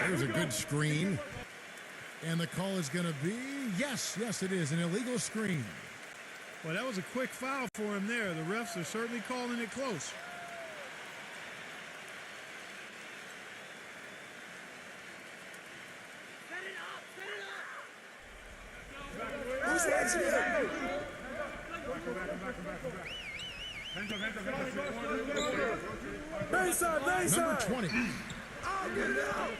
There's a good screen. And the call is going to be, yes, it is, an illegal screen. Well, that was a quick foul for him there. The refs are certainly calling it close. Who's watching it? Baseline. Number 20. I'll get it out.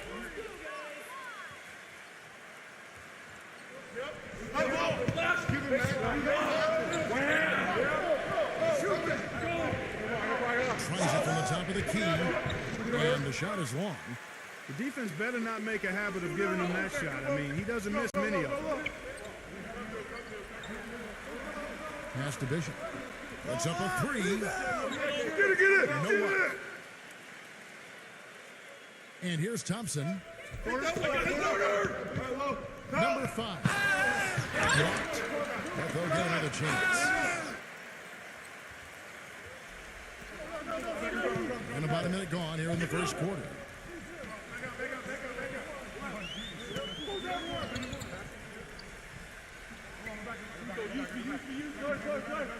Tries it from the top of the key, and the shot is long. The defense better not make a habit of giving him that shot. I mean, he doesn't miss many of them. Pass to Bishop. Puts up a three. Get it. No luck. And here's Thompson. Number 5. Blocked. But they'll get another chance. And about a minute gone here in the first quarter.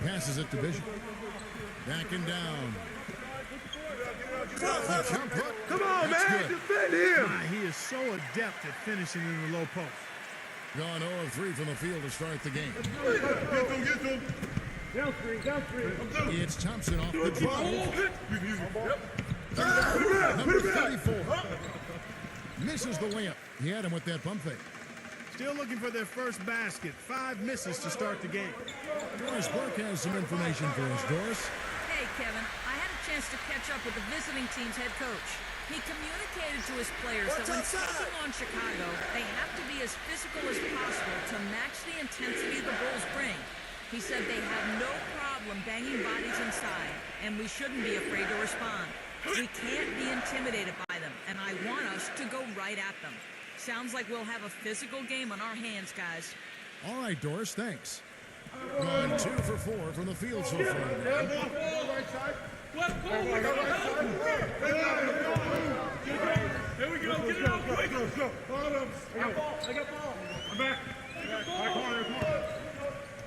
Passes it to Bishop. Backing down. The jump hook. Come on, That's man. good. Defend him. He is so adept at finishing in the low post. Gone 0 of 3 from the field to start the game. Get him. Down screen. It's Thompson off the drive. Number 34. Misses the layup. He had him with that pump fake. Still looking for their first basket. 5 misses to start the game. Doris Burke has some information for us. Doris? Hey, Kevin. I had a chance to catch up with the visiting team's head coach. He communicated to his players that when taking on Chicago, they have to be as physical as possible to match the intensity the Bulls bring. He said they have no problem banging bodies inside, and we shouldn't be afraid to respond. We can't be intimidated by them, and I want us to go right at them. Sounds like we'll have a physical game on our hands, guys. All right, Doris, thanks. Gone 2 for 4 from the field so far. Here we go. Get it out quick. I got ball. I'm back.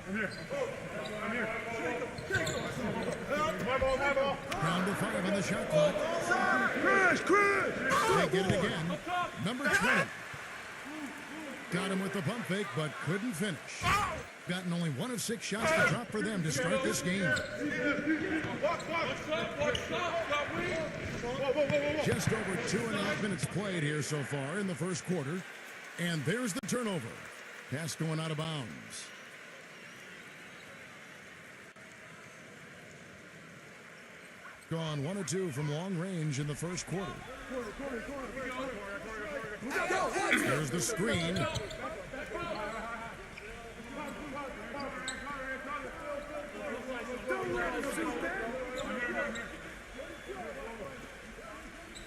I'm here. My ball. Down to 5 on the shot clock. Chris. They get it again. Number 20. Got him with the pump fake, but couldn't finish. Gotten only 1 of 6 shots to drop for them to start this game. Just over 2.5 minutes played here so far in the first quarter. And there's the turnover. Pass going out of bounds. Gone 1 or 2 from long range in the first quarter. There's the screen.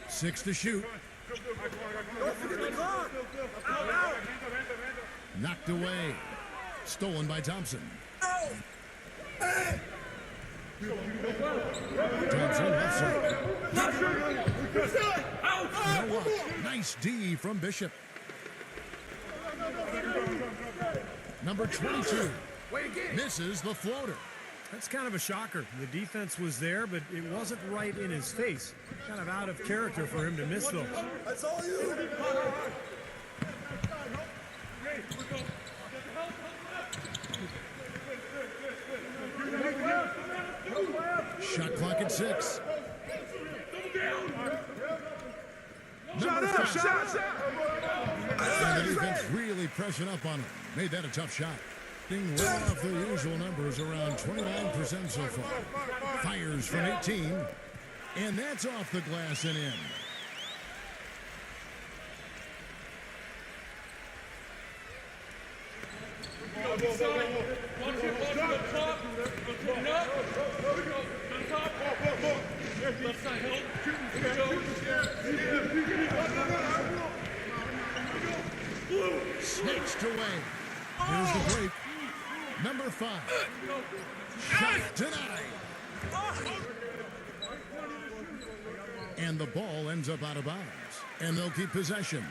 Six to shoot. Knocked away. Stolen by Thompson. Thompson left side. No luck. Nice D from Bishop. Number 22 misses the floater. That's kind of a shocker. The defense was there, but it wasn't right in his face. Kind of out of character for him to miss those. That's all you. Shot clock at 6. Shot. And the defense really pressing up on him. Made that a tough shot. Being well off their usual numbers, around 29% so far. Fires from 18. And that's off the glass and in. Snatched away. Here's the break. Number 5. Shot denied. And the ball ends up out of bounds. And they'll keep possession.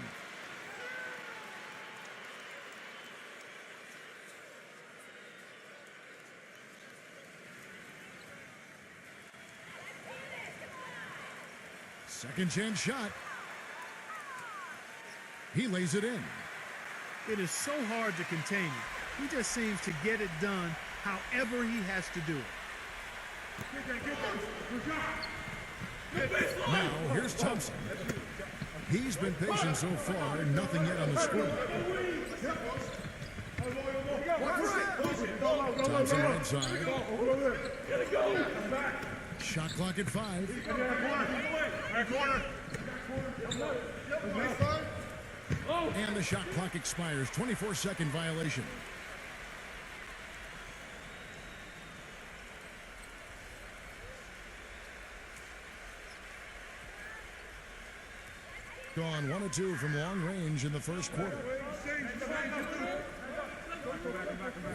Second chance shot. He lays it in. It is so hard to contain him. He just seems to get it done however he has to do it. Now, here's Thompson. He's been patient so far, nothing yet on the scoreboard. Thompson right side. Shot clock at 5. And the shot clock expires. 24-second violation. Gone 1 of 2 from long range in the first quarter.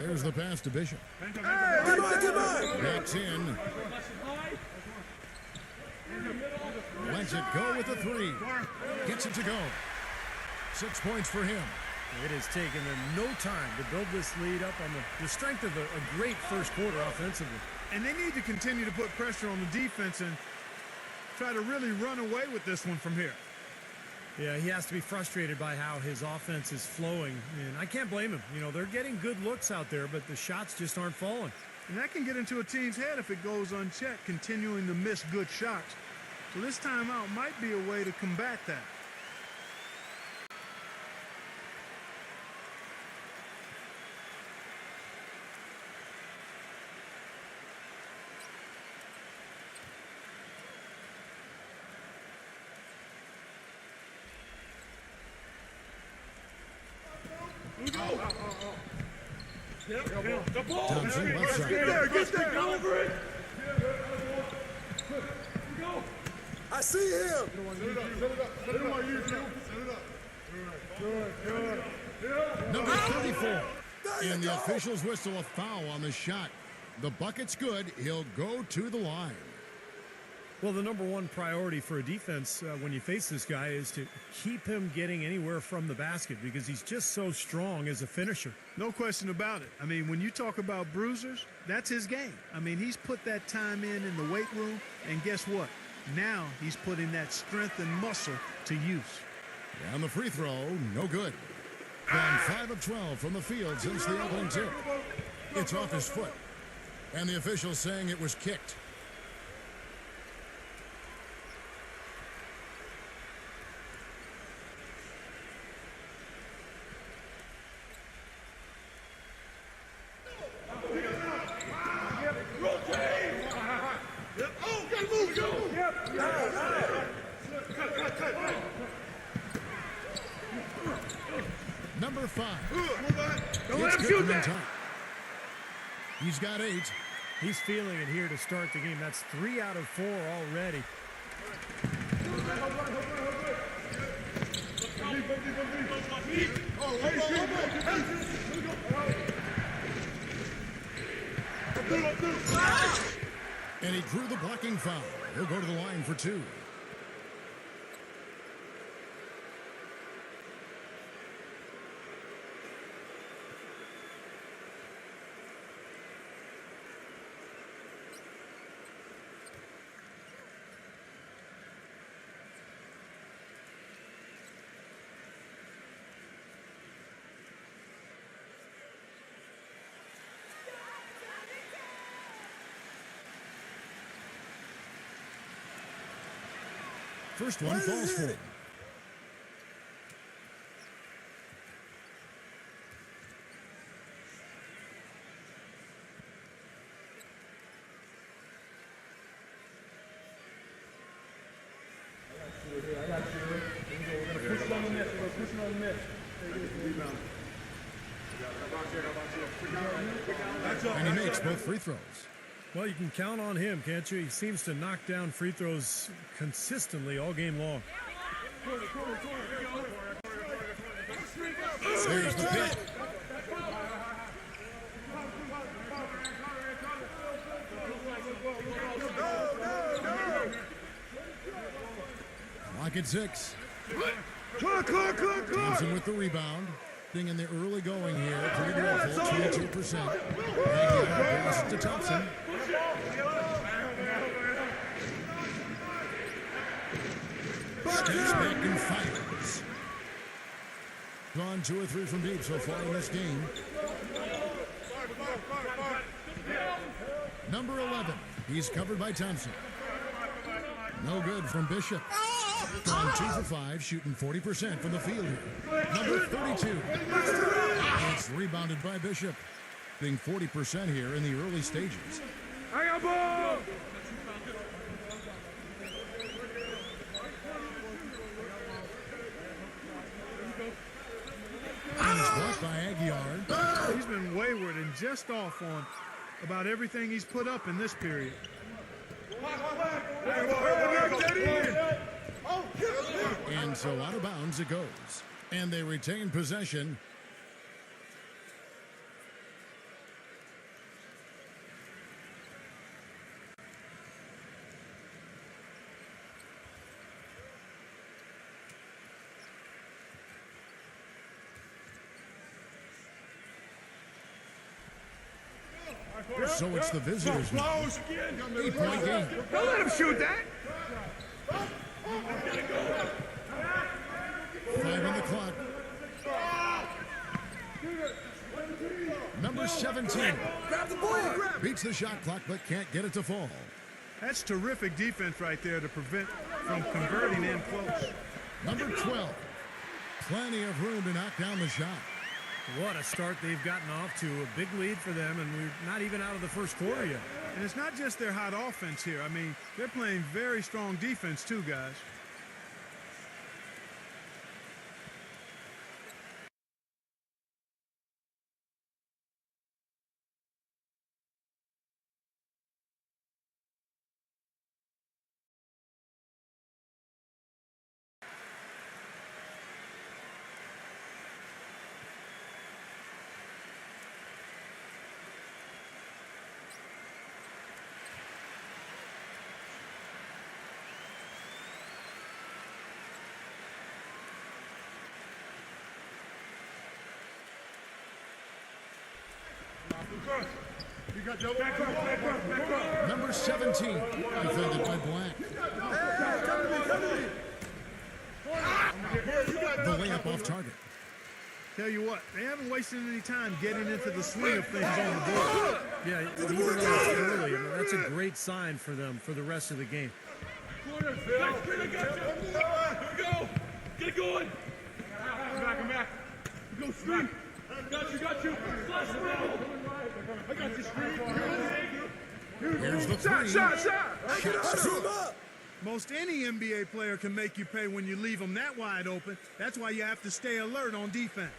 There's the pass to Bishop. Backs in. Lets it go with the 3. Gets it to go. 6 points for him. It has taken them no time to build this lead up on the strength of a great first quarter offensively. And they need to continue to put pressure on the defense and try to really run away with this one from here. Yeah, he has to be frustrated by how his offense is flowing, and I can't blame him. You know, they're getting good looks out there, but the shots just aren't falling. And that can get into a team's head if it goes unchecked, continuing to miss good shots. So this timeout might be a way to combat that. Thompson left side. Get there. Go over it. I see him. Number 34. And the officials whistle a foul on the shot. The bucket's good. He'll go to the line. Well, the number one priority for a defense when you face this guy is to keep him getting anywhere from the basket because he's just so strong as a finisher. No question about it. I mean, when you talk about bruisers, that's his game. I mean, he's put that time in the weight room, and guess what? Now he's putting that strength and muscle to use. And the free throw, no good. Gone 5 of 12 from the field since the opening tip. It's off his foot. And the officials saying it was kicked. Number 5. Don't let him shoot that. He's got 8. He's feeling it here to start the game. That's 3 out of 4 already. And he drew the blocking foul. He'll go to the line for 2. First one falls for him. And he makes both free throws. Well, you can count on him, can't you? He seems to knock down free throws consistently all game long. There's the pick. at 6. Clock. Thompson with the rebound. Thing in the early going here. Pretty awful, 22%. Aguilar passes to Thompson. Steps back and fires. Gone 2 or 3 from deep so far in this game. Number 11. He's covered by Thompson. No good from Bishop. Gone 2 for 5, shooting 40% from the field here. Number 32. It's rebounded by Bishop. Being 40% here in the early stages. I got ball! And it's blocked by Aguilar. He's been wayward and just off on about everything he's put up in this period. And so out of bounds it goes. And they retain possession. So it's the visitors now. 8-point game. Don't let him shoot that! 5 on the clock. Number 17. Grab the ball. Beats the shot clock but can't get it to fall. That's terrific defense right there to prevent from converting in close. Number 12. Plenty of room to knock down the shot. What a start they've gotten off to. A big lead for them, and we're not even out of the first quarter yet. And it's not just their hot offense here. I mean, they're playing very strong defense too, guys. You got Joe. Back up. Number 17. Defended by Black. The layup off target. Tell you what, they haven't wasted any time getting into the swing of things on the board. Yeah, even though it's early, I mean, that's a great sign for them for the rest of the game. Here we go. Get it going. Come back. Go straight. Got you. Flash the ball. I got you straight. Here's the three. Shot. Most any NBA player can make you pay when you leave them that wide open. That's why you have to stay alert on defense.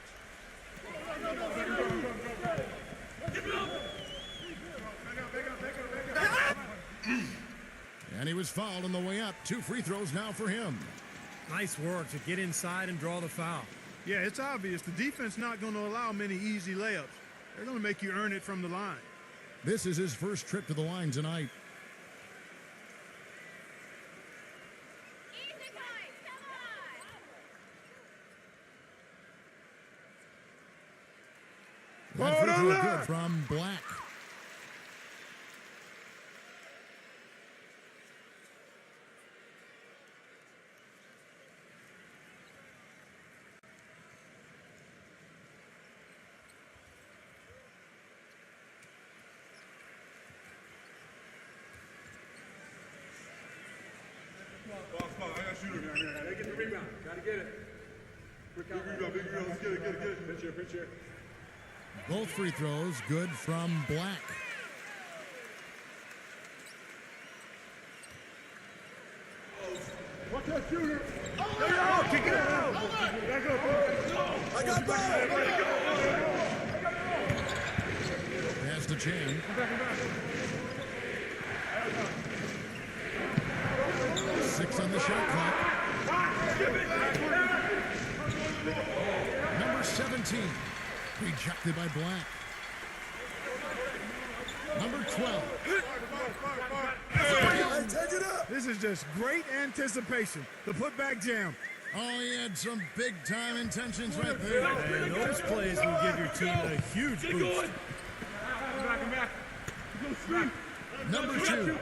And he was fouled on the way up. 2 free throws now for him. Nice work to get inside and draw the foul. Yeah, it's obvious. The defense not going to allow many easy layups. They're going to make you earn it from the line. This is his first trip to the line tonight. That free throw good from Black. I got a shooter down here. Gotta get the rebound. Gotta get it. Big rebound. Let's get it. Pitch here. Both free throws good from Black. Watch that shooter. Kick it out. Back up. I got ball. Pass to Chan. 6 on the shot clock. Number 17. Rejected by Black. Number 12. Hey, take it up. This is just great anticipation. The putback jam. Oh, he had some big-time intentions right there. And those plays will give your team a huge Get boost. going. Come back. Go straight. Number 2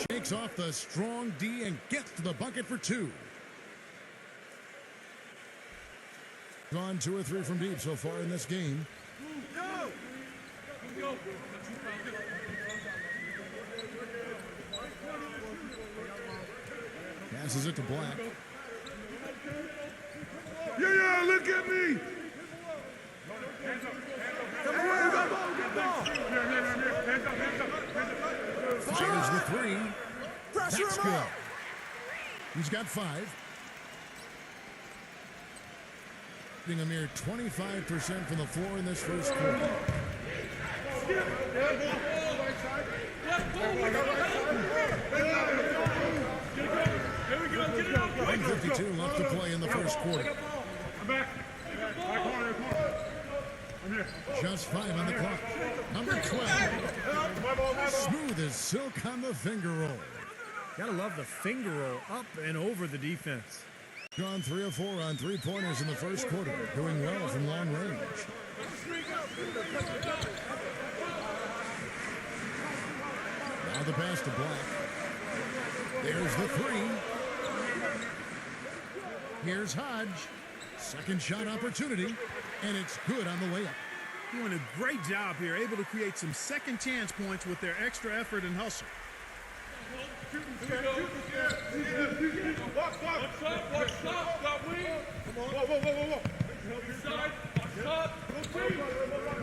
shakes off the strong D and gets to the bucket for 2. Gone 2 or 3 from deep so far in this game. Go. Passes it to Black. Yeah, look at me. Fires the 3. Pressure That's him good. out. He's got 5. Getting a mere 25% from the floor in this first quarter. Here we go. Get it out. 1:52 left to play in the first quarter. I'm back. I'm here. Just 5 on the clock. Number 12. Smooth as silk on the finger roll. Gotta love the finger roll up and over the defense. Gone 3 of 4 on 3-pointers in the first quarter. Doing well from long range. Now the pass to Black. There's the 3. Here's Hodge. Second shot opportunity, and it's good on the layup. Doing a great job here, able to create some second chance points with their extra effort and hustle.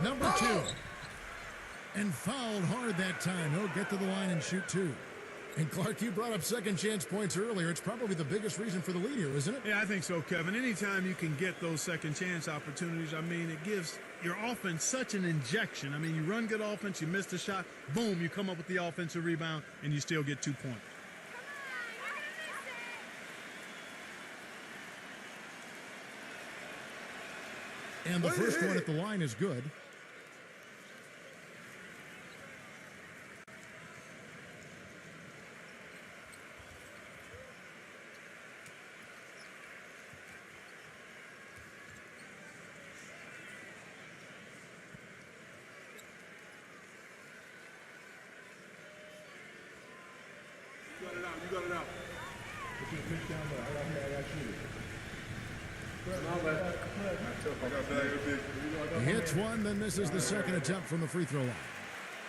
Number 2. And fouled hard that time. He'll get to the line and shoot 2. And Clark, you brought up second chance points earlier. It's probably the biggest reason for the lead here, isn't it? Yeah, I think so, Kevin. Anytime you can get those second chance opportunities, I mean, it gives your offense such an injection. I mean, you run good offense, you miss the shot, boom, you come up with the offensive rebound, and you still get 2 points. And the first one at the line is good. You got it out. He hits one, then misses the second attempt from the free throw line.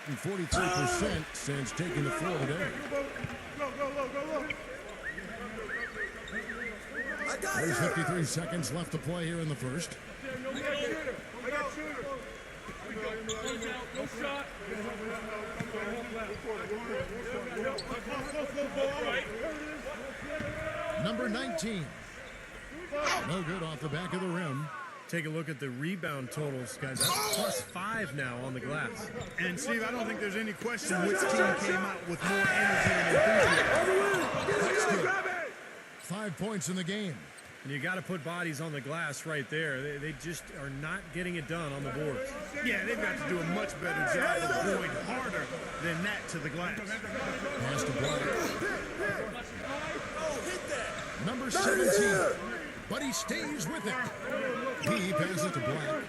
And 42% since taking the floor today. There's 53 seconds left to play here in the first. No shot. Number 19. No good off the back of the rim. Take a look at the rebound totals, guys. That's +5 now on the glass. And, Steve, I don't think there's any question which team came out with more energy and enthusiasm. 5 points in the game. And you got to put bodies on the glass right there. They just are not getting it done on the boards. Yeah, they've got to do a much better job of going harder than that to the glass. Pass to Black. Number 17. But he stays with it. He passes it to Black.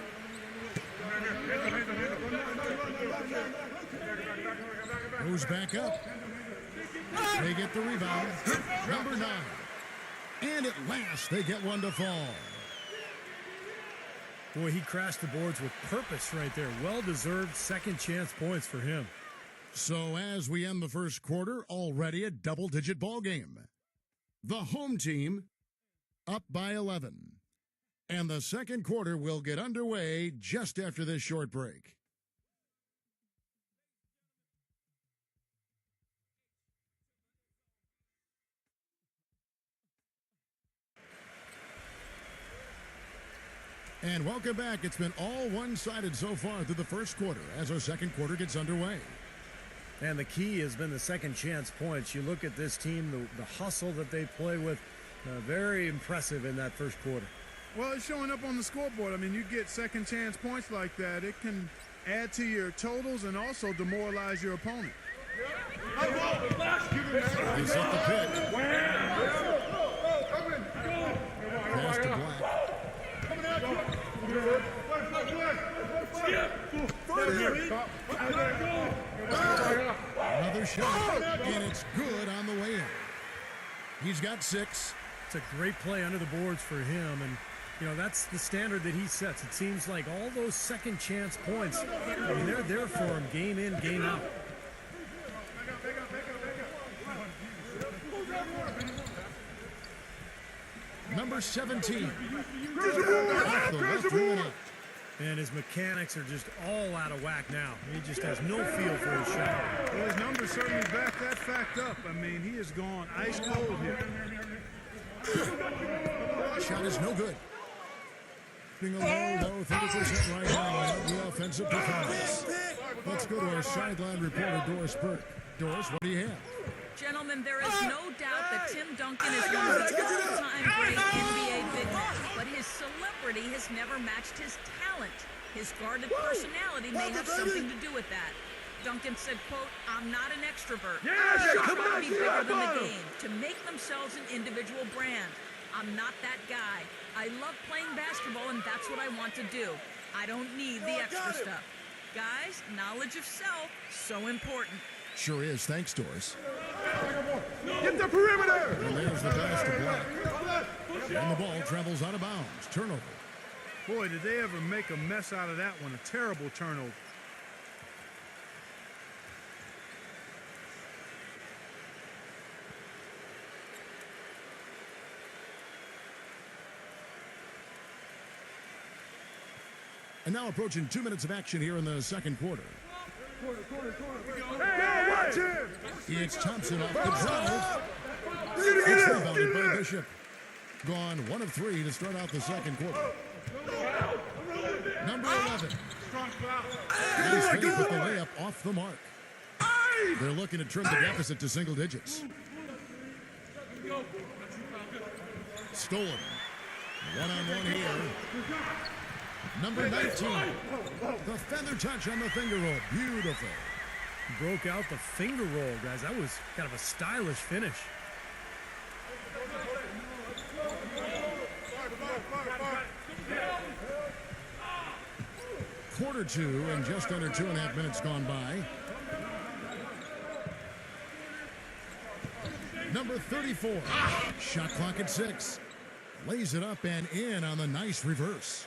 Goes back up. They get the rebound. Number 9. And at last, they get one to fall. Boy, he crashed the boards with purpose right there. Well-deserved second chance points for him. So as we end the first quarter, already a double-digit ball game. The home team up by 11. And the second quarter will get underway just after this short break. And welcome back. It's been all one-sided so far through the first quarter as our second quarter gets underway. And the key has been the second chance points. You look at this team, the hustle that they play with, very impressive in that first quarter. Well, it's showing up on the scoreboard. I mean, you get second chance points like that, it can add to your totals and also demoralize your opponent. They set the pick. Pass to Black. Another shot, and it's good on the way in. He's got 6. It's a great play under the boards for him, and you know that's the standard that he sets. It seems like all those second chance points, I mean, they're there for him game in, game out. Number 17. Off the left rim out. And his mechanics are just all out of whack now. He just has no feel for his shot. Well, his numbers certainly back that fact up. I mean, he has gone ice cold here. Shot is no good. Being a low 30% right now on the offensive performance. Let's go to our sideline reporter, Doris Burke. Doris, what do you have? Gentlemen, there is no doubt that Tim Duncan is one of the all-time great NBA big men, but his celebrity has never matched his talent. His guarded personality may have something to do with that. Duncan said, quote, "I'm not an extrovert. Shots want to be bigger than the game, to make themselves an individual brand. I'm not that guy. I love playing basketball, and that's what I want to do. I don't need the extra stuff." Guys, knowledge of self, so important. Sure is. Thanks, Doris. Get the perimeter! And there's the pass to Black. And the ball travels out of bounds. Turnover. Boy, did they ever make a mess out of that one. A terrible turnover. And now approaching 2 minutes of action here in the second quarter. Hey, watch him! It's Thompson off the drive. It's rebounded by Bishop. Gone 1 of 3 to start out the second quarter. Number 11. He's fake with the layup off the mark. They're looking to trim the deficit to single digits. Stolen. One-on-one here. Number 19. The feather touch on the finger roll. Beautiful. Broke out the finger roll, guys. That was kind of a stylish finish. Quarter 2 and just under 2.5 minutes gone by. Number 34. Shot clock at 6. Lays it up and in on the nice reverse.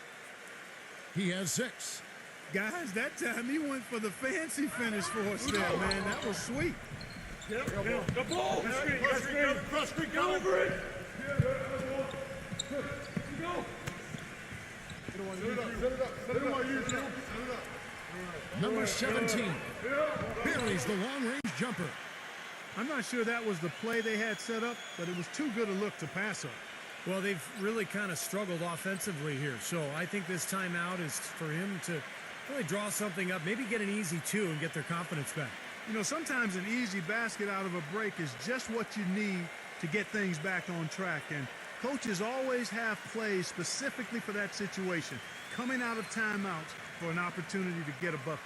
He has 6. Guys, that time he went for the fancy finish for us there, man. That was sweet. The ball! Cross screen, go over it! Go! Number 17 buries the long-range jumper. I'm not sure that was the play they had set up, but it was too good a look to pass up. Well, they've really kind of struggled offensively here. So I think this timeout is for him to really draw something up, maybe get an easy 2 and get their confidence back. You know, sometimes an easy basket out of a break is just what you need to get things back on track. And coaches always have plays specifically for that situation, coming out of timeouts for an opportunity to get a bucket.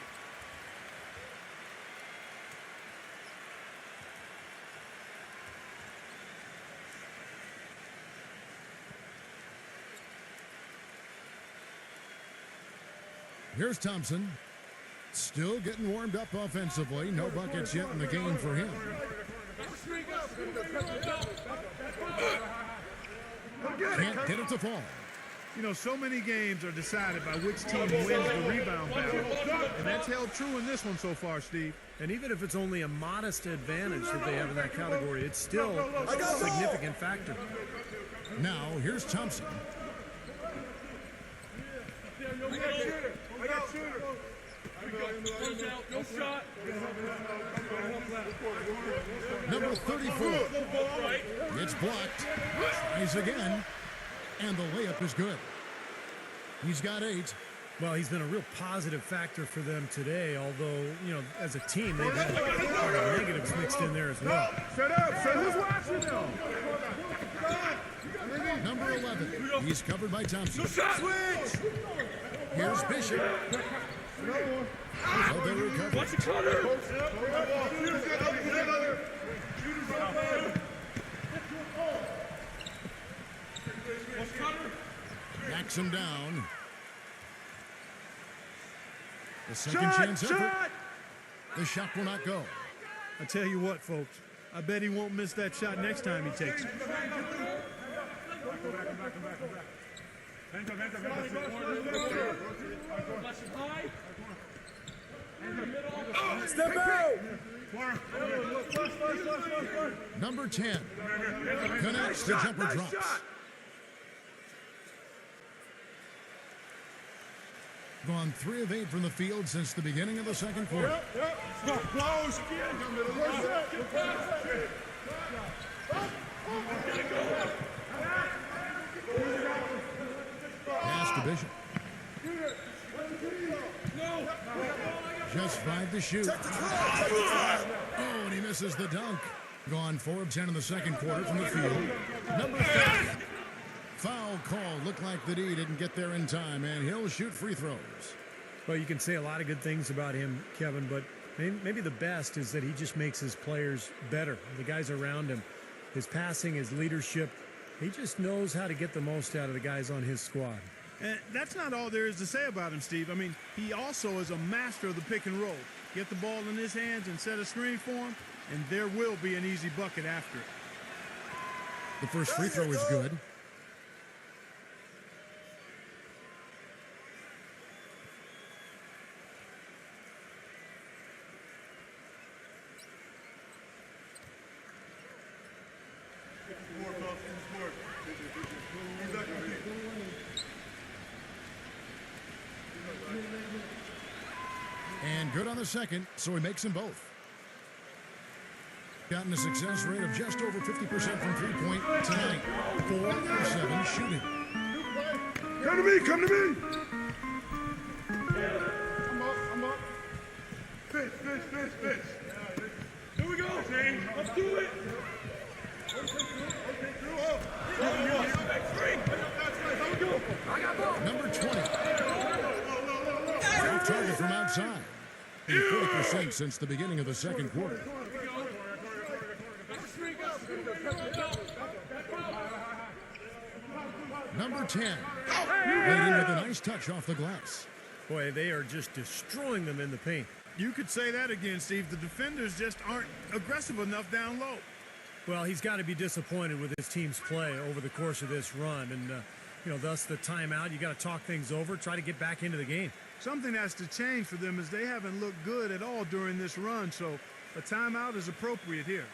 Here's Thompson. Still getting warmed up offensively. No buckets yet in the game for him. Can't get it to fall. You know, so many games are decided by which team wins the rebound battle. And that's held true in this one so far, Steve. And even if it's only a modest advantage that they have in that category, it's still a significant factor. Now, here's Thompson. No shot. Number 34. It's blocked. Tries again. And the layup is good. He's got 8. Well, he's been a real positive factor for them today, although, you know, as a team, they've had a lot of negatives mixed in there as well. Set up. Who's watching now? Number 11. He's covered by Thompson. Switch! Here's Bishop. But they recover. Watch the cutter. Knocks him down. The second chance effort. The shot will not go. I tell you what, folks, I bet he won't miss that shot next time he takes it. Step out. Number 10 connects, the jumper drops. Gone 3 of 8 from the field since the beginning of the second quarter. Close. Pass to Bishop. Just 5 to shoot. Oh, and he misses the dunk. Gone 4 of 10 in the second quarter from the field. Number 5. Foul call. Looked like the D didn't get there in time, and he'll shoot free throws. Well, you can say a lot of good things about him, Kevin, but maybe the best is that he just makes his players better. The guys around him, his passing, his leadership, he just knows how to get the most out of the guys on his squad. And that's not all there is to say about him, Steve. I mean, he also is a master of the pick and roll. Get the ball in his hands and set a screen for him, and there will be an easy bucket after it. The first free throw is good. And good on the second, so he makes them both. Gotten a success rate of just over 50% from three-point tonight. 4 of 7 shooting. Come to me, come to me. I'm up. Fish. Here we go. Let's do it. Number 20. Off target from outside. 40% since the beginning of the second quarter. Number 10. Waiting with a nice touch off the glass. Boy, they are just destroying them in the paint. You could say that again, Steve. The defenders just aren't aggressive enough down low. Well, he's got to be disappointed with his team's play over the course of this run. And, thus the timeout. You got to talk things over, try to get back into the game. Something has to change for them as they haven't looked good at all during this run, so a timeout is appropriate here.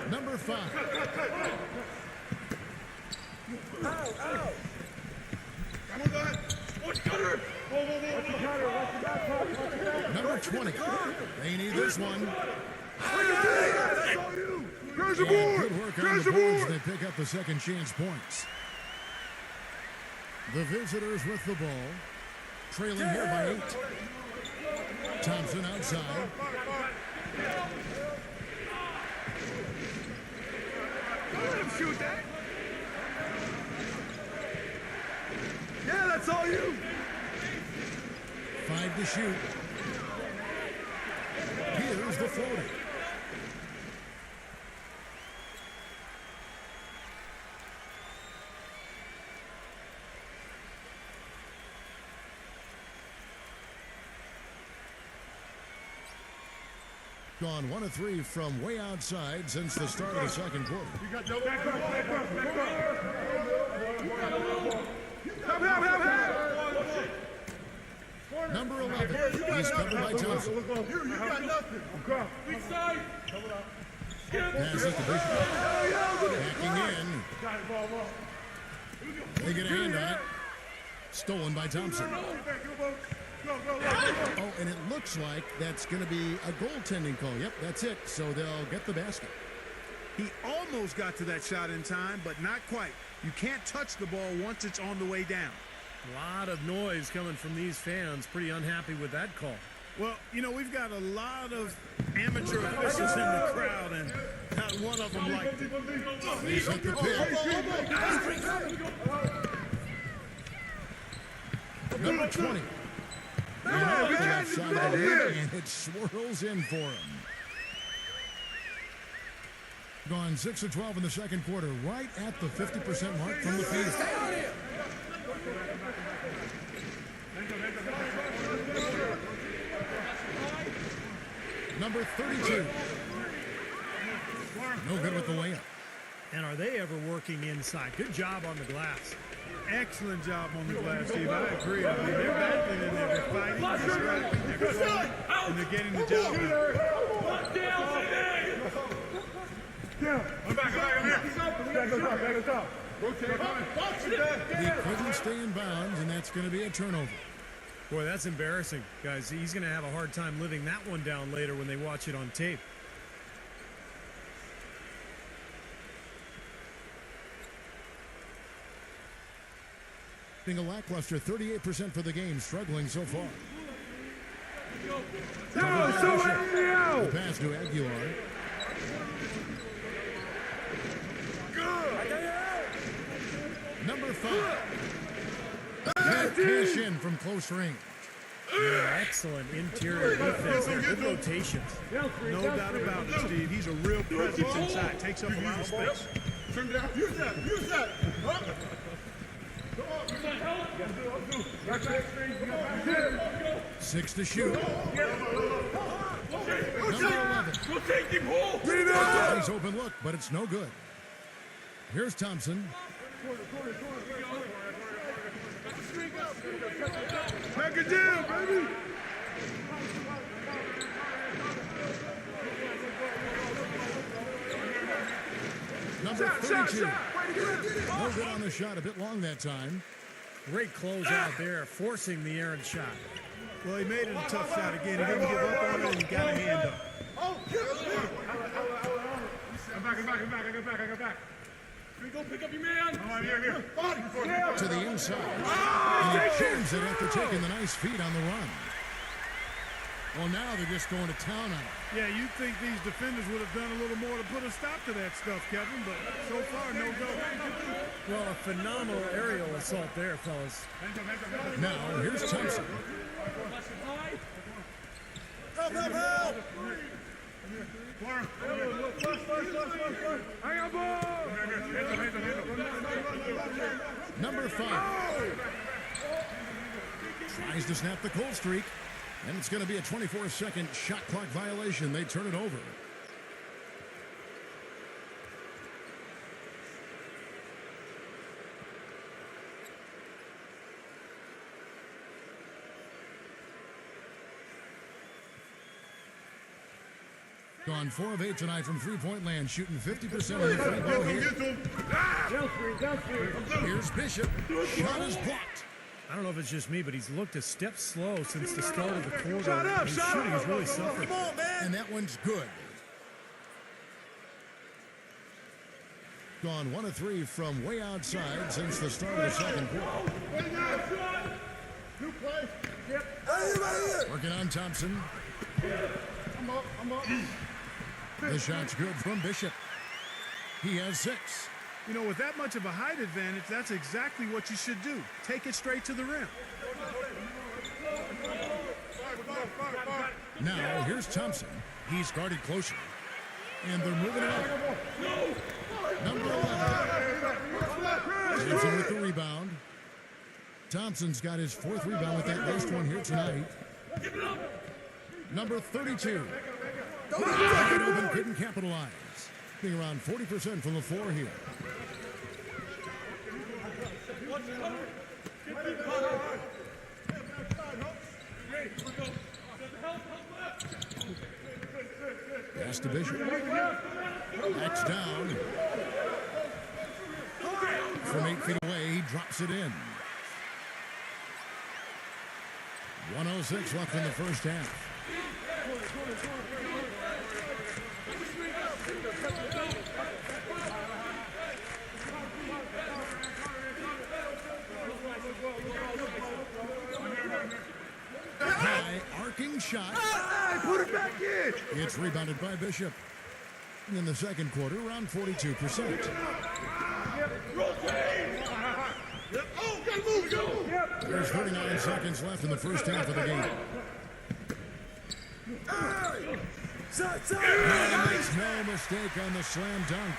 Number 5. Number 20. They need this one. Crash the And board. good work on Crash the the boards. board. They pick up the second chance points. The visitors with the ball. Trailing here by 8. Thompson outside. Let him shoot that. Yeah, that's all you. 5 to shoot. Here's the floater. Gone 1 of 3 from way outside since the start of the second quarter. You got double. Back up. Help. Number 11. He's covered by Thompson. You got nothing. Weak side. Pass it to Bishop. Backing in. They get a hand on it. Stolen by Thompson. Oh, and it looks like that's going to be a goaltending call. Yep, that's it. So they'll get the basket. He almost got to that shot in time, but not quite. You can't touch the ball once it's on the way down. A lot of noise coming from these fans. Pretty unhappy with that call. Well, you know, we've got a lot of amateur officials in the crowd, and not one of them liked it. He's at the pin. Number 20. And it swirls in for him. Gone 6 of 12 in the second quarter, right at the 50% mark from the field. Number 32. No good with the layup. And are they ever working inside? Good job on the glass. Excellent job on the glass, Steve. I agree. I mean, they're battling in there. They're fighting, they're scrapping, they're throwing, and they're getting the job done. He couldn't stay in bounds, and that's going to be a turnover. Boy, that's embarrassing, guys. He's going to have a hard time living that one down later when they watch it on tape. Being a lackluster 38% for the game, struggling so far. The pass to Aguilar. Number 5. Cash in from close range. Yeah, excellent interior defense there. Good rotations. No doubt about it, Steve. He's a real presence inside. Takes up a lot of space. Turn down. Use that. Use that. Huh? 6 to shoot. Number 11. Go take him home. Nice open look, but it's no good. Here's Thompson. Back it down, baby. Number 32. No good on the shot. A bit long that time. Great closeout there, forcing the errant shot. Well, he made it a tough shot again. He didn't give up on it, and he got a hand up. I'm back. I got back. Here, go pick up your man. Here. To the inside. And he jams it after taking the nice feed on the run. Well, now they're just going to town on it. Yeah, you'd think these defenders would have done a little more to put a stop to that stuff, Kevin, but so far, no go. Well, a phenomenal aerial assault there, fellas. Now, here's Thompson. Help! Number 5. Tries to snap the cold streak. And it's going to be a 24-second shot clock violation. They turn it over. Gone 4 of 8 tonight from three-point land, shooting 50% of the free throw here. Here's Bishop. Shot is blocked. I don't know if it's just me, but he's looked a step slow since the start of the quarter. His shooting has really suffered. And that one's good. Gone 1 of 3 from way outside since the start of the second quarter. Working on Thompson. I'm up. The shot's good from Bishop. He has 6. You know, with that much of a height advantage, that's exactly what you should do. Take it straight to the rim. Now, here's Thompson. He's guarded closer. And they're moving it up. Number 11. Thompson with the rebound. Thompson's got his 4th rebound with that last one here tonight. Number 32. Wide open, couldn't capitalize. Being around 40% from the floor here. Pass to Bishop. Backs down. From 8 feet away, he drops it in. 1:06 left in the first half. High arcing shot. Put it back in. It's rebounded by Bishop. In the second quarter, around 42%. Oh, gotta move, go. There's 39 seconds left in the first half of the game. He makes no mistake on the slam dunk.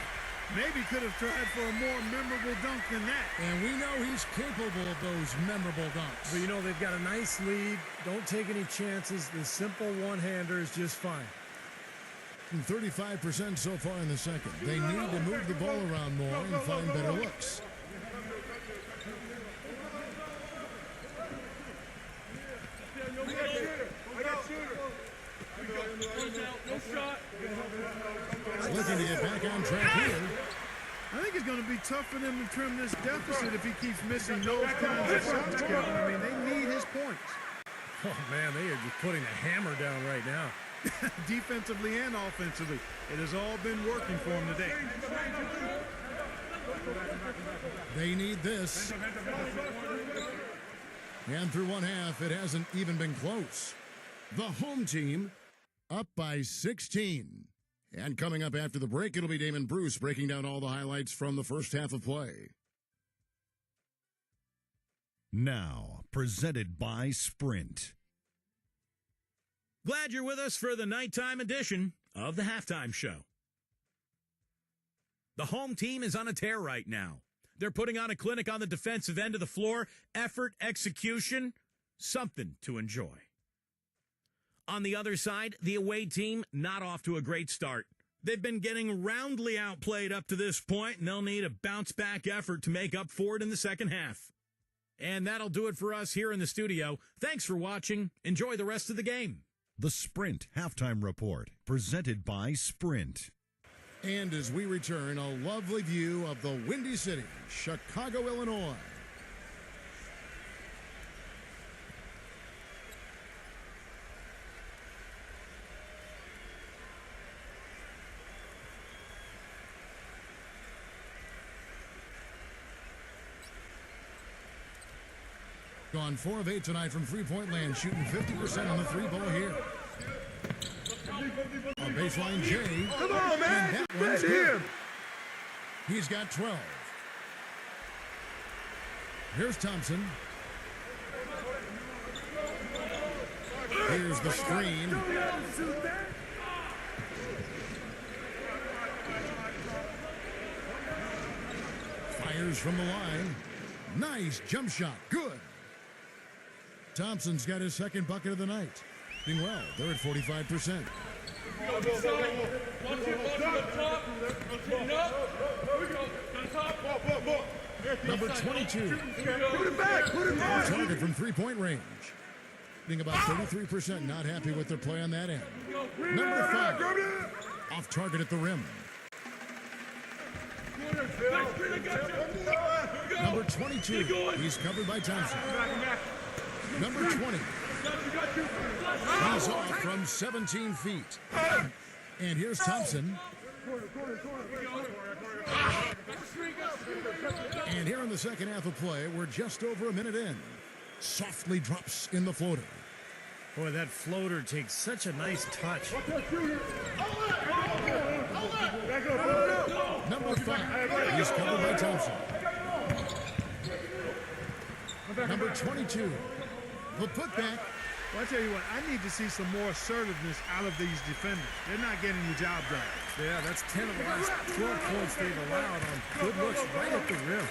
Maybe could have tried for a more memorable dunk than that. And we know he's capable of those memorable dunks. But, you know, they've got a nice lead. Don't take any chances. The simple one-hander is just fine. 35% so far in the second. They need to move the ball around more and find better looks. Looking to get back on track here. I think it's going to be tough for them to trim this deficit if he keeps missing those kinds of shots, Kevin. I mean, they need his points. Oh, man, they are just putting a hammer down right now. Defensively and offensively. It has all been working for him today. They need this. And through one half, it hasn't even been close. The home team up by 16. And coming up after the break, it'll be Damon Bruce breaking down all the highlights from the first half of play. Now, presented by Sprint. Glad you're with us for the nighttime edition of the Halftime Show. The home team is on a tear right now. They're putting on a clinic on the defensive end of the floor. Effort, execution, something to enjoy. On the other side, the away team not off to a great start. They've been getting roundly outplayed up to this point, and they'll need a bounce-back effort to make up for it in the second half. And that'll do it for us here in the studio. Thanks for watching. Enjoy the rest of the game. The Sprint Halftime Report, presented by Sprint. And as we return, a lovely view of the Windy City, Chicago, Illinois. Gone 4 of 8 tonight from three-point land, shooting 50% on the three ball here. On baseline, Jay. Come on, man. And that one's Right good. here. He's got 12. Here's Thompson. Here's the screen. Fires from the line. Nice jump shot. Good. Thompson's got his second bucket of the night. Doing well. They're at 45%. Number 22. Put it back. Put it On back. target from three-point range. Being about 33%, not happy with their play on that end. Number 5. Off target at the rim. Number 22. He's covered by Thompson. Number 20. He's off from 17 feet. And here's Thompson. And here in the second half of play, we're just over a minute in. Softly drops in the floater. Boy, that floater takes such a nice touch. Number 5. He's covered by Thompson. Number 22. The putback. Well, I tell you what, I need to see some more assertiveness out of these defenders. They're not getting the job done. Yeah, that's 10 of the last 12 points they've allowed on good looks right at the rim.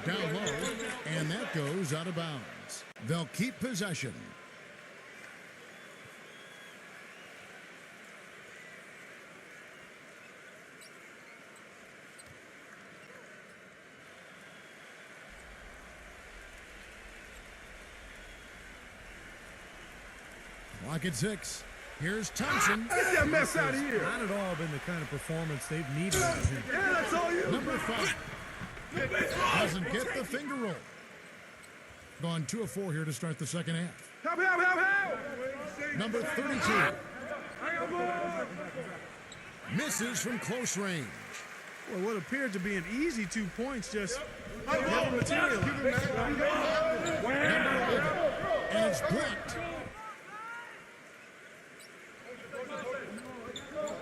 Down low, and that goes out of bounds. They'll keep possession. Clock at 6. Here's Thompson. Get that mess out of here. Not at all been the kind of performance they've needed out of him. Yeah, that's all you. Number 5. Doesn't get the finger roll. Gone 2 of 4 here to start the second half. Help, help, help, help. Number 32. Misses from close range. Well, what appeared to be an easy 2 points just never materialized. Number 11. And it's blocked.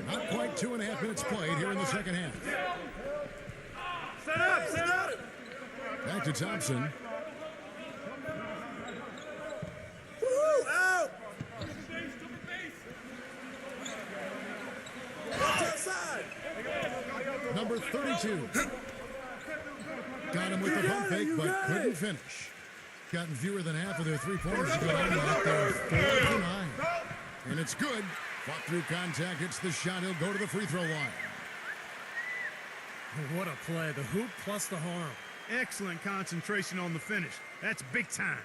Not quite 2.5 minutes played here in the second half. Set up, set up. Back to Thompson. Woo, out. Outside. Number 32. Got him with the pump fake, but couldn't finish. Gotten fewer than half of their 3-pointers to go down like they're 4 for 9. And it's good. Fought through contact, hits the shot. He'll go to the free throw line. What a play. The hoop plus the harm. Excellent concentration on the finish. That's big time.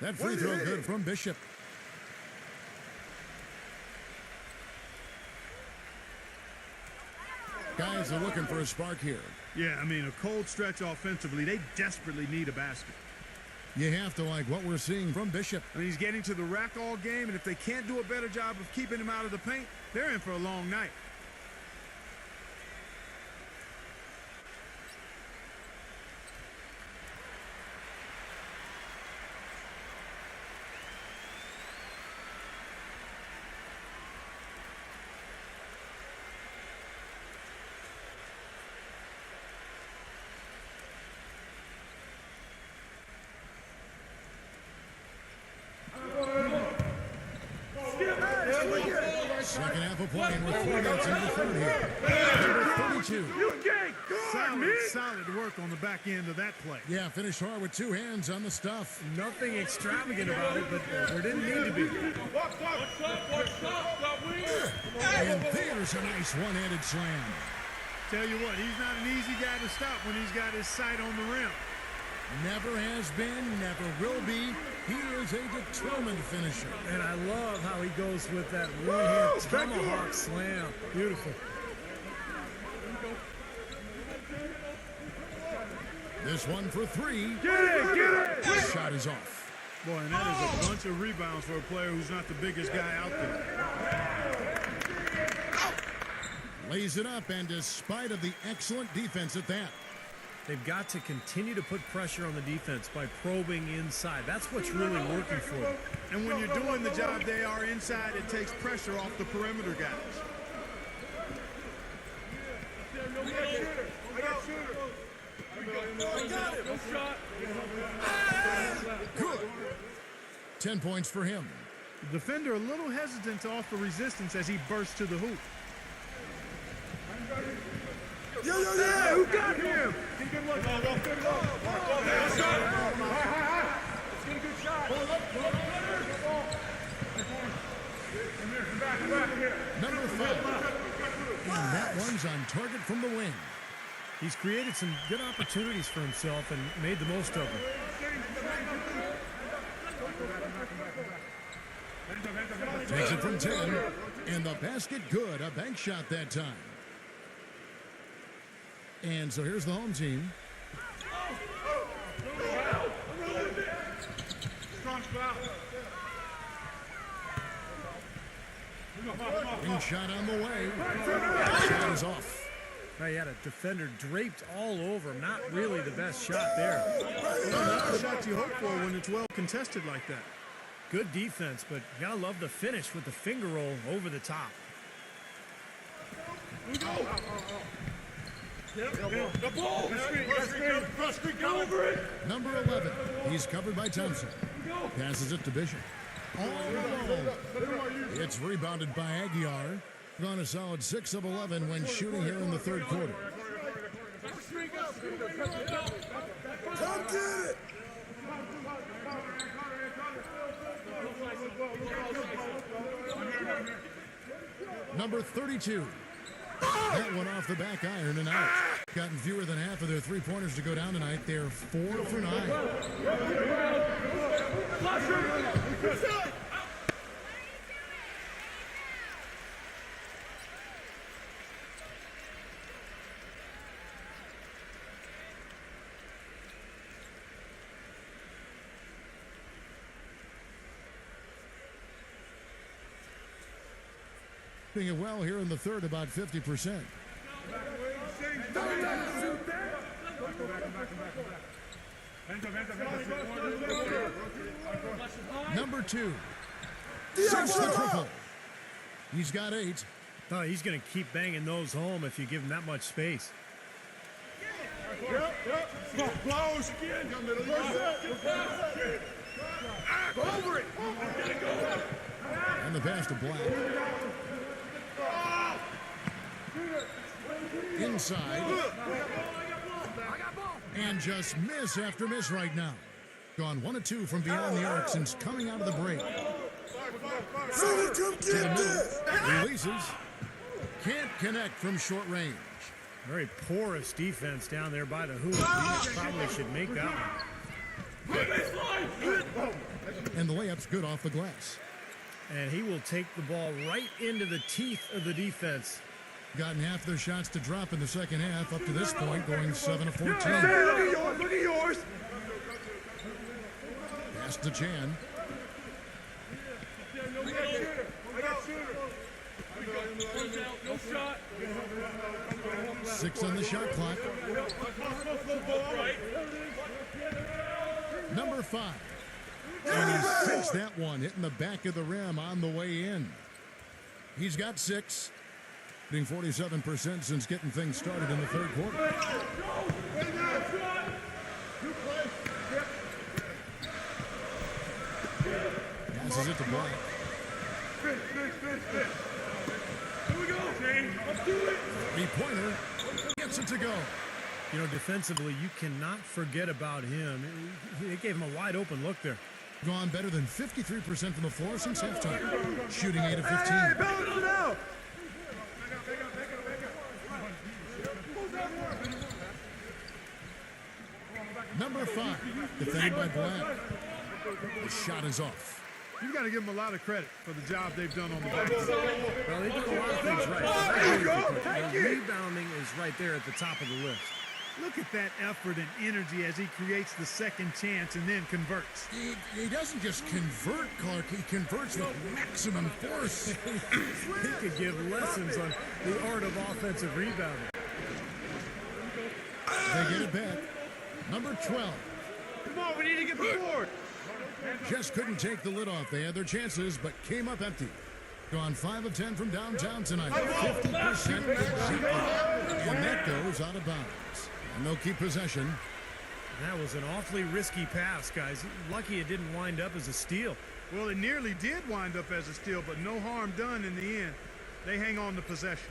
That free throw good from Bishop. Guys are looking for a spark here. Yeah, I mean, a cold stretch offensively. They desperately need a basket. You have to like what we're seeing from Bishop. I mean, he's getting to the rack all game, and if they can't do a better job of keeping him out of the paint, they're in for a long night. Second half of play, and we're 4 minutes into the third here. Number 32. Solid work on the back end of that play. Yeah, finished hard with 2 hands on the stuff. Nothing extravagant about it, but there didn't need to be. And there's a nice one-handed slam. Tell you what, he's not an easy guy to stop when he's got his sight on the rim. Never has been, never will be. He is a determined finisher. And I love how he goes with that one-hand tomahawk slam. Beautiful. This one for 3. Get it. This shot is off. Boy, and that is a bunch of rebounds for a player who's not the biggest guy out there. Lays it up, and despite of the excellent defense at that. They've got to continue to put pressure on the defense by probing inside. That's what's really working for them. And when you're doing the job they are inside, it takes pressure off the perimeter guys. Good. 10 points for him. The defender a little hesitant to offer resistance as he bursts to the hoop. Yo, who got him? Number 5. And that one's on target from the wing. He's created some good opportunities for himself and made the most of them. Takes it from 10. And the basket good. A bank shot that time. And so here's the home team. Wing shot on the way. Shot is off. Now he had a defender draped all over him. Not really the best shot there. Well, not the shot you hope for when it's well contested like that. Good defense, but you gotta love the finish with the finger roll over the top. Number 11. He's covered by Thompson. Passes it to Bishop. All alone. It's rebounded by Aguiar. Gone a solid 6 of 11 when shooting here in the third quarter. Come get it. number 32. That one off the back iron and out. Gotten fewer than half of their three-pointers to go down tonight. They're 4 for 9. Doing it well here in the third, about 50%. Number 2. Sinks the triple. He's got 8. Oh, he's going to keep banging those home if you give him that much space. Close. Over it. And the pass to Black. Inside. And just miss after miss right now. Gone 1 of 2 from beyond the arc since coming out of the break. Someone come get this. Releases. Can't connect from short range. Very porous defense down there by the hoop. He probably should make that one. And the layup's good off the glass. And he will take the ball right into the teeth of the defense. Gotten half their shots to drop in the second half up to this point, going 7 of 14. Look at yours. Look at yours. Pass to Chan. No shot. 6 on the shot clock. Number 5. And he sinks that one, hitting the back of the rim on the way in. He's got 6. Being 47% since getting things started in the third quarter. Passes it to Black. Here we go, Shane. Let's do it. 3-pointer. Gets it to go. You know, defensively, you cannot forget about him. They gave him a wide open look there. Gone better than 53% from the floor since halftime. Shooting 8 of 15. Hey, balance it out. Number 5. Defended by Black. The shot is off. You've got to give them a lot of credit for the job they've done on the back. Well, they did a lot of things right. The rebounding is right there at the top of the list. Look at that effort and energy as he creates the second chance and then converts. He doesn't just convert, Clark. He converts with maximum force. He could give lessons on the art of offensive rebounding. They get it back. Number 12. Come on, we need to get the board. Just couldn't take the lid off. They had their chances, but came up empty. Gone 5 of 10 from downtown tonight. 50% completely. And that goes out of bounds. And they'll keep possession. That was an awfully risky pass, guys. Lucky it didn't wind up as a steal. Well, it nearly did wind up as a steal, but no harm done in the end. They hang on to possession.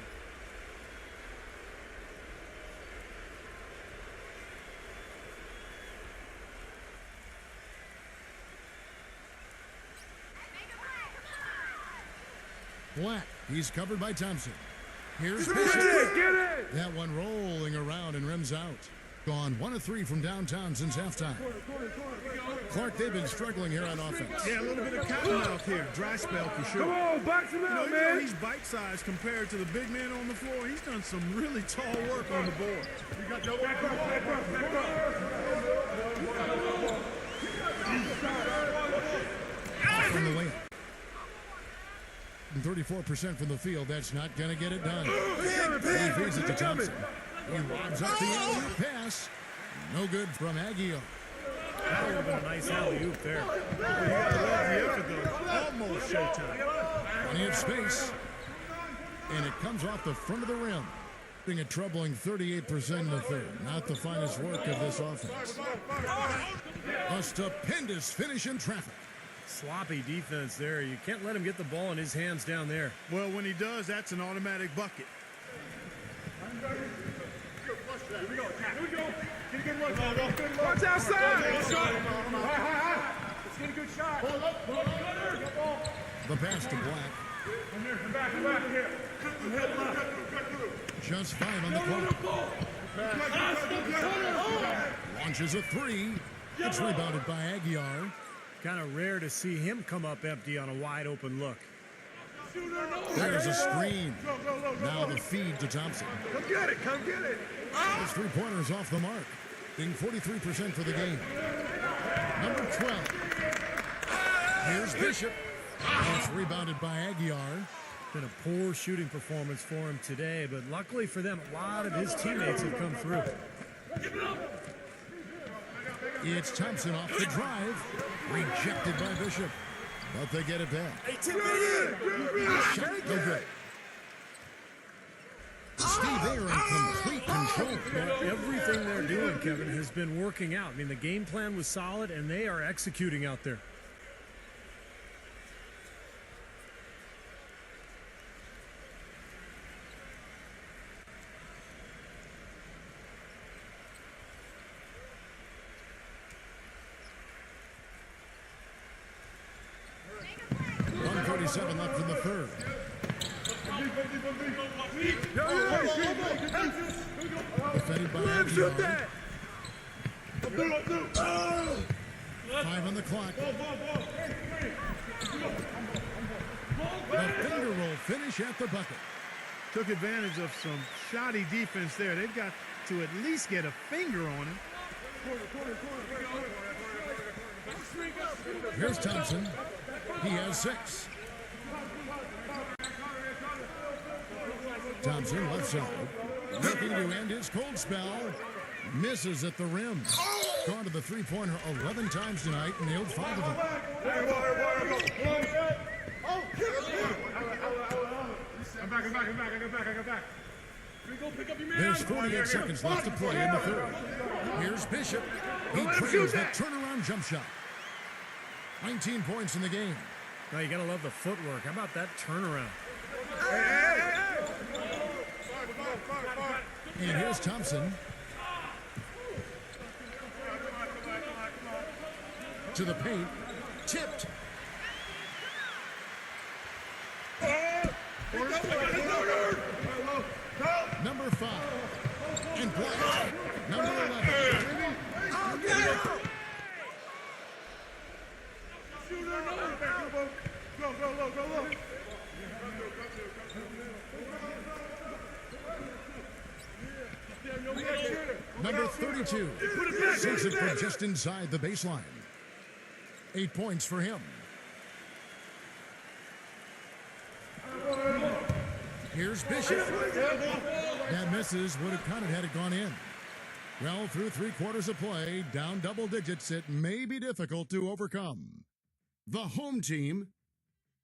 Black. He's covered by Thompson. Here's Get it. that one rolling around and rims out. Gone 1 of 3 from downtown since halftime. Clark, they've been struggling here on offense. Yeah, a little bit of cottonmouth here. Dry spell for sure. Come on, box him out, Even man. though he's bite-sized compared to the big man on the floor, he's done some really tall work on the board. From the layup. 34% from the field. That's not going to get it done. He feeds it to Thompson. He lobs up the alley-oop pass. No good from Aguio. That would have been a nice alley-oop there. You gotta love the effort, though. Almost showtime. Plenty of space. And it comes off the front of the rim. Being a troubling 38% in the third. Not the finest work of this offense. A stupendous finish in traffic. Sloppy defense there. You can't let him get the ball in his hands down there. Well, when he does, that's an automatic bucket. Here we go. Get a good one. Watch outside. Let's get a good shot. The pass to Black. Come here. Come back. Here. Just 5 on the clock. Launches a 3. It's rebounded by Aguiar. Kind of rare to see him come up empty on a wide open look. There's a screen. Now the feed to Thompson. Come get it, come get it. His three-pointers off the mark, being 43% for the game. Number 12. Here's Bishop. It's rebounded by Aguiar. Been a poor shooting performance for him today, but luckily for them, a lot of his teammates have come through. It's Thompson off the drive. Rejected by Bishop. But they get it back. Shot no good. Steve, they are in complete control. Well, everything they're doing, Kevin, has been working out. I mean, the game plan was solid, and they are executing out there. .37 left in the third. Defended by Aguiar. 5 on the clock. The finger roll finish at the bucket. Took advantage of some shoddy defense there. They've got to at least get a finger on him. Here's Thompson. He has 6. Thompson left side. Looking to end his cold spell. Misses at the rim. Gone to the three-pointer 11 times tonight and nailed 5 of them. I'm back. I got back. Pick up your man. There's 48 seconds left to play in the third. Here's Bishop. He trails the turnaround jump shot. 19 points in the game. Now you gotta love the footwork. How about that turnaround? And here's Thompson. To the paint. Tipped. Number 5. And blocked. Number 11. Go. Number 32. Sinks it from just inside the baseline. 8 points for him. Here's Bishop. That misses. Would have counted had it gone in. Well, through 3 quarters of play, down double digits, it may be difficult to overcome. The home team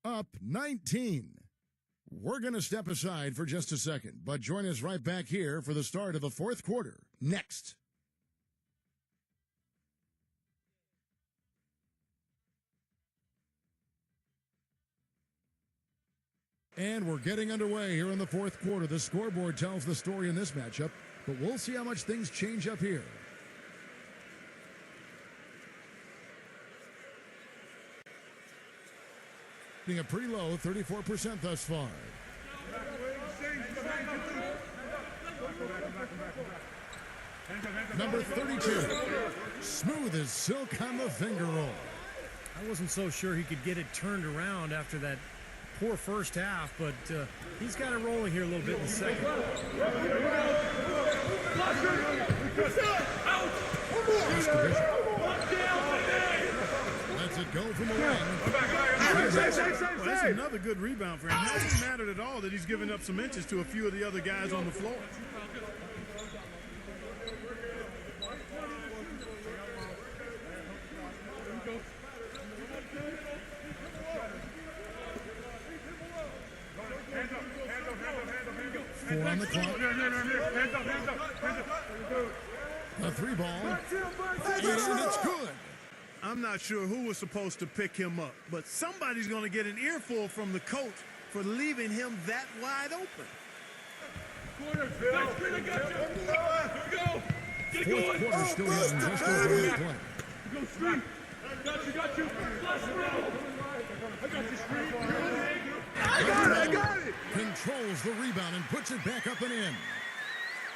up 19. We're going to step aside for just a second, but join us right back here for the start of the fourth quarter. Next. And we're getting underway here in the fourth quarter. The scoreboard tells the story in this matchup, but we'll see how much things change up here. Being a pretty low 34% thus far. Number 32. Smooth as silk on the finger roll. I wasn't so sure he could get it turned around after that poor first half, but he's got it rolling here a little bit in the second. Lets it go from the wing. Well, that's another good rebound for him. It hasn't mattered at all that he's given up some inches to a few of the other guys on the floor. Four on the clock. A 3 ball. And it's good. I'm not sure who was supposed to pick him up, but somebody's going to get an earful from the coach for leaving him that wide open. Fourth quarter still young, just over the play. Go street. Got you. I got it. Controls the rebound and puts it back up and in.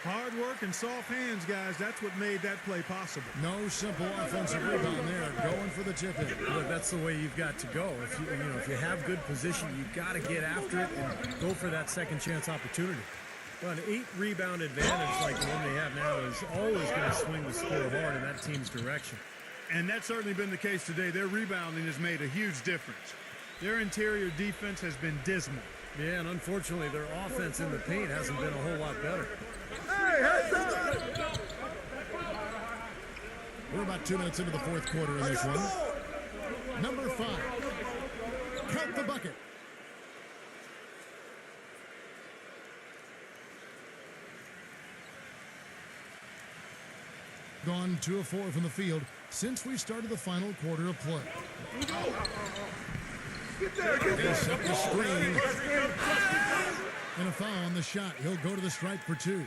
Hard work and soft hands, guys. That's what made that play possible. No simple offensive rebound there. Going for the tip in. Look, that's the way you've got to go. If you have good position, you've got to get after it and go for that second chance opportunity. Well, an 8-rebound advantage like the one they have now is always going to swing the score hard in that team's direction. And that's certainly been the case today. Their rebounding has made a huge difference. Their interior defense has been dismal. Yeah, and unfortunately, their offense in the paint hasn't been a whole lot better. Hey, heads up! We're about 2 minutes into the fourth quarter in this one. Number 5. Count the bucket. Gone 2 of 4 from the field since we started the final quarter of play. Get there, get They there! set the screen. And a foul on the shot. He'll go to the stripe for 2.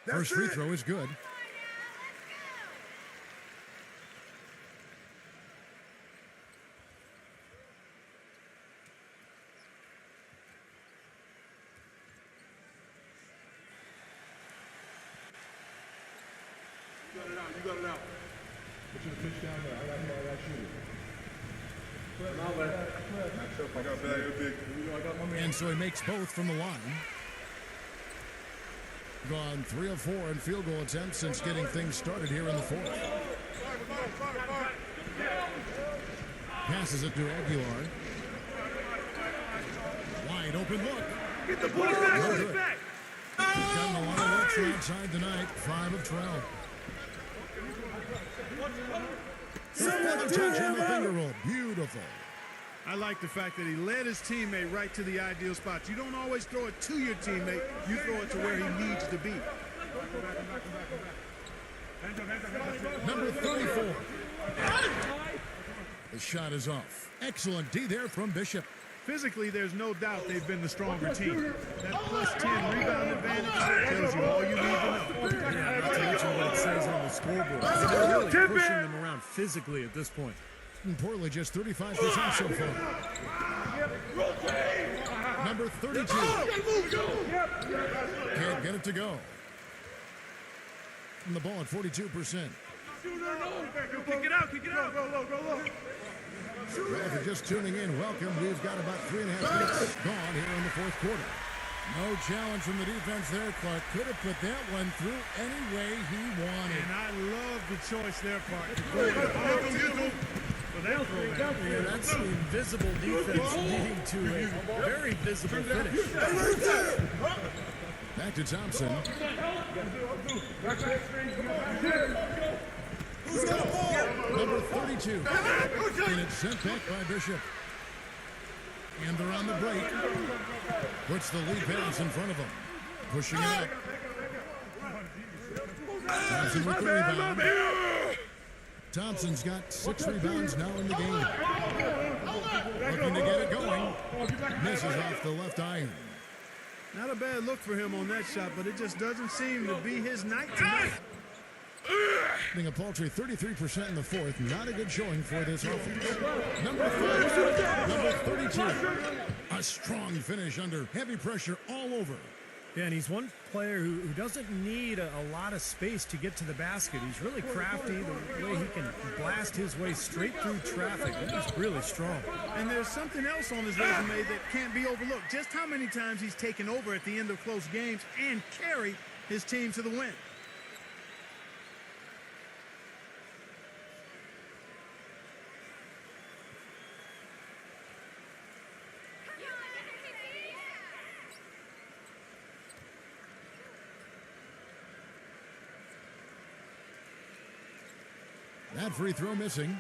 First free throw is good. You got it out. Put your pitch down there. I got you. I got bad, you're big. I got my man. And so he makes both from the line. Gone 3 of 4 in field goal attempts since getting things started here in the fourth. Passes it to Aguilar. Wide open look. Get the ball back, No put good. it back. He's gotten a lot of looks from outside tonight. 5 of 12. Another touch on the finger roll. Beautiful. I like the fact that he led his teammate right to the ideal spot. You don't always throw it to your teammate. You throw it to where he needs to be. Number 34. The shot is off. Excellent D there from Bishop. Physically, there's no doubt they've been the stronger team. That plus 10 rebound advantage tells you all you need to know. Yeah, not to mention what it says on the scoreboard. They're really pushing them around physically at this point. And Portland just 35% so far. Number 32. Can't get it to go. And the ball at 42%. Kick it out, kick it out. Go. Well, if you're just tuning in, welcome. We've got about 3.5 minutes gone here in the fourth quarter. No challenge from the defense there. Clark could have put that one through any way he wanted. And I love the choice there, partner. Yeah, that's the invisible defense leading to a very visible finish. Back to Thompson. Number 32. And it's sent back by Bishop. And they're on the break. Puts the lead pass in front of him. Pushing it up. Thompson with the rebound. Thompson's got 6 rebounds now in the game. Looking to get it going. Misses off the left iron. Not a bad look for him on that shot, but it just doesn't seem to be his night tonight. Hitting a paltry 33% in the fourth. Not a good showing for this offense. Number 5. Number 32. A strong finish under heavy pressure all over. Yeah, and he's one player who doesn't need a lot of space to get to the basket. He's really crafty. The way he can blast his way straight through traffic, he's really strong. And there's something else on his resume that can't be overlooked. Just how many times he's taken over at the end of close games and carried his team to the win. That free throw missing.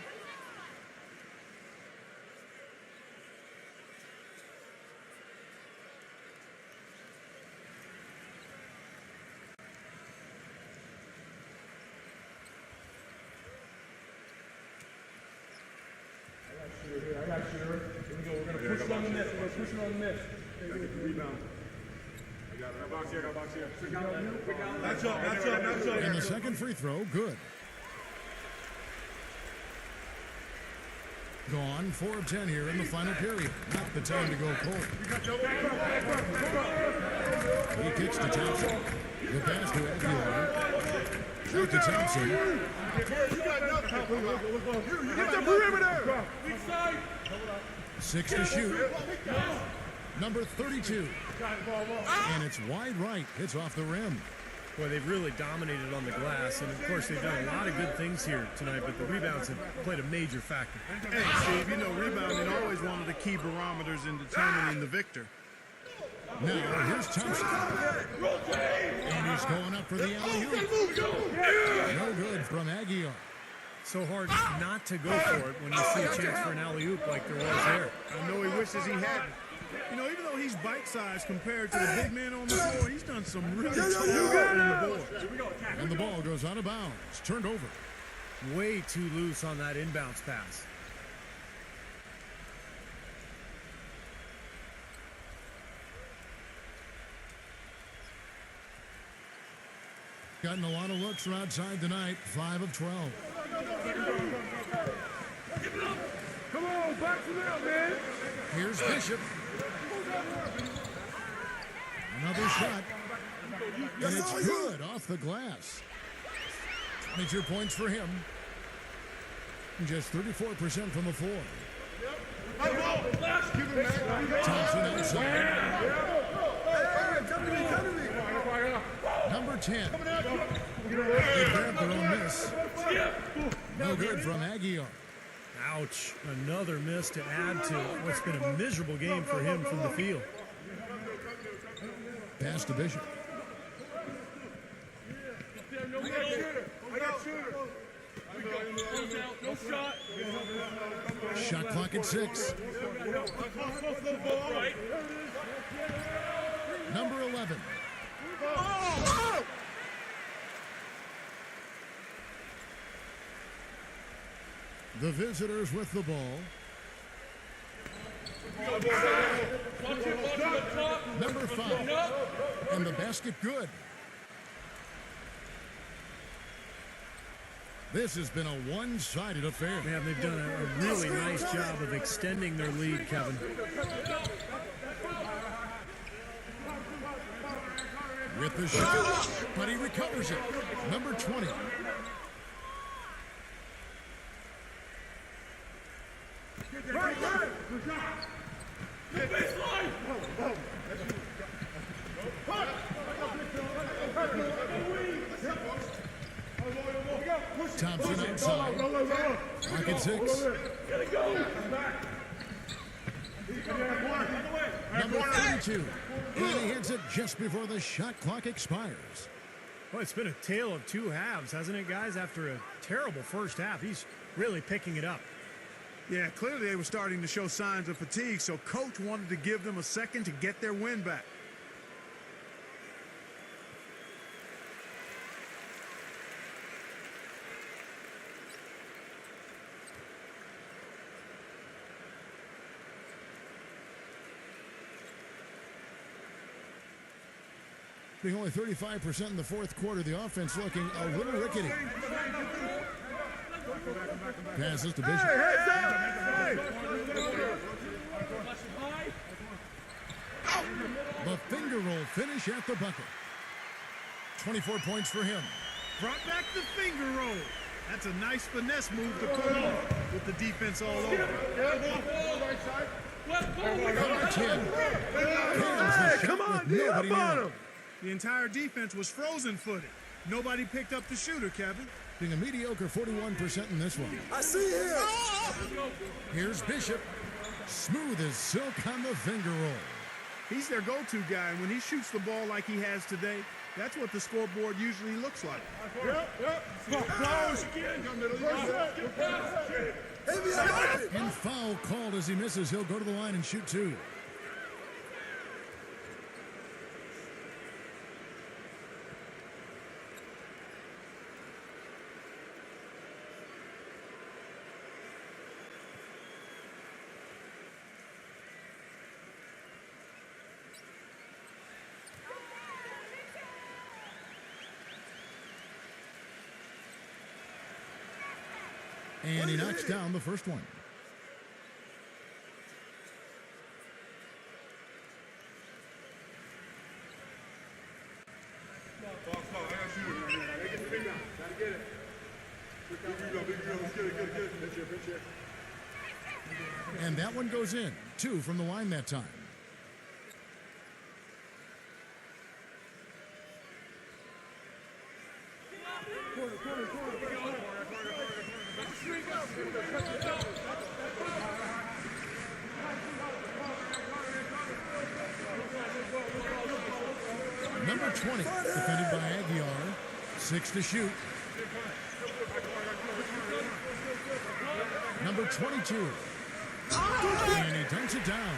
back shooter. Here we go. We're going to push it on the miss. We're going to push it on the miss. Rebound. I got it. Box here. Box here. That's up. That's up. That's up. And the second free throw, good. Gone, 4 of 10 here in the final period. Not the time to go cold. He kicks to Thompson. The pass to Aguilar. Back to Thompson. Get the perimeter! 6 to shoot. Number 32. And it's wide right. Hits off the rim. Boy, they've really dominated on the glass, and of course they've done a lot of good things here tonight, but the rebounds have played a major factor. Hey, Steve, you know rebounding always one of the key barometers in determining the victor. Now, here's Thompson. And he's going up for the alley-oop. No good from Aguilar. So hard not to go for it when you see a chance for an alley-oop like there was there. I know he wishes he hadn't. You know, even though he's bite-sized compared to the big man on the floor, he's done some really tough work on the board. And the ball goes out of bounds. Turned over. Way too loose on that inbounds pass. Gotten a lot of looks from outside tonight. 5 of 12. Come on, box him out, man. Here's Bishop. Another shot. And it's good off the glass. Major points for him. Just 34% from the floor. Thompson outside. Number 10. They grabbed their own miss. No good from Aguilar. Ouch. Another miss to add to what's been a miserable game for him from the field. Pass to Bishop. No shot. Shot clock at 6. Number 11. The visitors with the ball. Number 5. And the basket good. This has been a one-sided affair. Yeah, they've done a really nice job of extending their lead, Kevin. With the shot, but he recovers it. Number 20. Thompson outside. Pocket 6. Number 32. And he hits it just before the shot clock expires. Well, it's been a tale of two halves, hasn't it, guys? After a terrible first half, he's really picking it up. Yeah, clearly they were starting to show signs of fatigue, so coach wanted to give them a second to get their win back. Being only 35% in the fourth quarter, the offense looking a little rickety. Passes to Bishop. The finger roll finish at the bucket. 24 points for him. Brought back the finger roll. That's a nice finesse move to pull off with the defense all over. Number 10. Come on, D, up on him. The entire defense was frozen-footed. Nobody picked up the shooter, Kevin. Being a mediocre 41% in this one. I see him. Here's Bishop. Smooth as silk on the finger roll. He's their go-to guy, and when he shoots the ball like he has today, that's what the scoreboard usually looks like. And foul called as he misses. He'll go to the line and shoot 2. And he knocks down the first one. And that one goes in. 2 from the line that time. Number 20, defended by Aguilar. 6 to shoot. Number 22. And he dunks it down.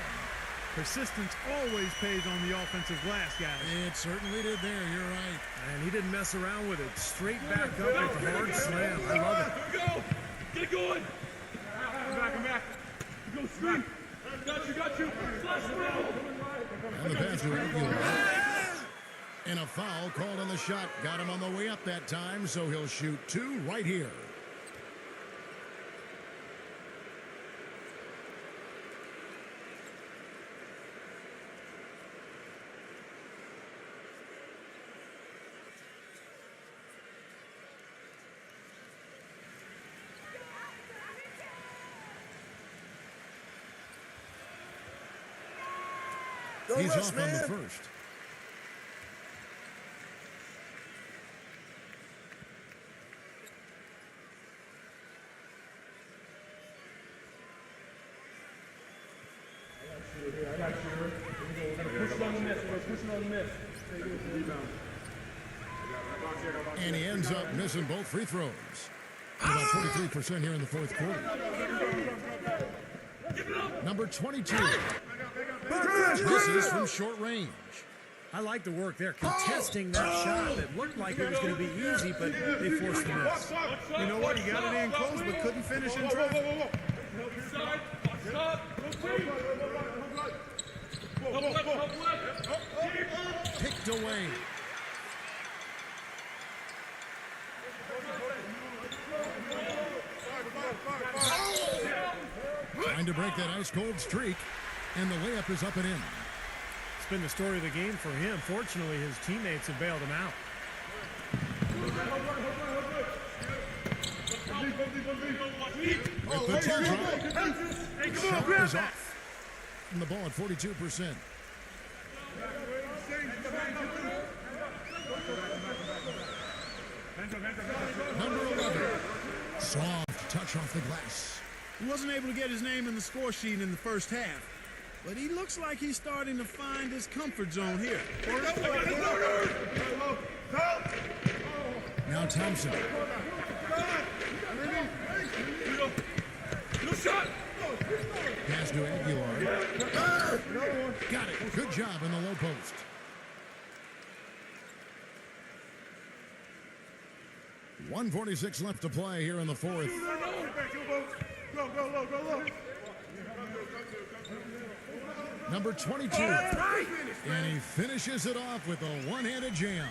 Persistence always pays on the offensive glass, guys. It certainly did there, you're right. And he didn't mess around with it. Straight back up with a hard slam. I love it. Here we go. Get it going. Come back. Go straight. Got you. Flush the middle. And the pass to Aguilar. And a foul called on the shot. Got him on the way up that time, so he'll shoot 2 right here. He's off on the first. And he ends up missing both free throws. About 43% here in the fourth quarter. Number 22. Misses from short range. I like the work there, contesting that shot. It looked like it was going to be easy, but they forced the miss. You know what? He got it in close, but couldn't finish in traffic. Picked away. Trying to break that ice-cold streak, and the layup is up and in. It's been the story of the game for him. Fortunately, his teammates have bailed him out. With the teardrop, shot is off. And the ball at 42%. Number 11. Soft touch off the glass. He wasn't able to get his name in the score sheet in the first half, but he looks like he's starting to find his comfort zone here. Now Thompson. No shot. Pass to Aguilar. Got it. Good job in the low post. .146 left to play here in the fourth. Number 22. And he finishes it off with a one-handed jam.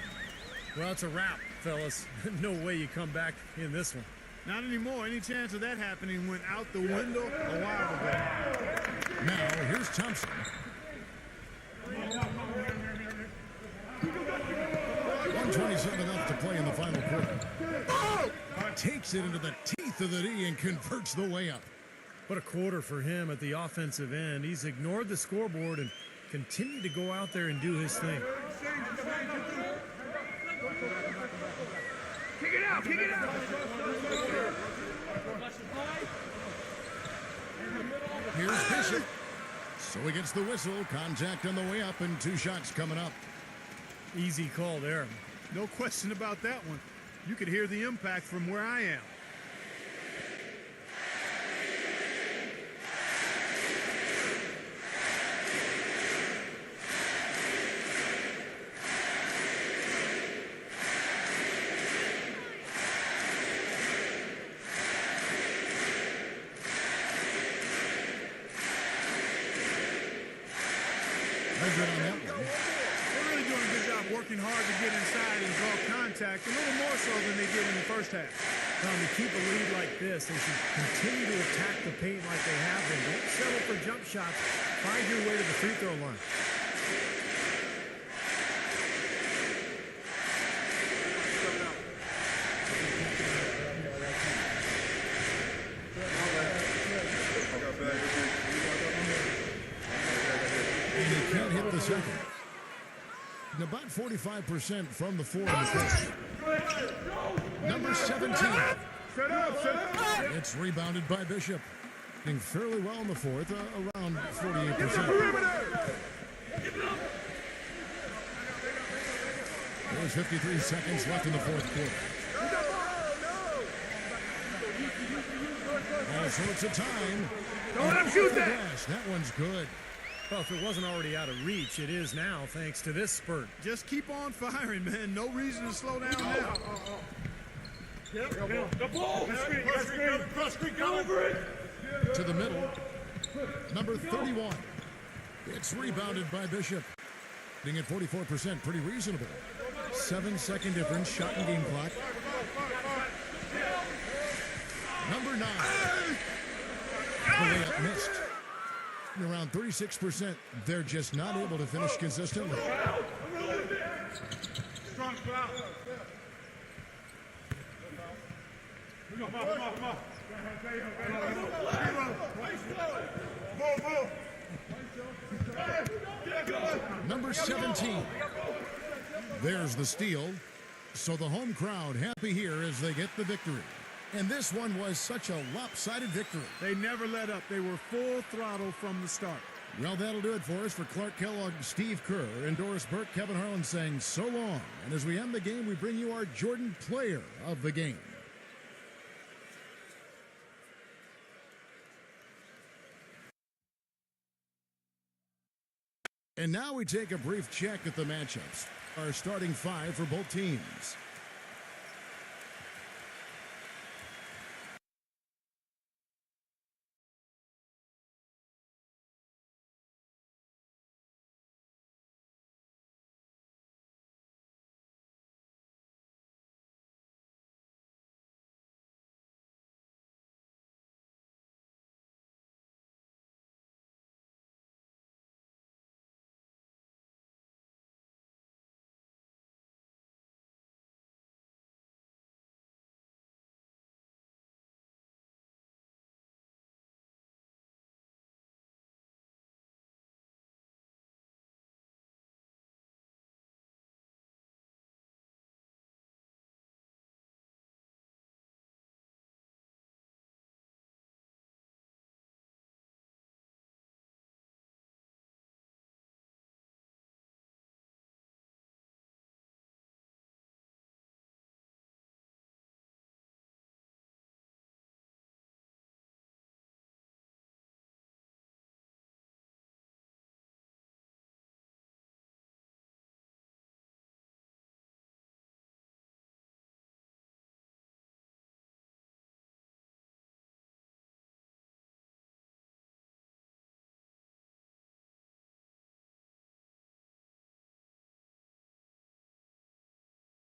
Well, it's a wrap, fellas. No way you come back in this one. Not anymore. Any chance of that happening went out the window a while ago. Now, here's Thompson. 1:27 left to play in the final quarter. Takes it into the teeth of the D and converts the layup. What a quarter for him at the offensive end. He's ignored the scoreboard and continued to go out there and do his thing. Kick it out. Here's Bishop. So he gets the whistle. Contact on the way up and 2 shots coming up. Easy call there. No question about that one. You could hear the impact from where I am. No good on that one. They're really doing a good job job working hard to get inside and draw contact, a little more so than they did in the first half. To keep a lead like this, they should continue to attack the paint like they have been. Don't settle for jump shots. Find your way to the free throw line. And he can't hit the second. And about 45% from the floor in the first. Number 17. Set up. It's rebounded by Bishop. Doing fairly well in the fourth, around 48%. There's 53 seconds left in the fourth quarter. All sorts of time. Don't let him shoot that. That one's good. Well, if it wasn't already out of reach, it is now thanks to this spurt. Just keep on firing, man. No reason to slow down now. The ball! Cross screen, go over it! To the middle. Number 31. It's rebounded by Bishop. Hitting at 44%, pretty reasonable. 7-second difference, shot and game clock. Number 9. The layup missed. Around 36%. They're just not able to finish consistently. Strong foul. Come on. Number 17. There's the steal. So the home crowd happy here as they get the victory. And this one was such a lopsided victory. They never let up. They were full throttle from the start. Well, that'll do it for us. For Clark Kellogg, Steve Kerr, and Doris Burke, Kevin Harlan saying so long. And as we end the game, we bring you our Jordan Player of the Game. And now we take a brief check at the matchups. Our starting five for both teams.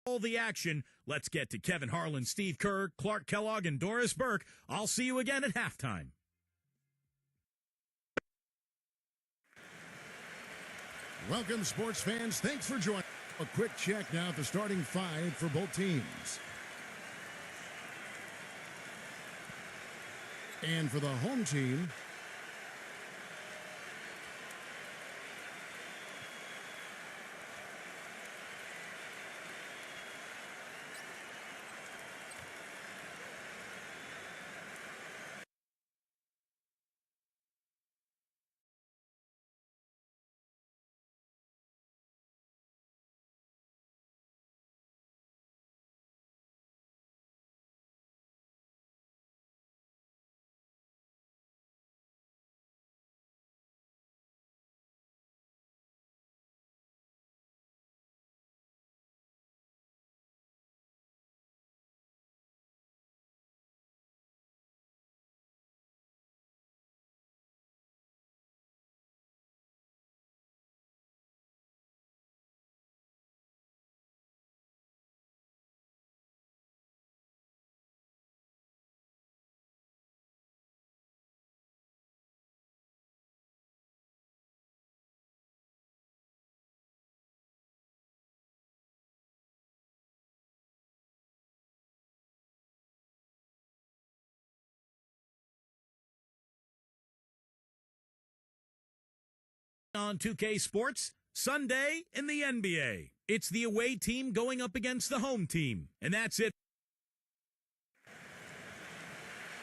All the action. Let's get to Kevin Harlan, Steve Kerr, Clark Kellogg, and Doris Burke. I'll see you again at halftime. Welcome, sports fans. Thanks for joining. A quick check now at the starting five for both teams. And for the home team, On 2K Sports, Sunday in the NBA. It's the away team going up against the home team. And that's it.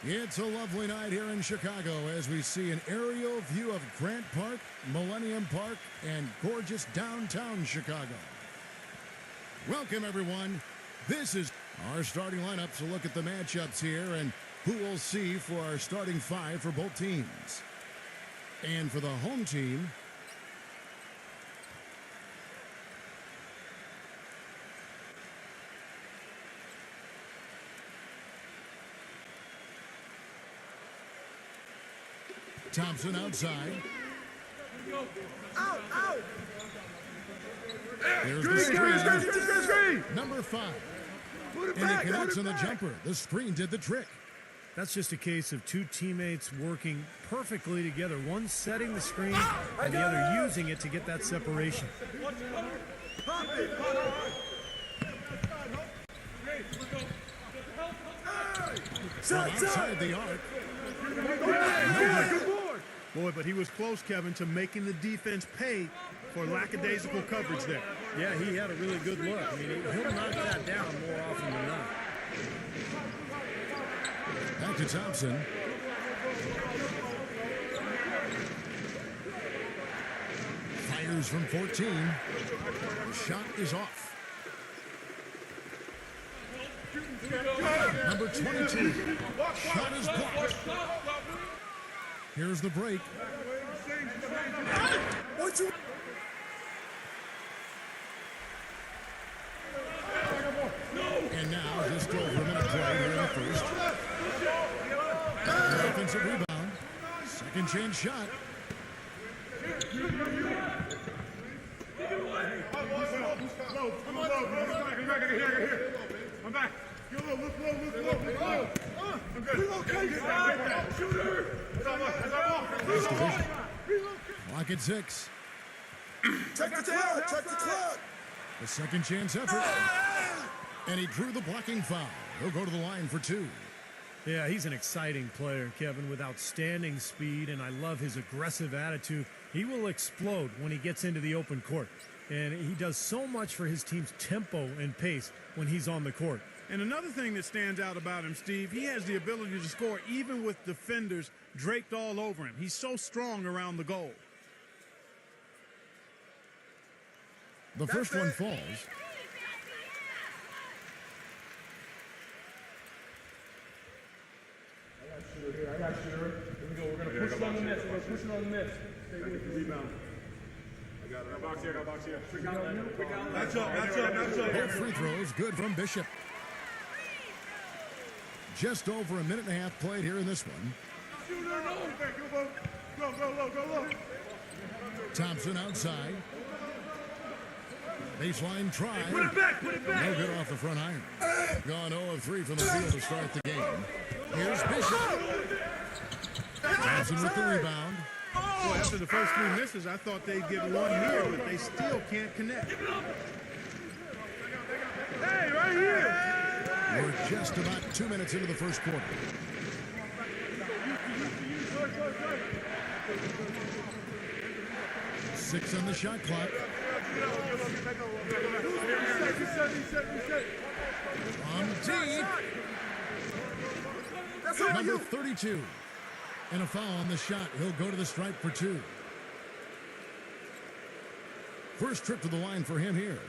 It's a lovely night here in Chicago as we see an aerial view of Grant Park, Millennium Park, and gorgeous downtown Chicago. Welcome, everyone. This is our starting lineups. A look at the matchups here and who we'll see for our starting five for both teams. And for the home team, Thompson outside. Out! There's the screen. Number 5. And he connects on the jumper. The screen did the trick. That's just a case of two teammates working perfectly together. One setting the screen and the other using it to get that separation. From outside the arc. Boy, but he was close, Kevin, to making the defense pay for lackadaisical coverage there. Yeah, he had a really good look. I mean, he'll knock that down more often than not. Back to Thompson. Fires from 14. The shot is off. Number 22. Shot is blocked. Here's the break. And now, just over a minute play here in the first. Offensive rebound. Second chance shot. I'm back. Look low. I'm good. Shooter. First division. Clock at 6. Check the clock. The second chance effort. And he drew the blocking foul. He'll go to the line for 2. Yeah, he's an exciting player, Kevin, with outstanding speed, and I love his aggressive attitude. He will explode when he gets into the open court, and he does so much for his team's tempo and pace when he's on the court. And another thing that stands out about him, Steve, he has the ability to score even with defenders draped all over him. He's so strong around the goal. The first one falls. I got shooter. Here we go. We're going to push it on the miss. We're pushing on the miss. Stay with the rebound. I got a box here. Match up. Both free throws good from Bishop. Just over a minute and a half played here in this one. Shooter, go low. Thompson outside. Baseline try. Put it back. No good off the front iron. Gone 0 of 3 from the field to start the game. Here's Bishop. Thompson with the rebound. Boy, after the first 3 misses, I thought they'd get one here, but they still can't connect. Hey, right here. We're just about 2 minutes into the first quarter. Six on the shot clock. From deep. Number 32. And a foul on the shot. He'll go to the stripe for 2. First trip to the line for him here.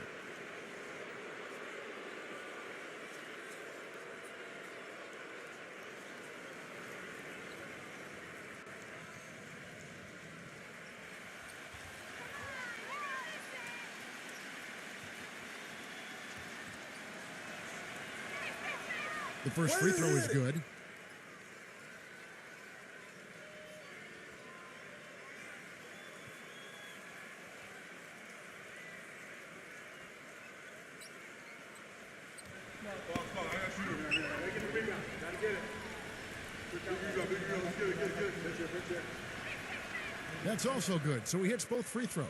The first free throw is good. That's also good. So he hits both free throws.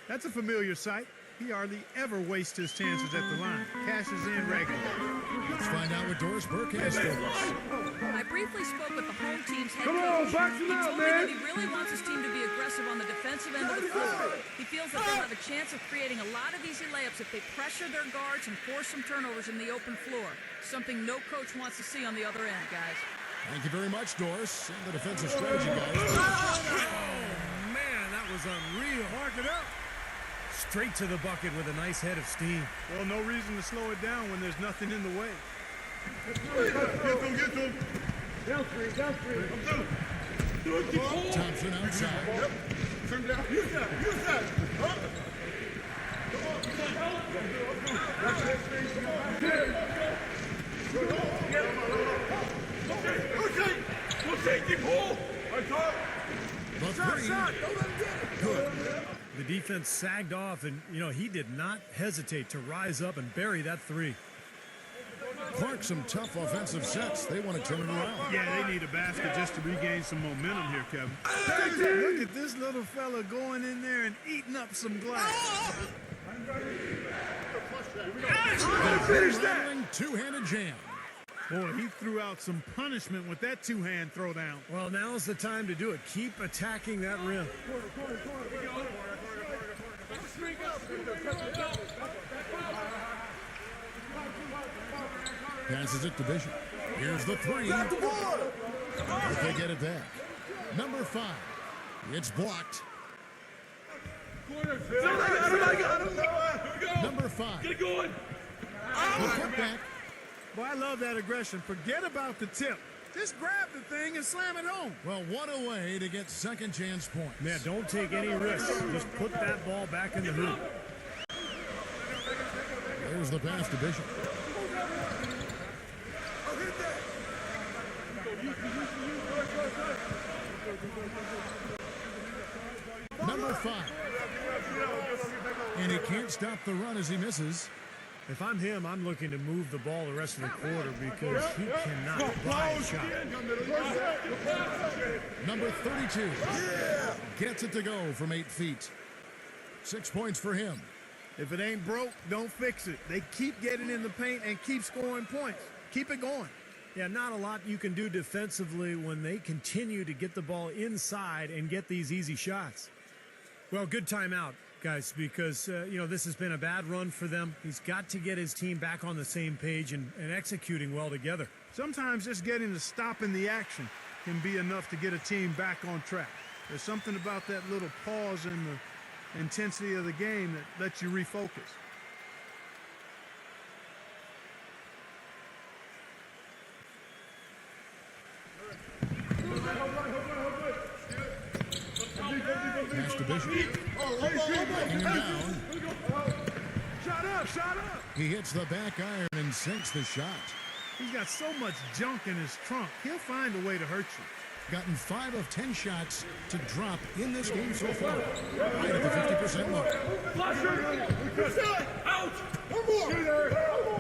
That's a familiar sight. He hardly ever wastes his chances at the line. Cashes in regularly. Let's find out what Doris Burke has for us. I briefly spoke with the home team's head Come on, coach. box him He out, told me man. that he really wants his team to be aggressive on the defensive end of the floor. He feels that they'll have a chance of creating a lot of easy layups if they pressure their guards and force some turnovers in the open floor. Something no coach wants to see on the other end, guys. Thank you very much, Doris. And the defensive strategy, guys. Oh, man, that was unreal. Mark it up. Straight to the bucket with a nice head of steam. Well, no reason to slow it down when there's nothing in the way. Get to him. Down three. I'm through. Thompson outside. Turn down. Use that. Up. Safety pull. The three. Good. The defense sagged off, and, he did not hesitate to rise up and bury that three. Clark, some tough offensive sets. They want to turn it around. Yeah, they need a basket just to regain some momentum here, Kevin. Look at this little fella going in there and eating up some glass. Finish that. Rattling two-handed jam. Boy, he threw out some punishment with that two-hand throwdown. Well, now's the time to do it. Keep attacking that rim. Passes it to Bishop. Here's the three. If they get it back. Number 5. It's blocked. Number 5. Get it going. The putback. Boy, I love that aggression. Forget about the tip. Just grab the thing and slam it home. Well, what a way to get second chance points. Man, don't take any risks. Just put that ball back in the hoop. There's the pass to Bishop. Number 5. And he can't stop the run as he misses. If I'm him, I'm looking to move the ball the rest of the quarter because he cannot buy a shot. Number 32. Gets it to go from 8 feet. 6 points for him. If it ain't broke, don't fix it. They keep getting in the paint and keep scoring points. Keep it going. Yeah, not a lot you can do defensively when they continue to get the ball inside and get these easy shots. Well, good timeout, guys, because, this has been a bad run for them. He's got to get his team back on the same page and executing well together. Sometimes just getting a stop in the action can be enough to get a team back on track. There's something about that little pause in the intensity of the game that lets you refocus. Pass to Bishop. Bringing him down. Shot up. He hits the back iron and sinks the shot. He's got so much junk in his trunk. He'll find a way to hurt you. Gotten 5 of 10 shots to drop in this game so far. Right at the 50% mark. Out. One more.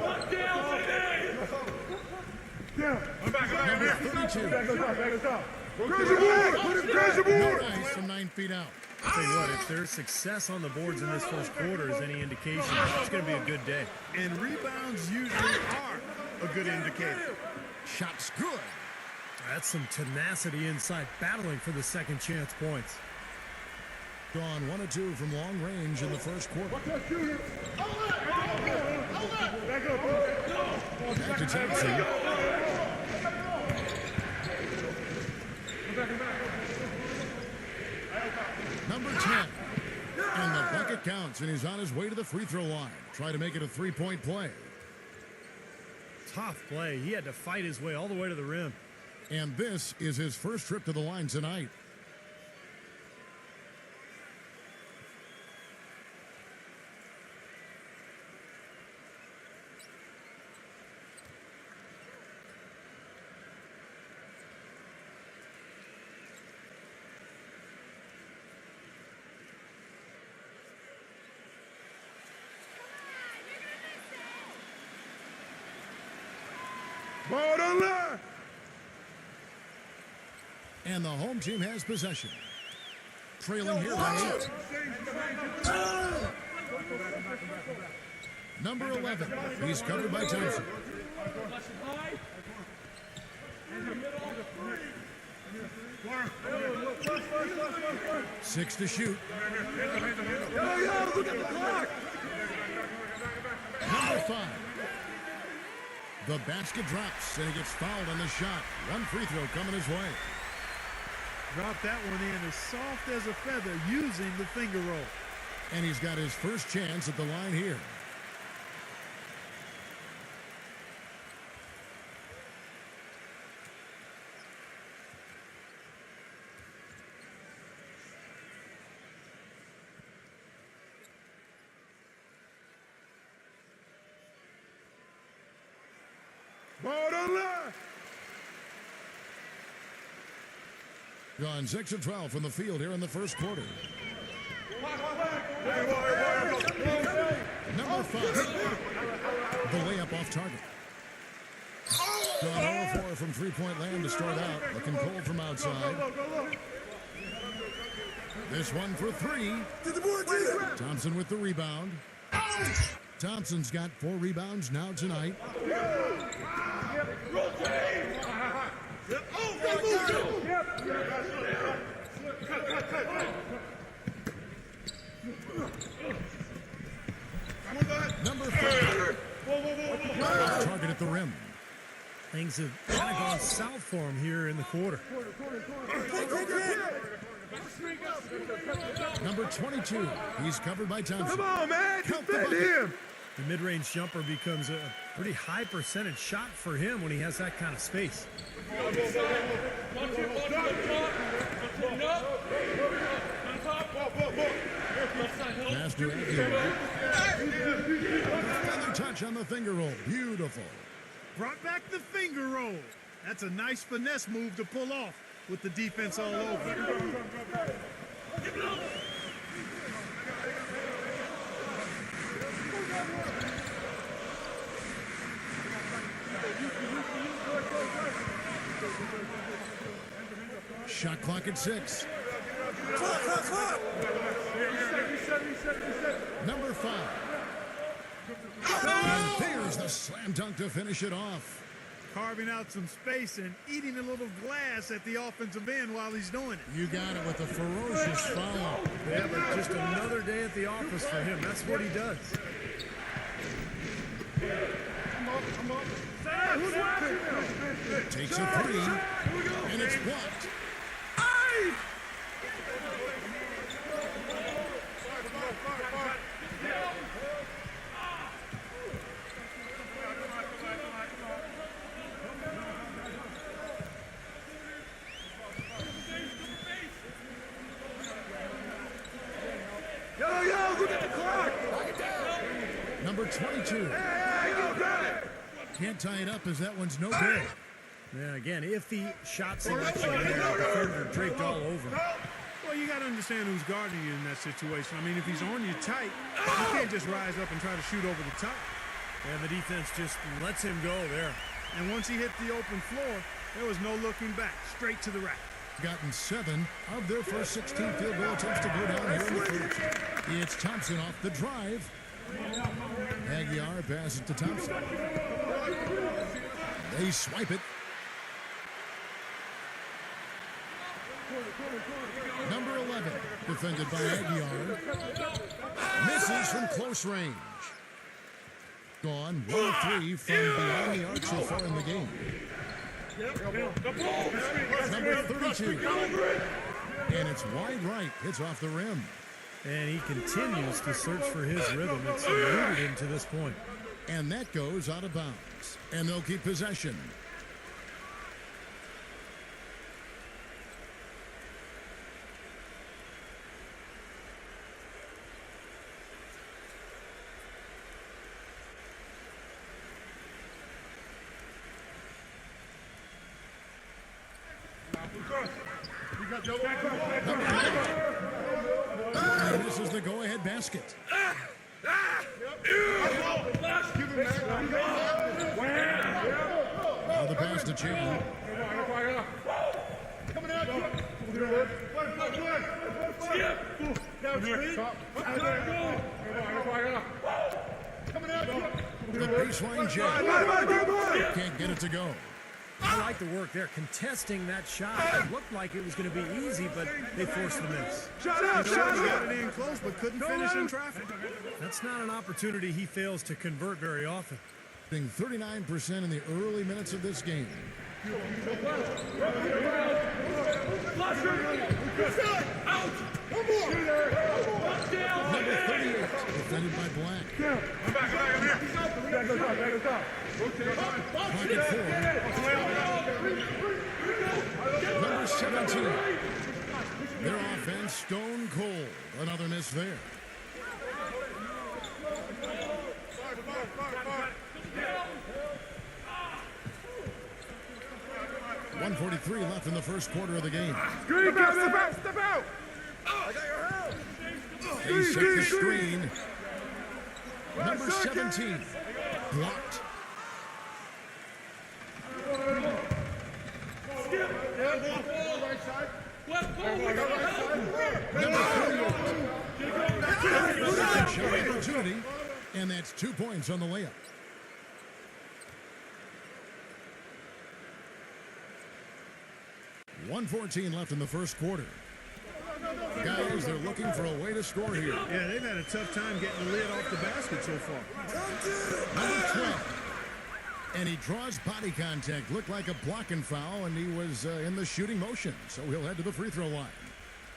Lock down, Zay. I'm back. Number 32. No dice from 9 feet out. I'll tell you what, if there's success on the boards in this first quarter is any indication, it's going to be a good day. And rebounds usually are a good indicator. Shot's good. That's some tenacity inside, battling for the second chance points. Gone 1 of 2 from long range in the first quarter. Back to Thompson. Number 10. And the bucket counts, and he's on his way to the free throw line. Try to make it a 3-point play. Tough play. He had to fight his way all the way to the rim. And this is his first trip to the line tonight. Ball on line. And the home team has possession. Trailing here by 8. Number 11. He's covered by Thompson. 6 to shoot. Look at the clock. Number 5. The basket drops, and he gets fouled on the shot. One free throw coming his way. Dropped that one in as soft as a feather using the finger roll. And he's got his first chance at the line here. Gone 6 of 12 from the field here in the first quarter. Number 5. The layup off target. Gone 0 4 from three-point land to start out. Looking cold from outside. This one for 3. Thompson with the rebound. Thompson's got 4 rebounds now tonight. Number 5. Target at the rim. Things have kind of gone south for him here in the quarter. Number 22. He's covered by Thompson. Come on, man. Count the Defend bucket. him. The mid-range jumper becomes a pretty high percentage shot for him when he has that kind of space. Pass to Aguilar. Another touch on the finger roll. Beautiful. Brought back the finger roll. That's a nice finesse move to pull off with the defense all over. Shot clock at 6. Number 5. And there's the slam dunk to finish it off. Carving out some space and eating a little glass at the offensive end while he's doing it. You got it with a ferocious foul. Yeah, but just another day at the office for him. That's what he does. Takes a 3, and it's blocked. Look at the clock. Number 22. Can't tie it up as that one's no good. Yeah, again, iffy shot selection there. Defender draped all over him. Well, you got to understand who's guarding you in that situation. I mean, if he's on you tight, you can't just rise up and try to shoot over the top. And the defense just lets him go there. And once he hit the open floor, there was no looking back, straight to the rack. Gotten 7 of their first 16 field goal attempts to go down here in the first. It's Thompson off the drive. Aguilar passes to Thompson. They swipe it. Number 11, defended by Aguilar. Misses from close range. Gone 1 of 3 from beyond the arc so far in the game. Number 32. And it's wide right. Hits off the rim. And he continues to search for his rhythm. It's eluded him to this point. And that goes out of bounds. And they'll keep possession. And this is the go-ahead basket. Now the pass to Chan. The baseline jab. Can't get it to go. I like the work there, contesting that shot. It looked like it was going to be easy, but they forced the miss. Shot out, got it in close, but couldn't finish in traffic. That's not an opportunity he fails to convert very often. 39% in the early minutes of this game. Number 38, defended by Black. Pocket 4. Number 17. Their offense stone cold. Another miss there. .143 left in the first quarter of the game. Step out! They set the screen. Number 17. Blocked. Number 38. Shot opportunity. And that's 2 points on the layup. .114 left in the first quarter. Guys, they're looking for a way to score here. Yeah, they've had a tough time getting the lid off the basket so far. Number 12. And he draws body contact. Looked like a blocking foul, and he was in the shooting motion. So he'll head to the free throw line.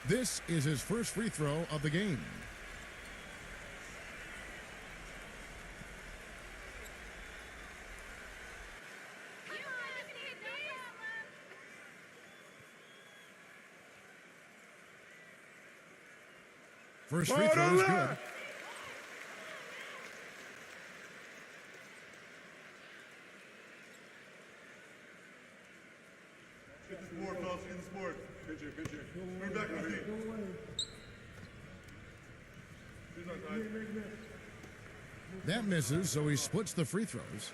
This is his first free throw of the game. First free throw is good. Get this board, fellas. Get this board. Good check. Bring back my feet. That misses, so he splits the free throws.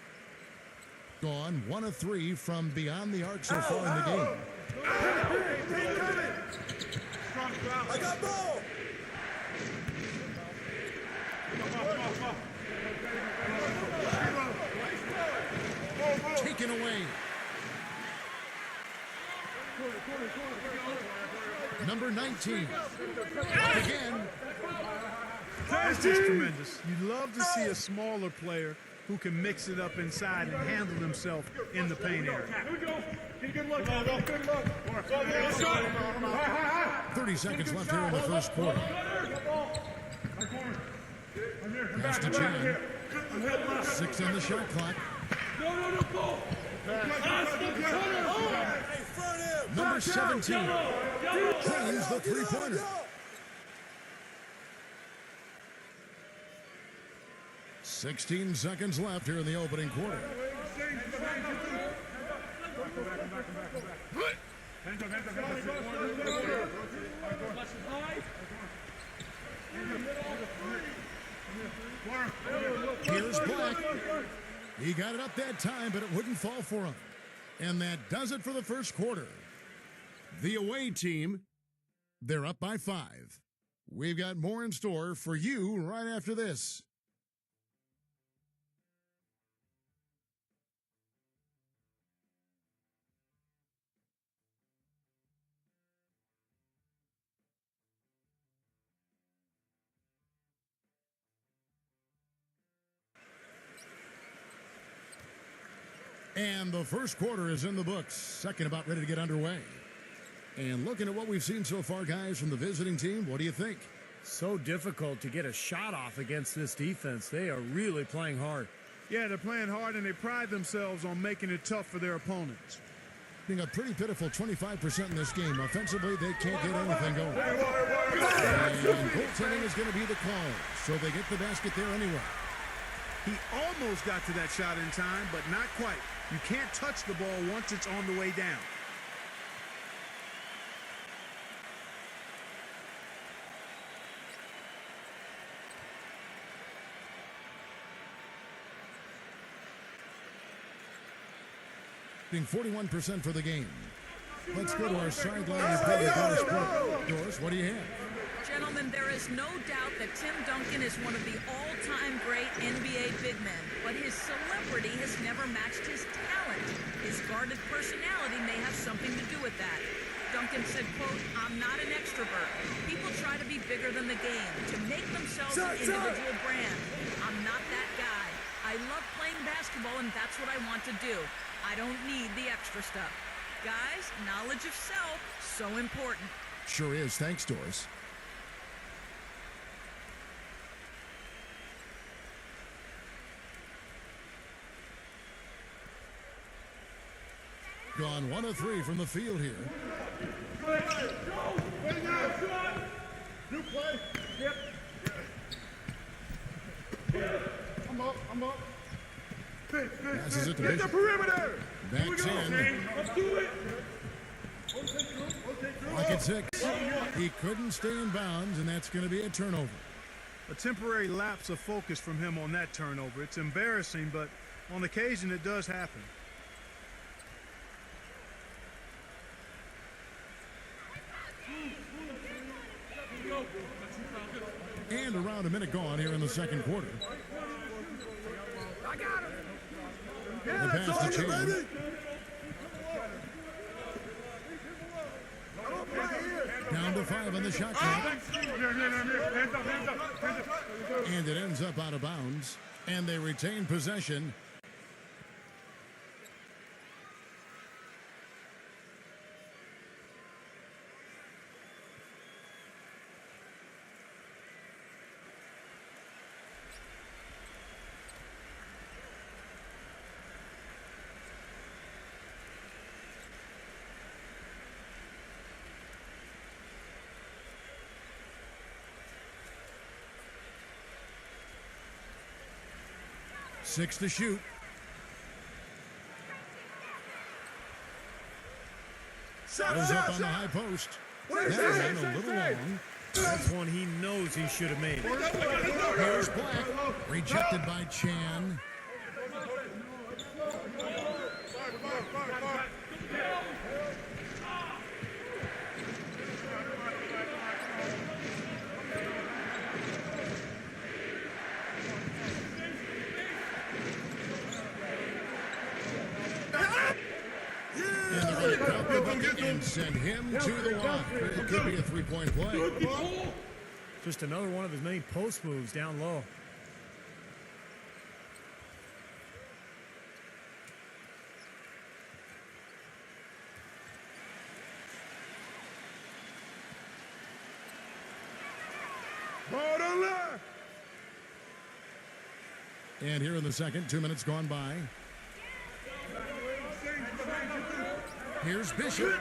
Gone 1 of 3 from beyond the arc so far in the game. I got ball. Taken away. Number 19. Again. It's just tremendous. You love to see a smaller player who can mix it up inside and handle himself in the paint area. Here we go. Get a good look. Good look. 30 seconds left here in the first quarter. Pass to Chan. 6 on the shot clock. No, go. Number 17 drains the three-pointer. 16 seconds left here in the opening quarter. Here's Black. He got it up that time, but it wouldn't fall for him. And that does it for the first quarter. The away team, they're up by 5. We've got more in store for you right after this. And the first quarter is in the books. Second about ready to get underway. And looking at what we've seen so far, guys, from the visiting team, what do you think? So difficult to get a shot off against this defense. They are really playing hard. Yeah, they're playing hard, and they pride themselves on making it tough for their opponents. Being a pretty pitiful 25% in this game. Offensively, they can't get anything going. And goaltending is going to be the call. So they get the basket there anyway. He almost got to that shot in time, but not quite. You can't touch the ball once it's on the way down. Being 41% for the game. Let's go to our sideline report with Doris Burke. Doris, what do you have? Gentlemen, there is no doubt that Tim Duncan is one of the all-time great NBA big men, but his celebrity has never matched his talent. His guarded personality may have something to do with that. Duncan said, quote, "I'm not an extrovert. People try to be bigger than the game, to make themselves an individual brand. I'm not that guy. I love playing basketball, and that's what I want to do. I don't need the extra stuff." Guys, knowledge of self, so important. Sure is. Thanks, Doris. Gone 1 of 3 from the field here. New play. Yep. I'm up. Passes it to Get the Bishop. perimeter. Backs in. Let's do it. Clock at 6. He couldn't stay in bounds, and that's going to be a turnover. A temporary lapse of focus from him on that turnover. It's embarrassing, but on occasion it does happen. And around a minute gone here in the second quarter. I got him. The pass to Chan. Down to 5 on the shot clock. And it ends up out of bounds. And they retain possession. Six to shoot. Goes up on the high post. That one a little long. That's one he knows he should have made. Here's Black. Rejected by Chan. And send him to the line. It could be a three-point play. Just another one of his many post moves down low. And here in the second, 2 minutes gone by. Here's Bishop.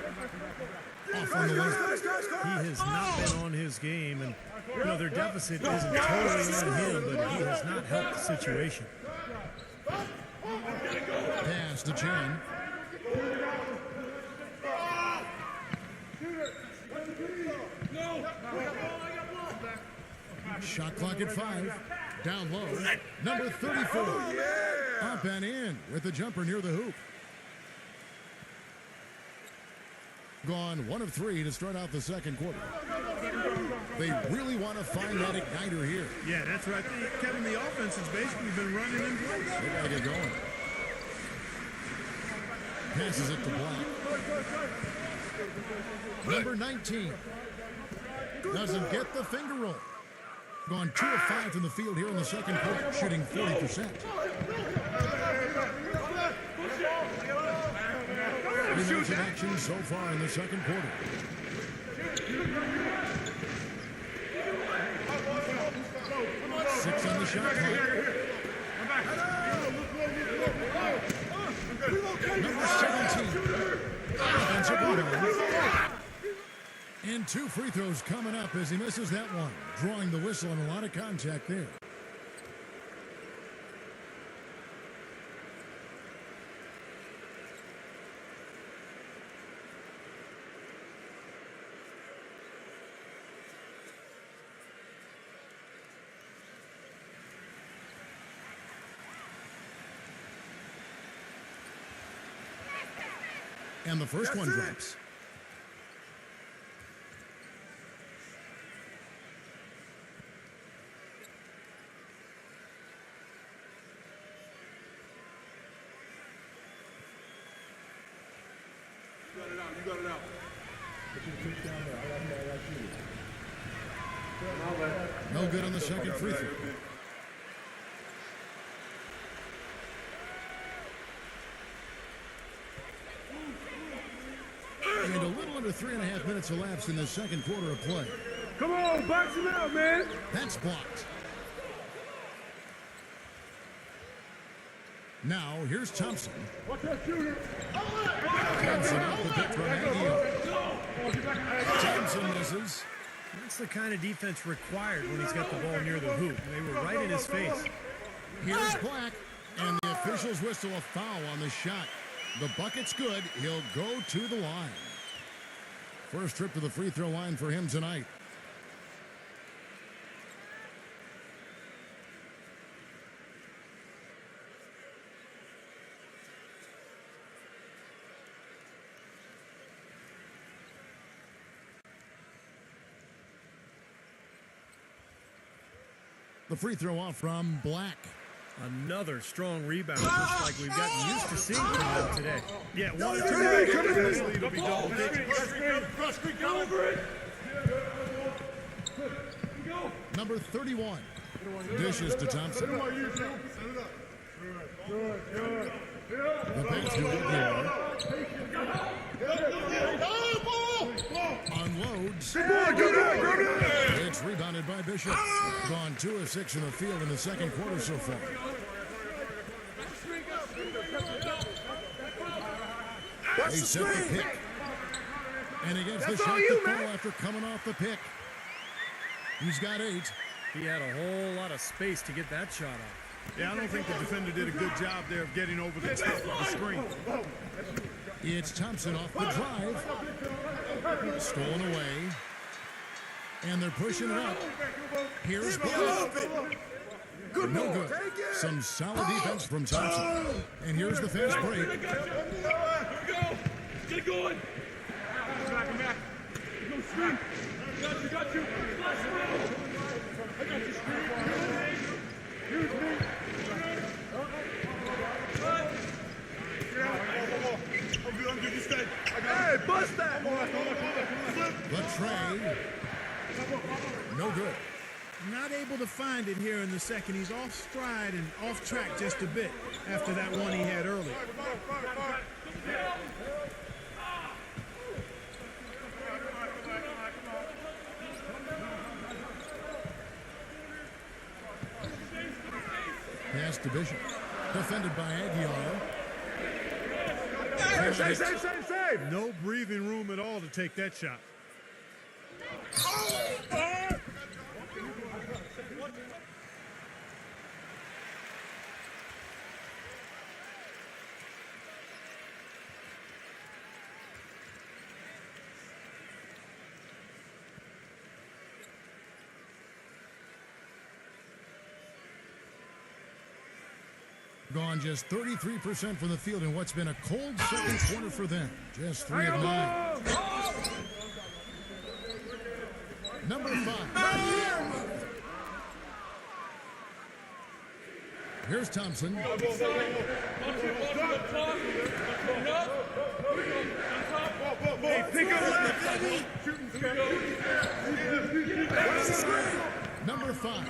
Off on the left. He has not been on his game, and you know, their deficit isn't totally on him, but he has not helped the situation. Pass to Chan. Shot clock at 5. Down low. Number 34. Up and in with the jumper near the hoop. Gone 1 of 3 to start out the second quarter. They really want to find that igniter here. Yeah, that's right. Kevin, the offense has basically been running in place. They got to get going. Passes it to Black. Number 19. Doesn't get the finger roll. Gone 2 of 5 from the field here in the second quarter, shooting 40%. Minutes in action so far in the second quarter. Six on the shot clock. Number 17. Offensive rebound. And 2 free throws coming up as he misses that one. Drawing the whistle and a lot of contact there. And the first one drops. No good on the second free throw. And a little under 3.5 minutes elapsed in the second quarter of play. Come on, box him out, man. That's blocked. Now, here's Thompson. Watch that shooter. Thompson off the pick from Aguilar. Thompson misses. That's the kind of defense required when he's got the ball near the hoop. They were right in his face. Here's Black, and the officials whistle a foul on the shot. The bucket's good. He'll go to the line. First trip to the free throw line for him tonight. The free throw off from Black. Another strong rebound, just like we've gotten used to seeing from him today. Yeah, one or two more coming in this lead will be double digits. Go over it. Number 31. Dishes to Thompson. The pass to Aguilar. Unloads. It's rebounded by Bishop. Gone 2 of 6 in the field in the second quarter so far. They set the pick. And he gets the shot to fall after coming off the pick. He's got 8. He had a whole lot of space to get that shot off. Yeah, I don't think the defender did a good job there of getting over the top of the screen. It's Thompson off the drive. Stolen away. And they're pushing it up. Here's Black. No good. Some solid defense from Thompson. And here's the fast break. Here we go. Get it going. Back, back. No screen. Got you. I got you, screen. Use me. I'm good. You stay. Hey, bust that. The tray. No good. Not able to find it here in the second. He's off stride and off track just a bit after that one he had earlier. Pass to Bishop. Defended by Aguilar. Save. No breathing room at all to take that shot. Gone just 33% from the field in what's been a cold second quarter for them. Just 3 of 9. Number 5. Here's Thompson. Hey, pick up left. Number 5.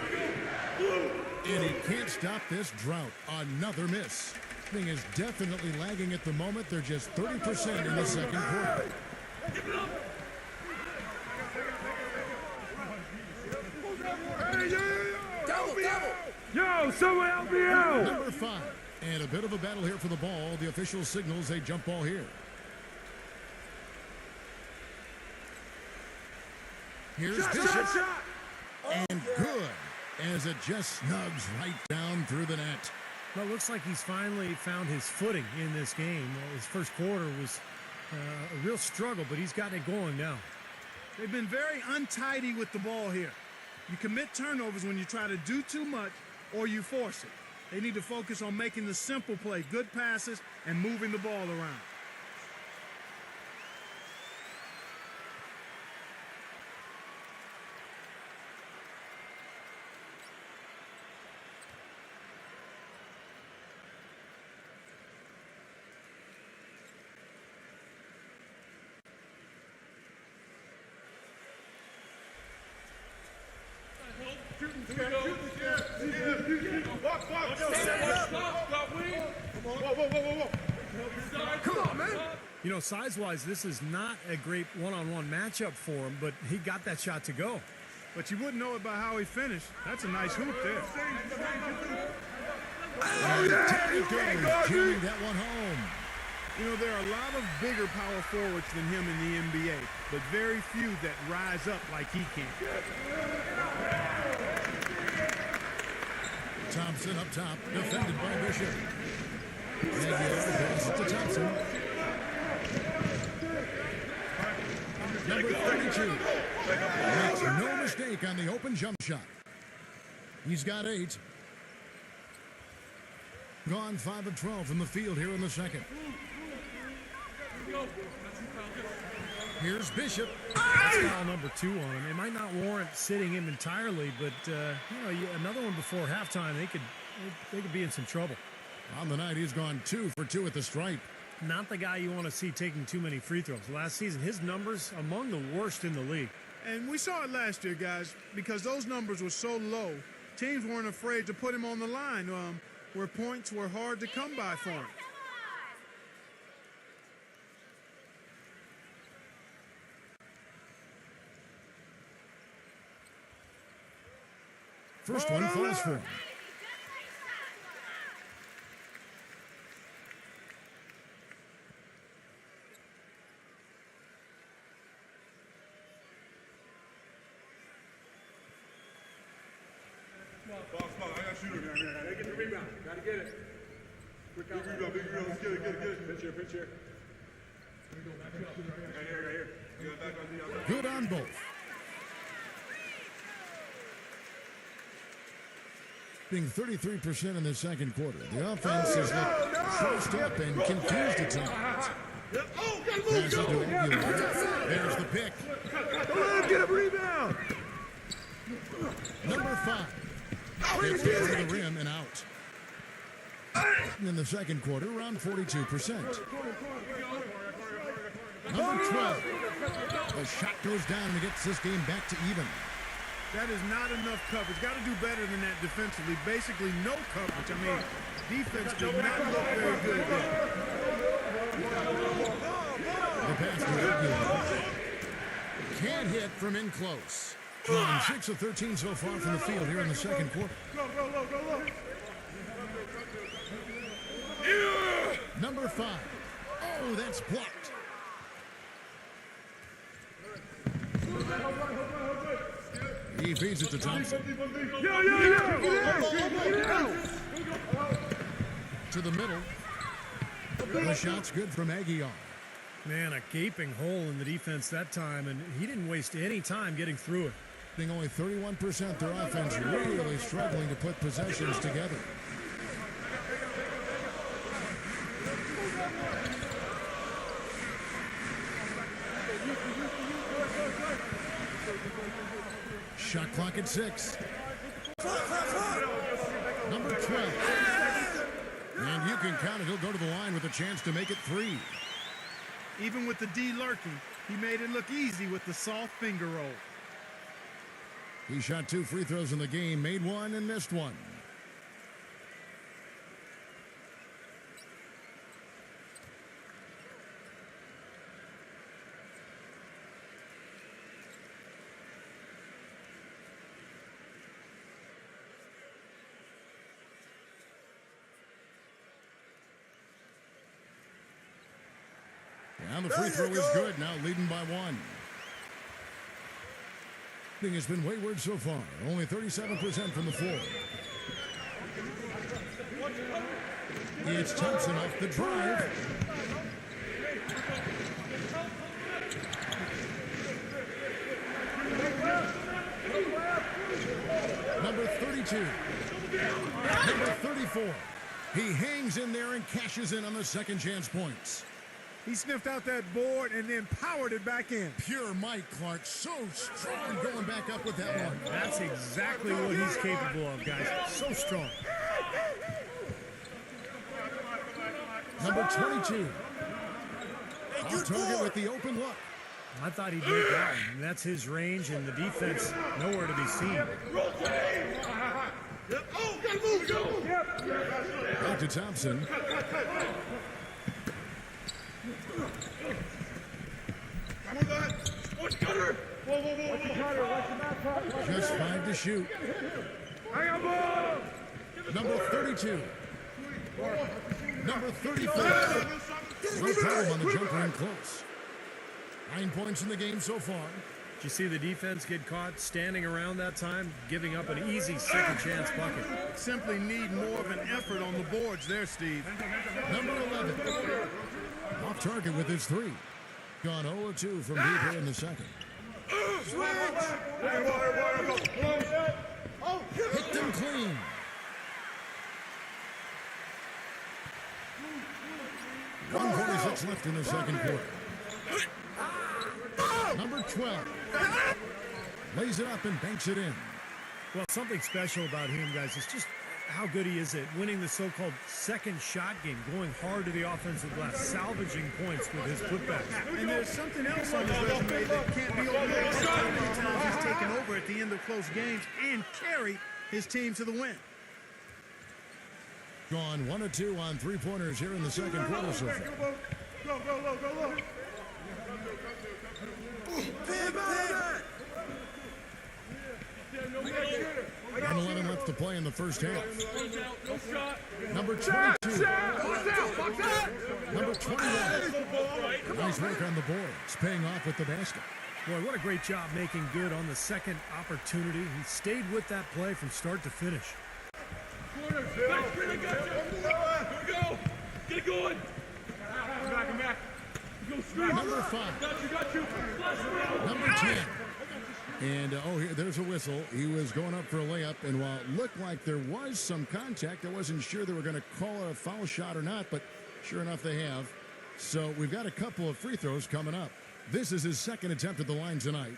And he can't stop this drought. Another miss. Thing is definitely lagging at the moment. They're just 30% in the second quarter. Double. Yo, someone help me out. Number 5. And a bit of a battle here for the ball. The official signals a jump ball here. Here's Bishop. And good. As it just snugs right down through the net. Well, it looks like he's finally found his footing in this game. His first quarter was a real struggle, but he's got it going now. They've been very untidy with the ball here. You commit turnovers when you try to do too much or you force it. They need to focus on making the simple play, good passes, and moving the ball around. Come on, man. You know, size-wise, this is not a great one-on-one matchup for him, but he got that shot to go. But you wouldn't know it by how he finished. That's a nice hoop there. Jamming that one home. You know, there are a lot of bigger power forwards than him in the NBA, but very few that rise up like he can. Thompson up top, defended by Bishop. Miguel passes to Thompson. Number 32 makes no mistake on the open jump shot. He's got 8. Gone 5 of 12 from the field here in the second. Here's Bishop. That's foul number 2 on him. It might not warrant sitting him entirely, but another one before halftime, they could be in some trouble. On the night, he's gone 2 for 2 at the stripe. Not the guy you want to see taking too many free throws. Last season, his numbers among the worst in the league. And we saw it last year, guys, because those numbers were so low. Teams weren't afraid to put him on the line where points were hard to come by for him. First one falls for him. Box, I got a shooter down there. Gotta get the rebound. Gotta get it. Quick out. Big rebound. Let's get it. Pitch here. Right here. Good on both. Being 33% in the second quarter. The offense is crossed up and confused at times. Passes to Aguilar. There's the pick. Get a rebound. Number 5. Gets to the rim and out. In the second quarter, around 42%. Number 12. The shot goes down and gets this game back to even. That is not enough coverage. Got to do better than that defensively. Basically, no coverage. I mean, defense did not look very good there. The pass to Aguilar. Can't hit from in close. 6 of 13 so far from the field here in the second quarter. Number 5. Oh, that's blocked. He feeds it to Thompson. To the middle. The shot's good from Aguilar. Man, a gaping hole in the defense that time, and he didn't waste any time getting through it. Being only 31%, their offense really struggling to put possessions together. Shot clock at 6. Number 12. And you can count it. He'll go to the line with a chance to make it 3. Even with the D lurking, he made it look easy with the soft finger roll. He shot 2 free throws in the game, made 1 and missed 1. And the free throw is good, now leading by 1. Thing has been wayward so far, only 37% from the floor. It's Thompson off the drive. Number 32. Number 34. He hangs in there and cashes in on the second chance points. He sniffed out that board and then powered it back in. Pure Mike Clark, so strong going back up with that one. That's exactly what he's capable of, guys. So strong. Number 22. Off target with the open look. I thought he'd make that one. That's his range, and the defense nowhere to be seen. That's back to Thompson. Just 5 to shoot. Number 32. Number 34. No problem on the jumper and close. 9 points in the game so far. Did you see the defense get caught standing around that time, giving up an easy second chance bucket? Simply need more of an effort on the boards there, Steve. Number 11. Off target with his 3. Gone 0-2 from deep here in the second. Hit them clean. .146 left in the second quarter. Number 12. Lays it up and banks it in. Well, something special about him, guys, is just how good he is at winning the so-called second shot game, going hard to the offensive glass, salvaging points with his putbacks. And there's something else on his resume that can't be overlooked. How many times he's taken over at the end of close games and carried his team to the win. Gone 1-2 on 3-pointers here in the second quarter so far. Go. 1:11 left to play in the first half. Number 22. Number 21. Nice work on the boards, paying off with the basket. Boy, what a great job making good on the second opportunity. He stayed with that play from start to finish. Here we go. Get it going. Back. Go straight. Number 5. Got you. Number 10. And, here, there's a whistle. He was going up for a layup, and while it looked like there was some contact, I wasn't sure they were going to call it a foul shot or not, but sure enough they have. So we've got a couple of free throws coming up. This is his second attempt at the line tonight.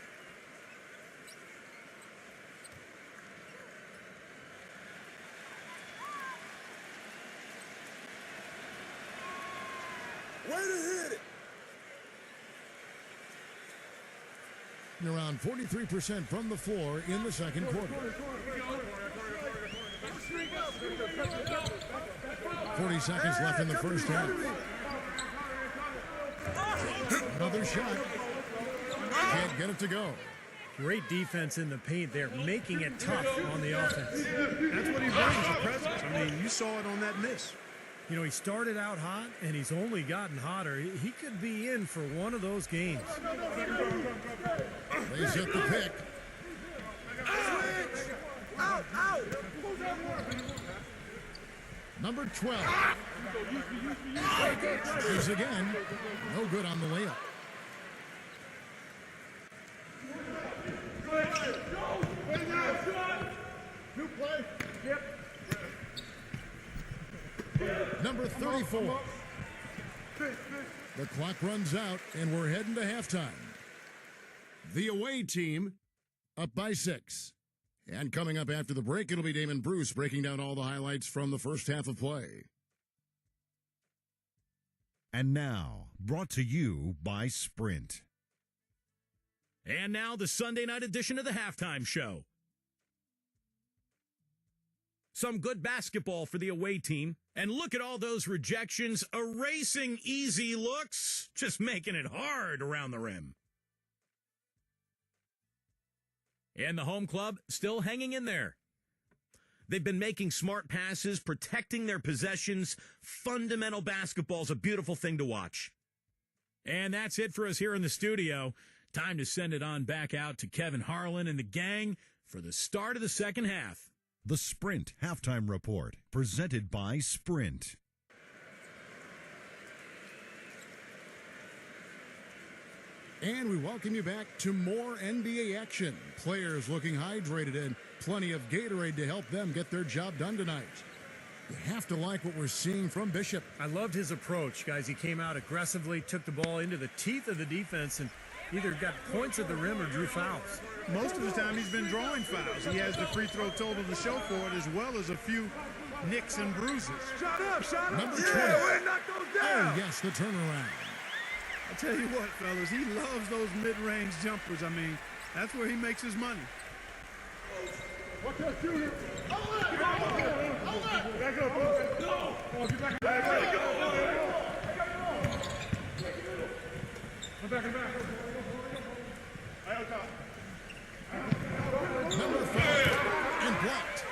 Way to hit it. Around 43% from the floor in the second quarter. 40 seconds left in the first half. Another shot. Can't get it to go. Great defense in the paint there, making it tough on the offense. That's what he brings, the presence. I mean, you saw it on that miss. You know, he started out hot, and he's only gotten hotter. He could be in for one of those games. Lays up the pick. Out. Number 12. Gives again. No good on the layup. New play. Yep. Number 34. The clock runs out, and we're heading to halftime. The away team up by 6. And coming up after the break, it'll be Damon Bruce breaking down all the highlights from the first half of play. And now, brought to you by Sprint. And now the Sunday night edition of the halftime show. Some good basketball for the away team. And look at all those rejections, erasing easy looks, just making it hard around the rim. And the home club still hanging in there. They've been making smart passes, protecting their possessions. Fundamental basketball's a beautiful thing to watch. And that's it for us here in the studio. Time to send it on back out to Kevin Harlan and the gang for the start of the second half. The Sprint Halftime Report, presented by Sprint. And we welcome you back to more NBA action. Players looking hydrated and plenty of Gatorade to help them get their job done tonight. You have to like what we're seeing from Bishop. I loved his approach, guys. He came out aggressively, took the ball into the teeth of the defense, and either got points at the rim or drew fouls. Most of the time he's been drawing fouls. He has the free throw total to show for it, as well as a few nicks and bruises. Shut up. Number 20. Way to knock those down. Oh, yes, the turnaround. I tell you what, fellas, he loves those mid-range jumpers. I mean, that's where he makes his money. Watch out, shooter. Back up. Number 5, and blocked.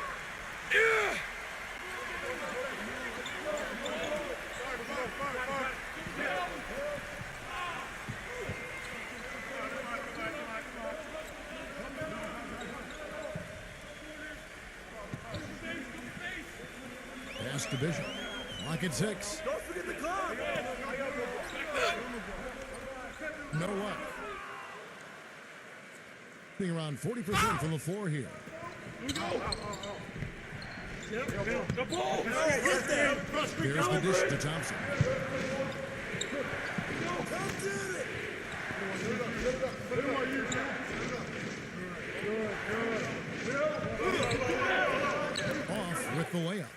Pass to Bishop. Lock at 6. Don't forget the clock. No luck. Being around 40% from the floor here. The ball! Here's the dish to Thompson. Off with the layup.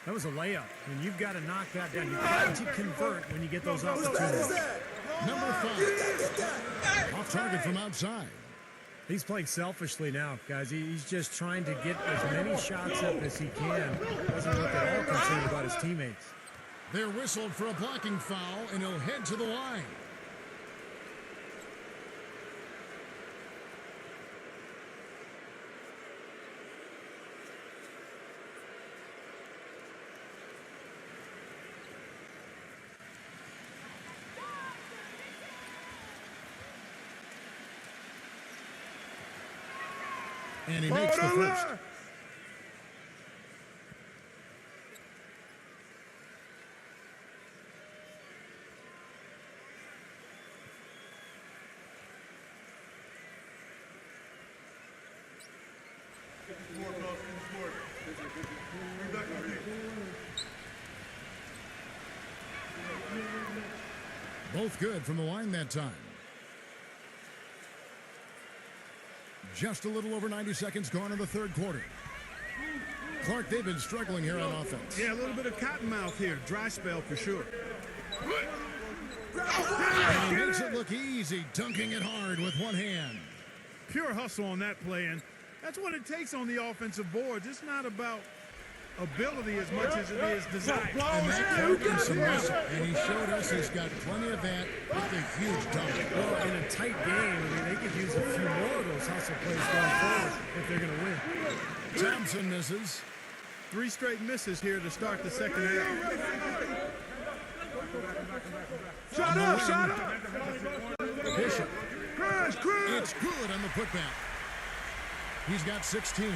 That was a layup, and you've got to knock that down. You've got to convert when you get those opportunities. Number 5. Off target from outside. He's playing selfishly now, guys. He's just trying to get as many shots up as he can. Doesn't look at all concerned about his teammates. They're whistled for a blocking foul, and he'll head to the line. And he makes the first. Both good from the line that time. Just a little over 90 seconds gone in the third quarter. Clark, they've been struggling here on offense. Yeah, a little bit of cottonmouth here. Dry spell for sure. And he makes it look easy, dunking it hard with one hand. Pure hustle on that play, and that's what it takes on the offensive boards. It's not about ability as much as it is desire. And that counted some muscle, and he showed us he's got plenty of that with a huge dunk. Well, in a tight game, I mean, they could use a few more of those hustle plays going forward if they're going to win. Thompson misses. 3 straight misses here to start the second half. Shut up, shut up. Bishop. Crash. It's good on the putback. He's got 16.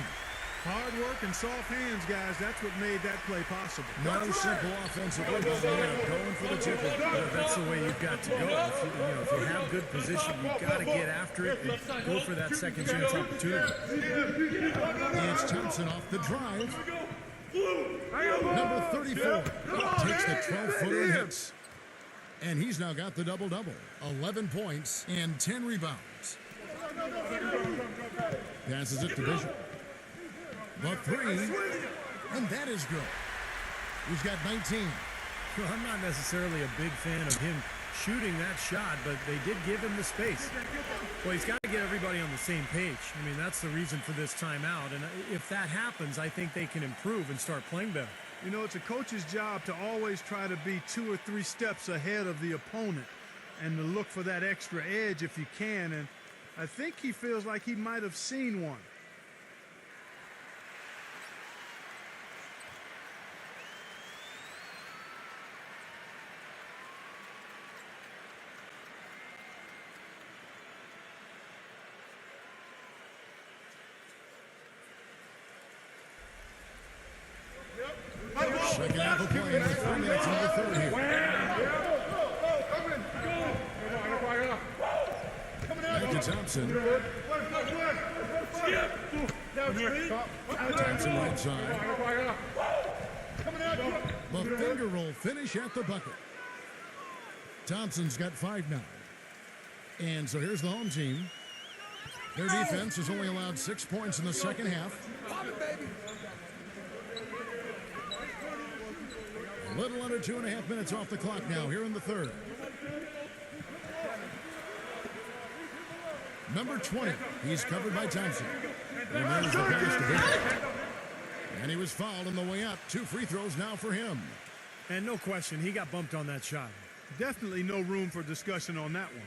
Hard work and soft hands, guys. That's what made that play possible. No simple offensive rebound there. Going for the triple. Well, that's the way you've got to go. If you have good position, you've got to get after it and go for that second chance opportunity. It's Thompson off the drive. Number 34 takes the 12-footer and hits. And he's now got the double-double. 11 points and 10 rebounds. Passes it to Bishop. The 3, and that is good. He's got 19. Well, I'm not necessarily a big fan of him shooting that shot, but they did give him the space. Well, he's got to get everybody on the same page. I mean, that's the reason for this timeout. And if that happens, I think they can improve and start playing better. You know, it's a coach's job to always try to be 2 or 3 steps ahead of the opponent and to look for that extra edge if you can. And I think he feels like he might have seen one. Second half of play, 3 minutes in the third here. Back to Thompson. Thompson right side. The finger roll finish at the bucket. Thompson's got 5 now. And so here's the home team. Their defense has only allowed 6 points in the second half. A little under 2.5 minutes off the clock now here in the third. Number 20, he's covered by Thompson. And there's the pass to Bishop. And he was fouled on the way up. 2 free throws now for him. And no question, he got bumped on that shot. Definitely no room for discussion on that one.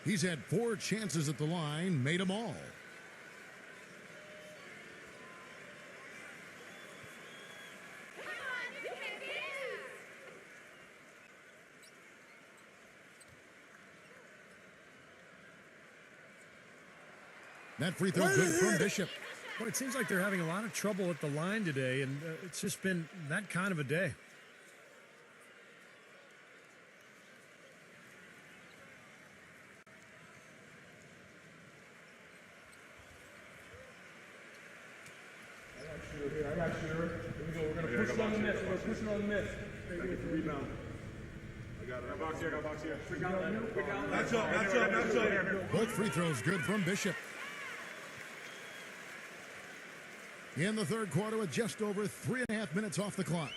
He's had 4 chances at the line, made them all. That free throw good from Bishop. But it seems like they're having a lot of trouble at the line today, and it's just been that kind of a day. I got shooter. Here we go. We're going to push it on the miss. We're going to push it on the miss. Get the rebound. I got it. Box here. Quick out. Match up. Both free throws good from Bishop. In the third quarter with just over 3.5 minutes off the clock.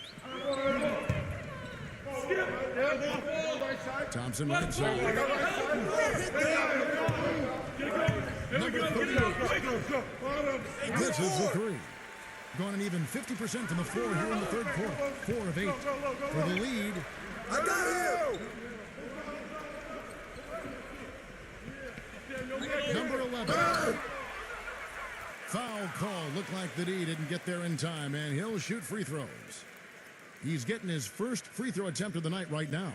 Thompson right side. Number 38. This is the three. Gone an even 50% from the floor here in the third quarter. 4 of 8 for the lead. I got you! Number 11. Foul call. Looked like the D didn't get there in time, and he'll shoot free throws. He's getting his first free throw attempt of the night right now.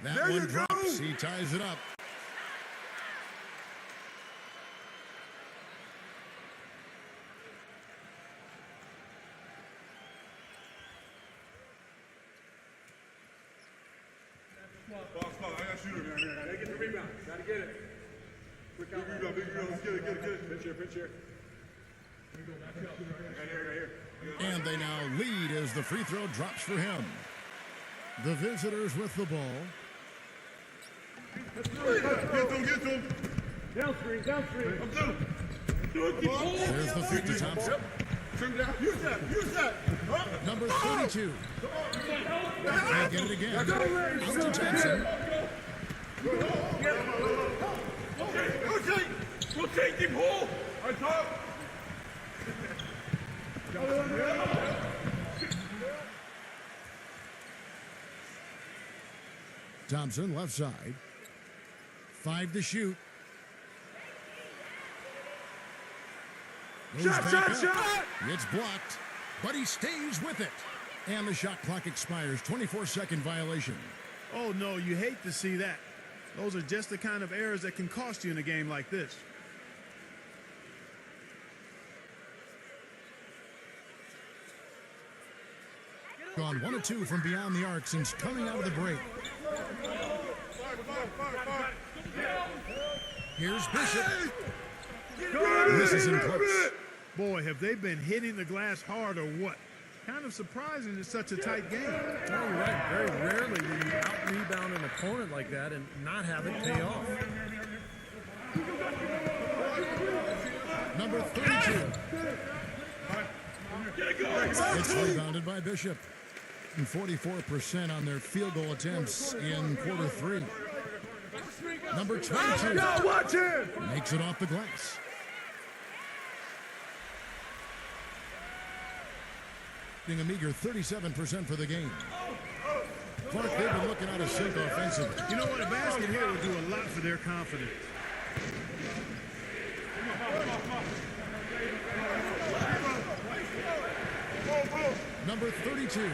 That one drops. He ties it up. Box. I got shooter. Gotta get the rebound. Gotta get it. Quick out. Big rebound. Let's get it. Pinch here. Right here. And they now lead as the free throw drops for him. The visitors with the ball. Get to him. Down screen. I'm through. There's the feed to Thompson. Trim down. Use that. Number 32. Can't get it again. Out to Thompson. Rotate, deep hole. On top. Thompson left side. 5 to shoot. Shot! It's blocked, but he stays with it. And the shot clock expires. 24-second violation. Oh, no, you hate to see that. Those are just the kind of errors that can cost you in a game like this. Gone 1 of 2 from beyond the arc since coming out of the break. Here's Bishop. This is in close. Boy, have they been hitting the glass hard or what? Kind of surprising it's such a tight game. No, you're right. Very rarely will you out-rebound an opponent like that and not have it pay off. Number 32. It's rebounded by Bishop. And 44% on their field goal attempts in quarter 3. Number 22 makes it off the glass. A meager 37% for the game. Clark, they've been looking out of sync offensively. You know what? A basket here would do a lot for their confidence. Number 32.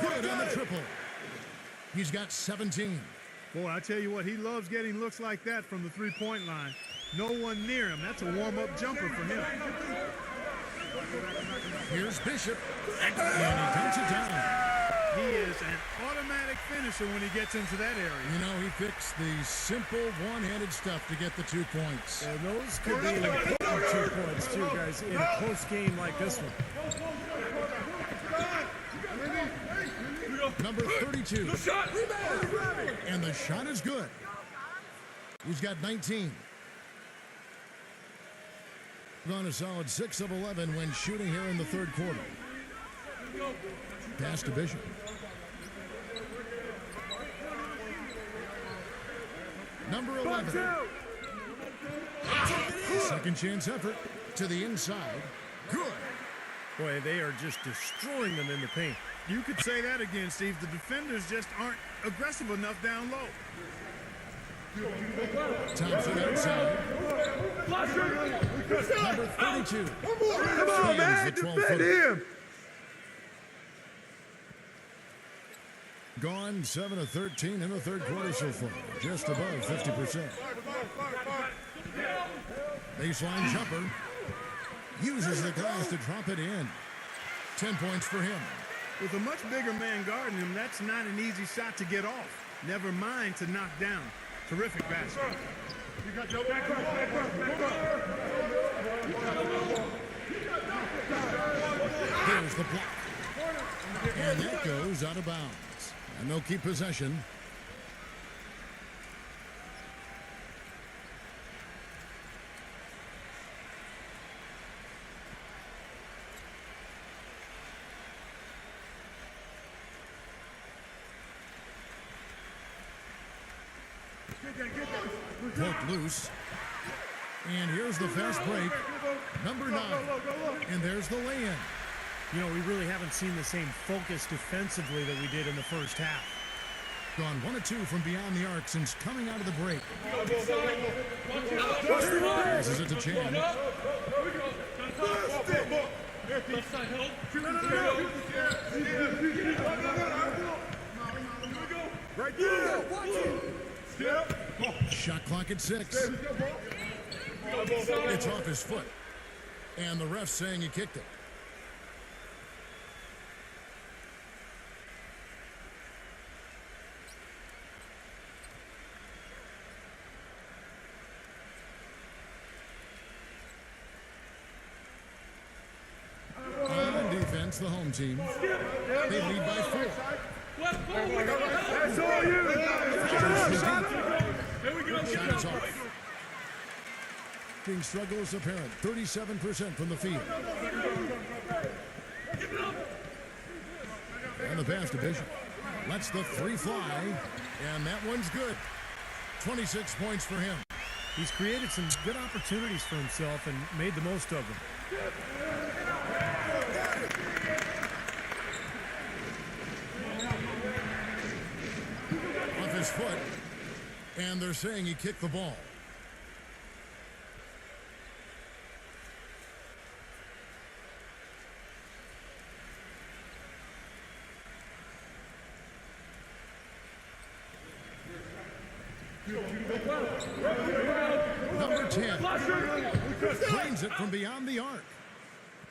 Good on the triple. He's got 17. Boy, I tell you what, he loves getting looks like that from the three-point line. No one near him. That's a warm-up jumper for him. Here's Bishop. And he dunks it down. He is an automatic finisher when he gets into that area. You know, he picks the simple one-handed stuff to get the 2 points. Yeah, those could be important 2 points, too, guys, in a close game like this one. Number 32. And the shot is good. He's got 19. Gone a solid 6 of 11 when shooting here in the third quarter. Pass to Bishop. Number 11. Second chance effort to the inside. Good. Boy, they are just destroying them in the paint. You could say that again, Steve. The defenders just aren't aggressive enough down low. Thompson outside. Number 32. Come on, man. Defend him. Gone 7 of 13 in the third quarter so far. Just above 50%. Baseline jumper. Uses the glass to drop it in. 10 points for him. With a much bigger man guarding him, that's not an easy shot to get off. Never mind to knock down. Terrific basket. Here's the block. And that goes out of bounds. And they'll keep possession. Poked loose. And here's the fast break. Number 9. And there's the lay-in. You know, we really haven't seen the same focus defensively that we did in the first half. Gone 1 of 2 from beyond the arc since coming out of the break. Passes it to Chan. Right there. Shot clock at 6. It's off his foot. And the ref's saying he kicked it. On defense, the home team. They lead by 4. That's all you. Shot is off. King struggle is apparent. 37% from the field. And the pass to Bishop. Lets the 3 fly. And that one's good. 26 points for him. He's created some good opportunities for himself and made the most of them. Off his foot. And they're saying he kicked the ball. Number 10 drains it from beyond the arc.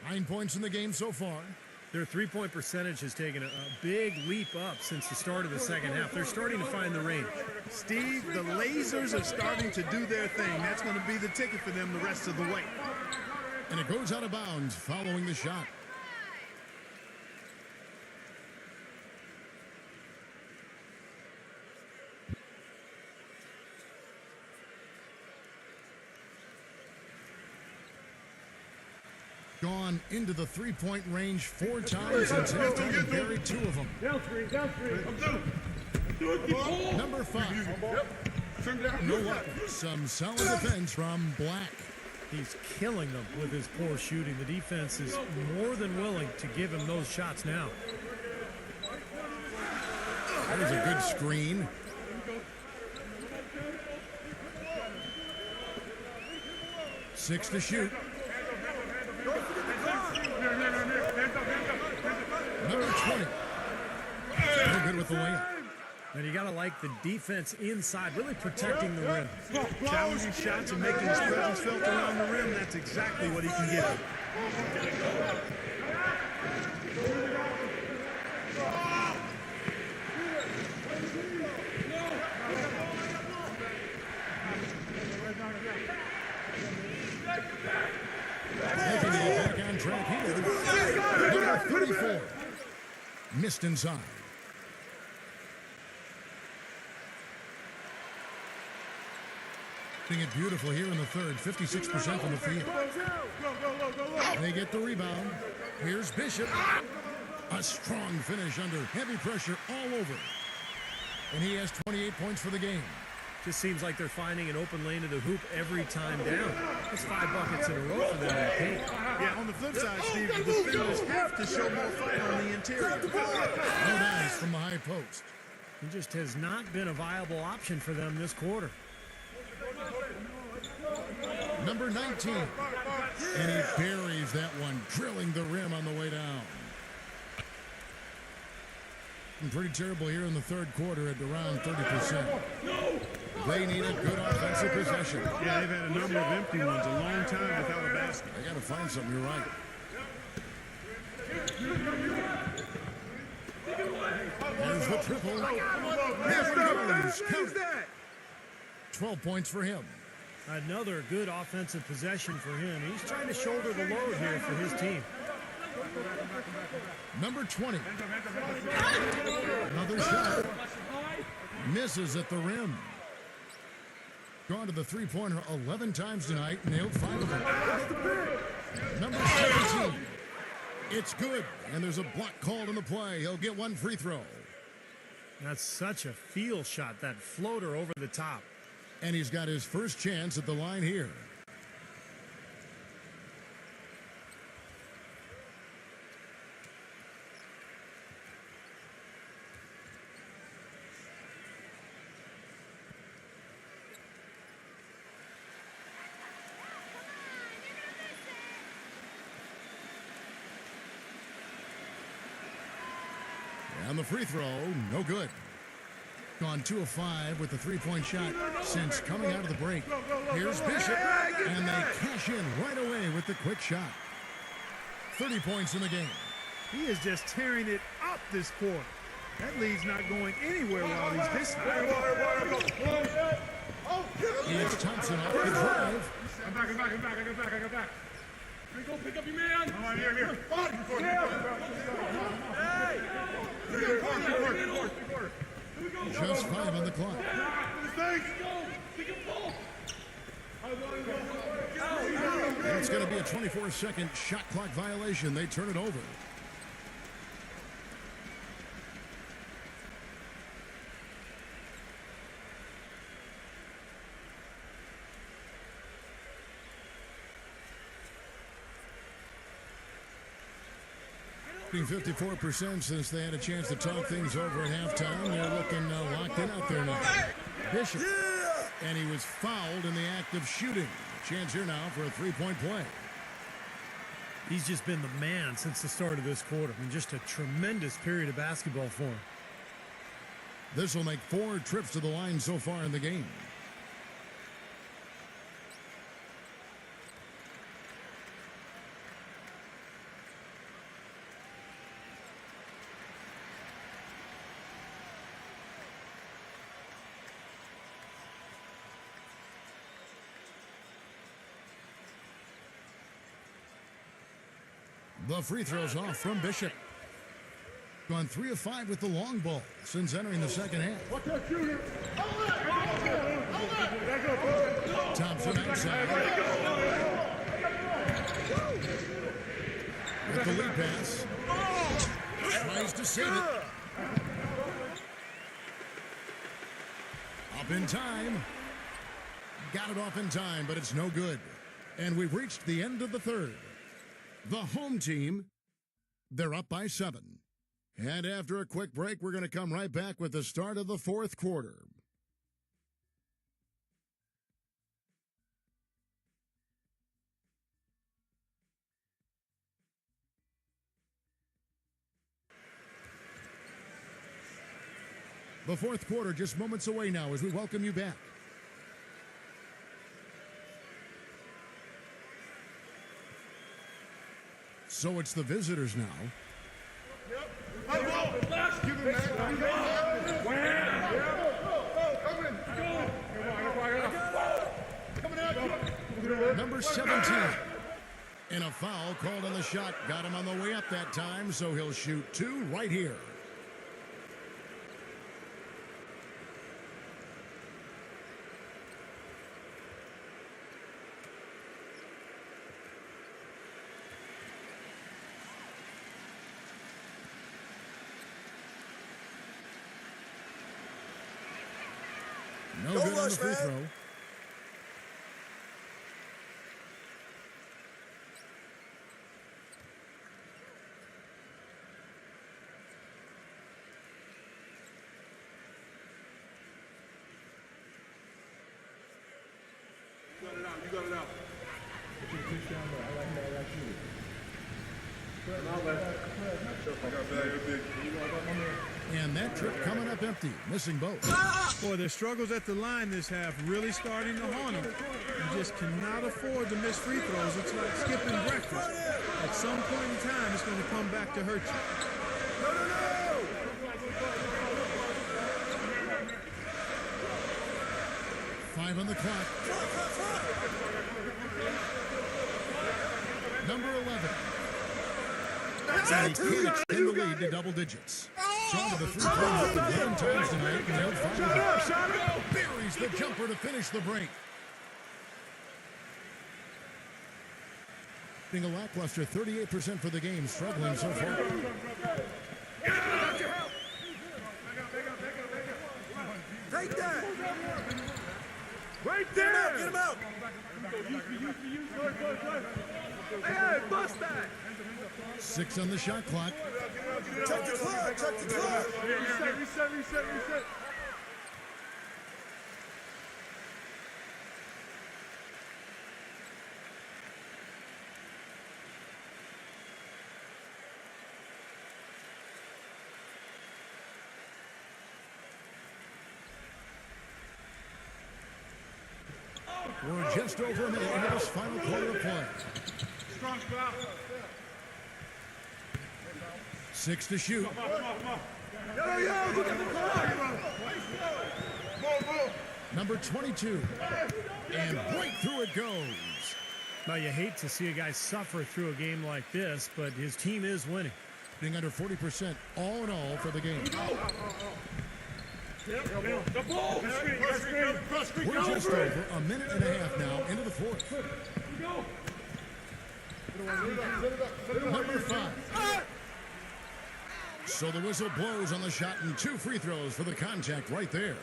9 points in the game so far. Their three-point percentage has taken a big leap up since the start of the second half. They're starting to find the range. Steve, the lasers are starting to do their thing. That's going to be the ticket for them the rest of the way. And it goes out of bounds following the shot. Gone into the three-point range 4 times since halftime and buried 2 of them. Down screen. Number 5. No luck. Some solid defense from Black. He's killing them with his poor shooting. The defense is more than willing to give him those shots now. That is a good screen. Six to shoot. Number 20. No good with the layup. And you got to like the defense inside, really protecting the rim. Challenging shots and making his presence felt around the rim. That's exactly what he can give. Making it back on track here. Number 34. Missed inside. Doing it beautiful here in the third. 56% from the field. They get the rebound. Here's Bishop. A strong finish under heavy pressure all over. And he has 28 points for the game. Just seems like they're finding an open lane to the hoop every time down. That's 5 buckets in a row for them in the paint. Yeah, on the flip side, Steve, the defenders have to show more fight on the interior. No dice from the high post. He just has not been a viable option for them this quarter. Number 19. And he buries that one, drilling the rim on the way down. And pretty terrible here in the third quarter at around 30%. They need a good offensive possession. Yeah, they've had a number of empty ones, a long time without a basket. They got to find something, you're right. There's the triple. There it goes. Count it. 12 points for him. Another good offensive possession for him. He's trying to shoulder the load here for his team. Number 20. Another shot. Misses at the rim. Gone to the three-pointer 11 times tonight. Nailed 5 of them. Number 17. It's good. And there's a block called in the play. He'll get one free throw. That's such a feel shot, that floater over the top. And he's got his first chance at the line here. And the free throw, no good. Gone 2 of 5 with the three-point shot since coming out of the break. Here's Bishop, and they cash in right away with the quick shot. 30 points in the game. He is just tearing it up this quarter. That lead's not going anywhere while he's this high. It's Thompson off the drive. I'm back. Go pick up your man. Here. Just 5 on the clock. And it's going to be a 24-second shot clock violation. They turn it over. Shooting 54% since they had a chance to talk things over at halftime. They're looking locked in out there now. Bishop. And he was fouled in the act of shooting. Chance here now for a three-point play. He's just been the man since the start of this quarter. I mean, just a tremendous period of basketball for him. This will make 4 trips to the line so far in the game. The free throws off from Bishop. Gone 3 of 5 with the long ball since entering the second half. Thompson outside. With the lead pass. Tries to save it. Up in time. Got it off in time, but it's no good. And we've reached the end of the third. The home team, they're up by 7. And after a quick break, we're going to come right back with the start of the fourth quarter. The fourth quarter just moments away now as we welcome you back. So it's the visitors now. Number 17. And a foul called on the shot. Got him on the way up that time, so he'll shoot 2 right here. on the free throw. You got it out. And that trip coming up empty, missing both. Boy, their struggles at the line this half really starting to haunt them. You just cannot afford to miss free throws. It's like skipping breakfast. At some point in time, it's going to come back to hurt you. Five on the clock. Number 11. And he can't extend the lead to double digits. Shot of the three-point up 11 times tonight. And he'll find it. Buries the jumper to finish the break. Being a lackluster 38% for the game, struggling so far. Take that! Right there! Get him out! Hey, bust that! 6 on the shot clock. Check the clock! Check the clock! Reset. We're just over a minute into this final quarter of play. Strong foul. 6 to shoot. Come on. Look at the clock. Number 22. And right through it goes. Now, you hate to see a guy suffer through a game like this, but his team is winning. Being under 40% all in all for the game. The ball! We're just over a minute and a half now into the fourth. Number 5. So the whistle blows on the shot and 2 free throws for the contact right there.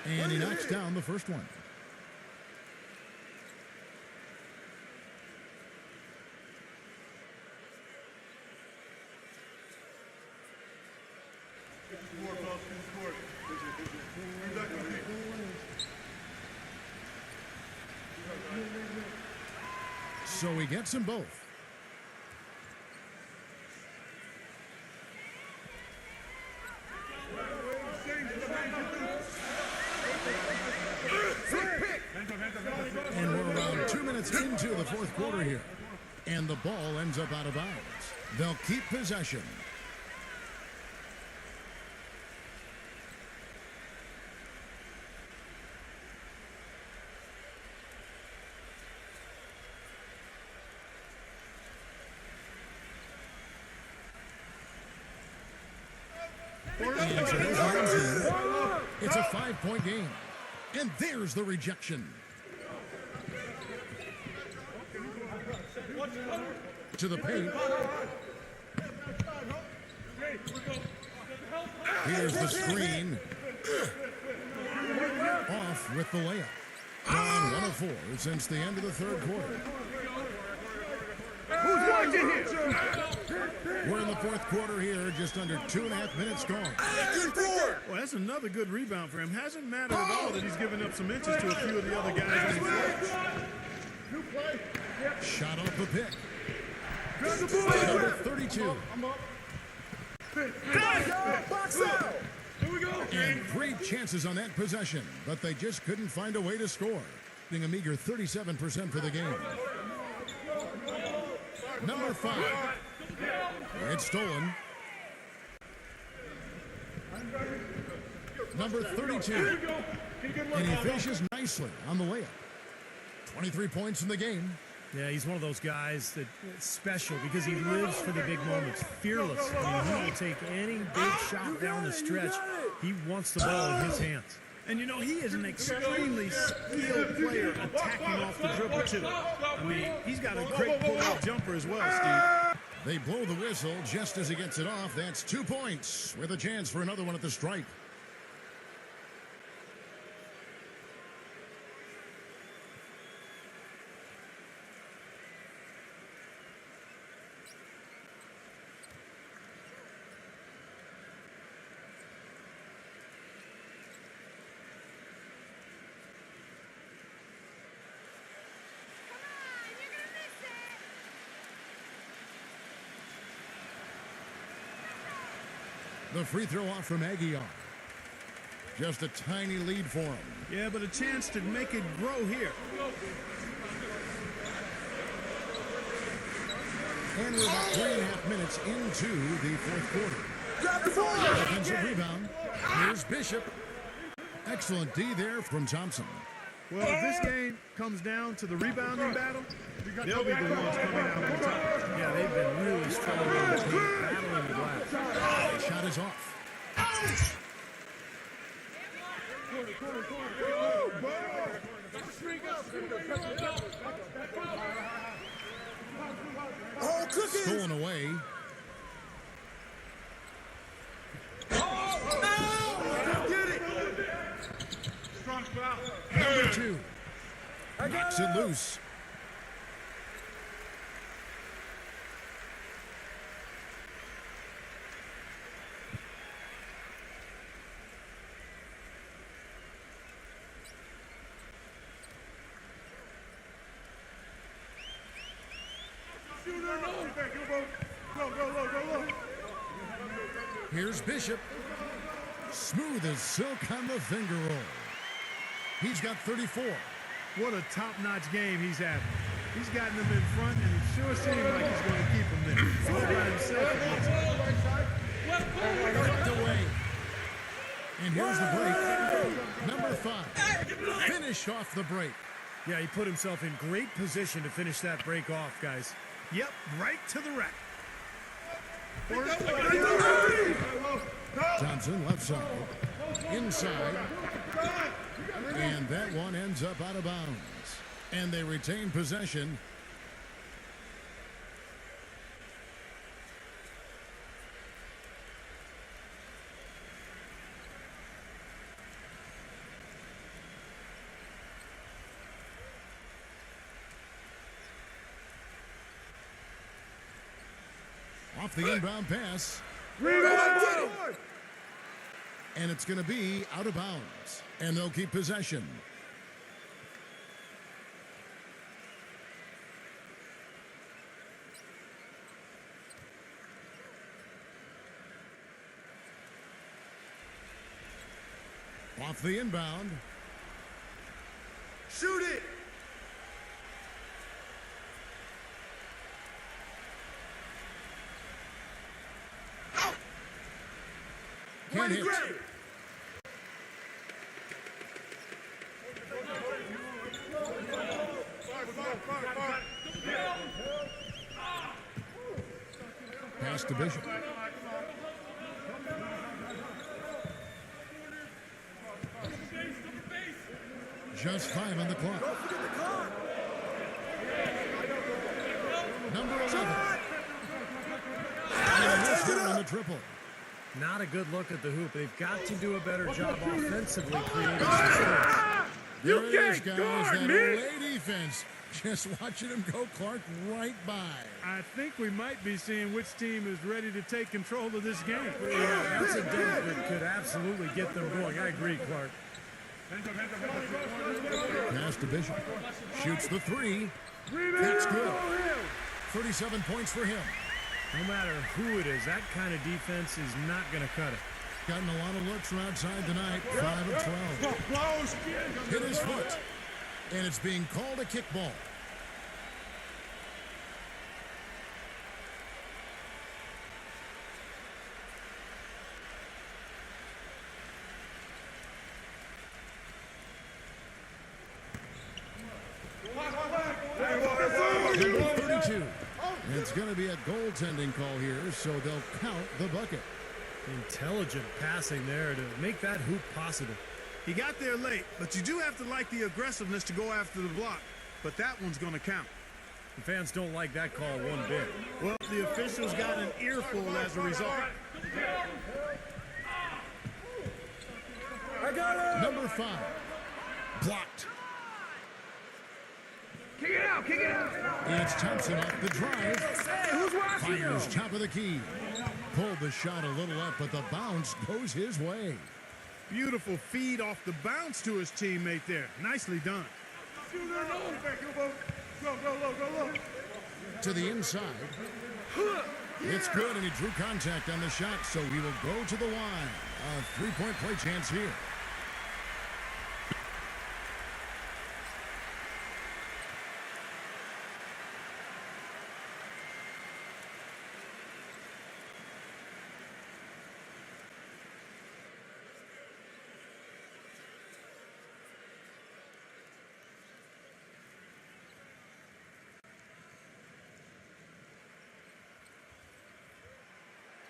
And he knocks down the first one. So he gets them both. And we're around 2 minutes into the fourth quarter here. And the ball ends up out of bounds. They'll keep possession. And so those runs in. It's a 5-point game. And there's the rejection. To the paint. Here's the screen. Off with the layup. Gone 1 of 4 since the end of the third quarter. Who's watching here? We're in the fourth quarter here, just under 2.5 minutes gone. Well, that's another good rebound for him. Hasn't mattered at all that he's given up some inches to a few of the other guys on the floor. Shot off the pick. Good Number 32. box out. Here we go. And 3 chances on that possession, but they just couldn't find a way to score. Being a meager 37% for the game. Number 5. It's stolen. Number 32. And he finishes nicely on the layup. 23 points in the game. Yeah, he's one of those guys that's special because he lives for the big moments. Fearless. I mean, he will take any big shot down the stretch. He wants the ball in his hands. And, you know, he is an extremely skilled player attacking off the dribble, too. I mean, he's got a great pull-out jumper as well, Steve. They blow the whistle just as he gets it off. That's 2 points with a chance for another one at the stripe. The free throw off from Aguiar. Just a tiny lead for him. Yeah, but a chance to make it grow here. And we're about 3.5 minutes into the fourth quarter. Defensive rebound. Here's Bishop. Excellent D there from Thompson. Well, if this game comes down to the rebounding battle, they'll be the ones coming out on top. Yeah, they've been really strong on the team, battling the glass. The shot is off. Stolen away. Number 2. Knocks it loose. Here's Bishop. Smooth as silk on the finger roll. He's got 34. What a top-notch game he's having. He's gotten them in front, and it sure seems like he's going to keep them there. All by himself. Knocked away. And here's the break. Number 5. Finish off the break. Yeah, he put himself in great position to finish that break off, guys. Yep, right to the rack. Thompson left side. Inside. And that one ends up out of bounds. And they retain possession. Off the inbound pass. And it's going to be out of bounds. And they'll keep possession. Off the inbound. Shoot it! Can't hit. Pass to Bishop. Just 5 on the clock. Number 11. And this one on the triple. Not a good look at the hoop. They've got to do a better job offensively creating some space. There it is, guys. That away defense. Just watching him go, Clark, right by. I think we might be seeing which team is ready to take control of this game. Yeah, that's a dunk that could absolutely get them going. I agree, Clark. Pass to Bishop. Shoots the 3. That's good. 37 points for him. No matter who it is, that kind of defense is not going to cut it. Gotten a lot of looks from outside tonight. 5 of 12. Hit his foot. And it's being called a kickball. Number 32. It's going to be a goaltending call here, so they'll count the bucket. Intelligent passing there to make that hoop possible. He got there late, but you do have to like the aggressiveness to go after the block. But that one's going to count. The fans don't like that call one bit. Well, the officials got an earful as a result. I got it! Number 5. Blocked. Kick it out, kick it out. It's Thompson off the drive. Hey, who's watching Fires top of the key. Pulled the shot a little up, but the bounce goes his way. Beautiful feed off the bounce to his teammate there. Nicely done. To the inside. It's good, and he drew contact on the shot, so he will go to the line. A three-point play chance here.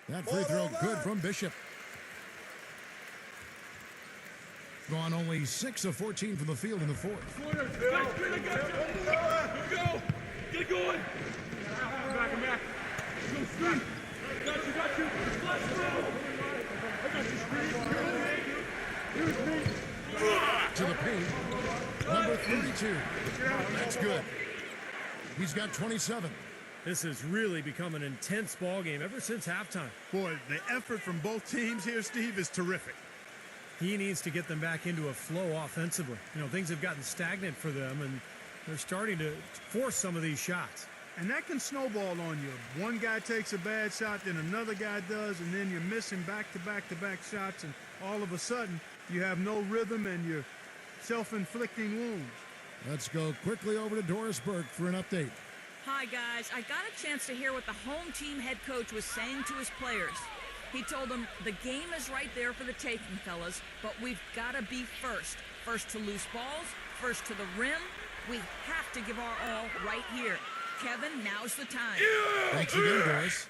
That free throw good from Bishop. Gone only 6 of 14 from the field in the fourth. Here we go. Get it going. Back and back. Go straight. Got you. Flash the ball. I got you, screen. To the paint. Number 32. That's good. He's got 27. This has really become an intense ball game ever since halftime. Boy, the effort from both teams here, Steve, is terrific. He needs to get them back into a flow offensively. You know, things have gotten stagnant for them, and they're starting to force some of these shots. And that can snowball on you. One guy takes a bad shot, then another guy does, and then you're missing back-to-back shots, and all of a sudden, you have no rhythm and you're self-inflicting wounds. Let's go quickly over to Doris Burke for an update. Hi, guys. I got a chance to hear what the home team head coach was saying to his players. He told them, the game is right there for the taking, fellas, but we've got to be first. First to loose balls, first to the rim. We have to give our all right here. Kevin, now's the time. Thanks again, Doris.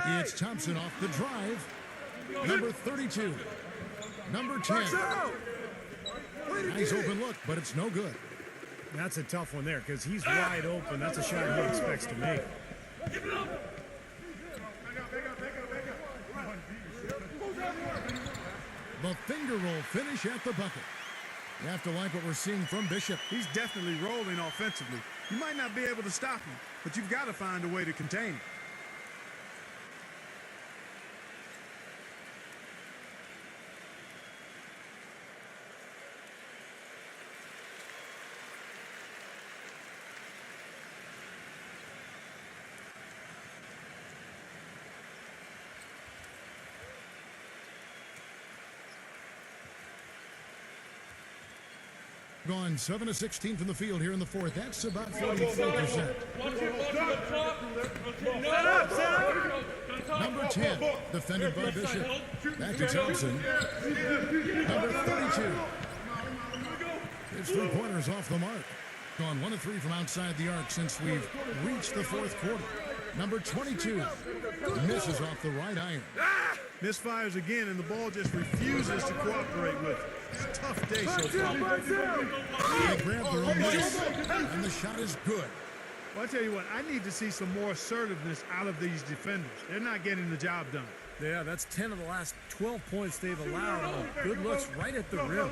It's Thompson off the drive. Number 32. Number 10. Nice open look, but it's no good. That's a tough one there because he's wide open. That's a shot he expects to make. The finger roll finish at the bucket. You have to like what we're seeing from Bishop. He's definitely rolling offensively. You might not be able to stop him, but you've got to find a way to contain him. Gone 7 of 16 from the field here in the fourth. That's about 44%. Number 10, defended by Bishop. Back to Thompson. Number 32. His three-pointers off the mark. Gone 1 of 3 from outside the arc since we've reached the fourth quarter. Number 22 misses off the right iron. Misfires again, and the ball just refuses to cooperate with it. It's a tough day so far. They grab their own miss, and the shot is good. Well, I tell you what, I need to see some more assertiveness out of these defenders. They're not getting the job done. Yeah, that's 10 of the last 12 points they've allowed on good looks right at the rim.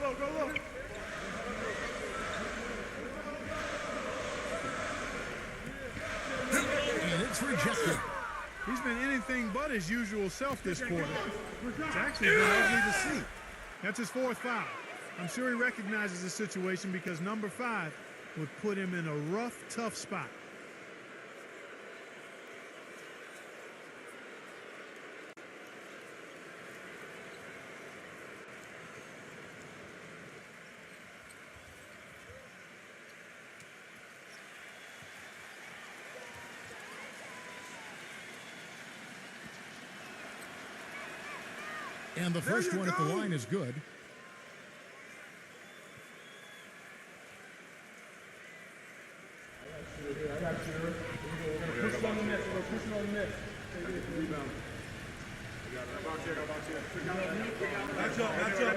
And it's rejected. He's been anything but his usual self this quarter. It's actually been ugly to see. That's his fourth foul. I'm sure he recognizes the situation because number 5 would put him in a rough, tough spot. And the first one at the line is good. Push it on the miss. We're pushing on the miss. Rebound.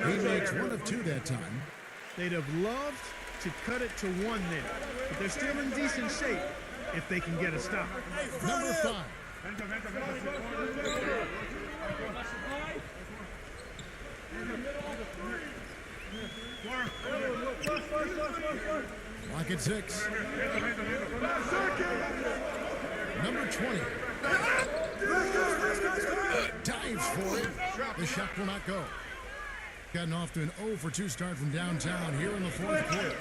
He makes one of two that time. They'd have loved to cut it to one there, but they're still in decent shape if they can get a stop. Number 5. Lock at 6. Number 20. Dives for it. The shot will not go. Gotten off to an 0 for 2 start from downtown here in the fourth quarter.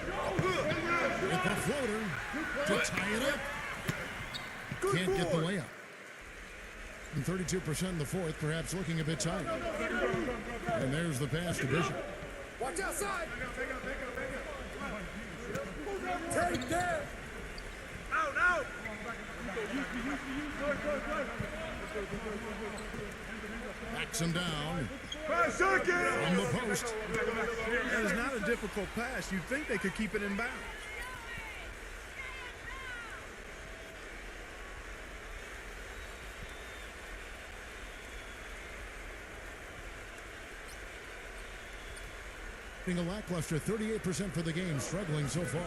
With the floater to tie it up. Can't get the layup. And 32% in the fourth, perhaps looking a bit tired. And there's the pass to Bishop. Watch outside. Take that. Out. Backs him down. From the post. That is not a difficult pass. You'd think they could keep it in bounds. Being a lackluster 38% for the game, struggling so far.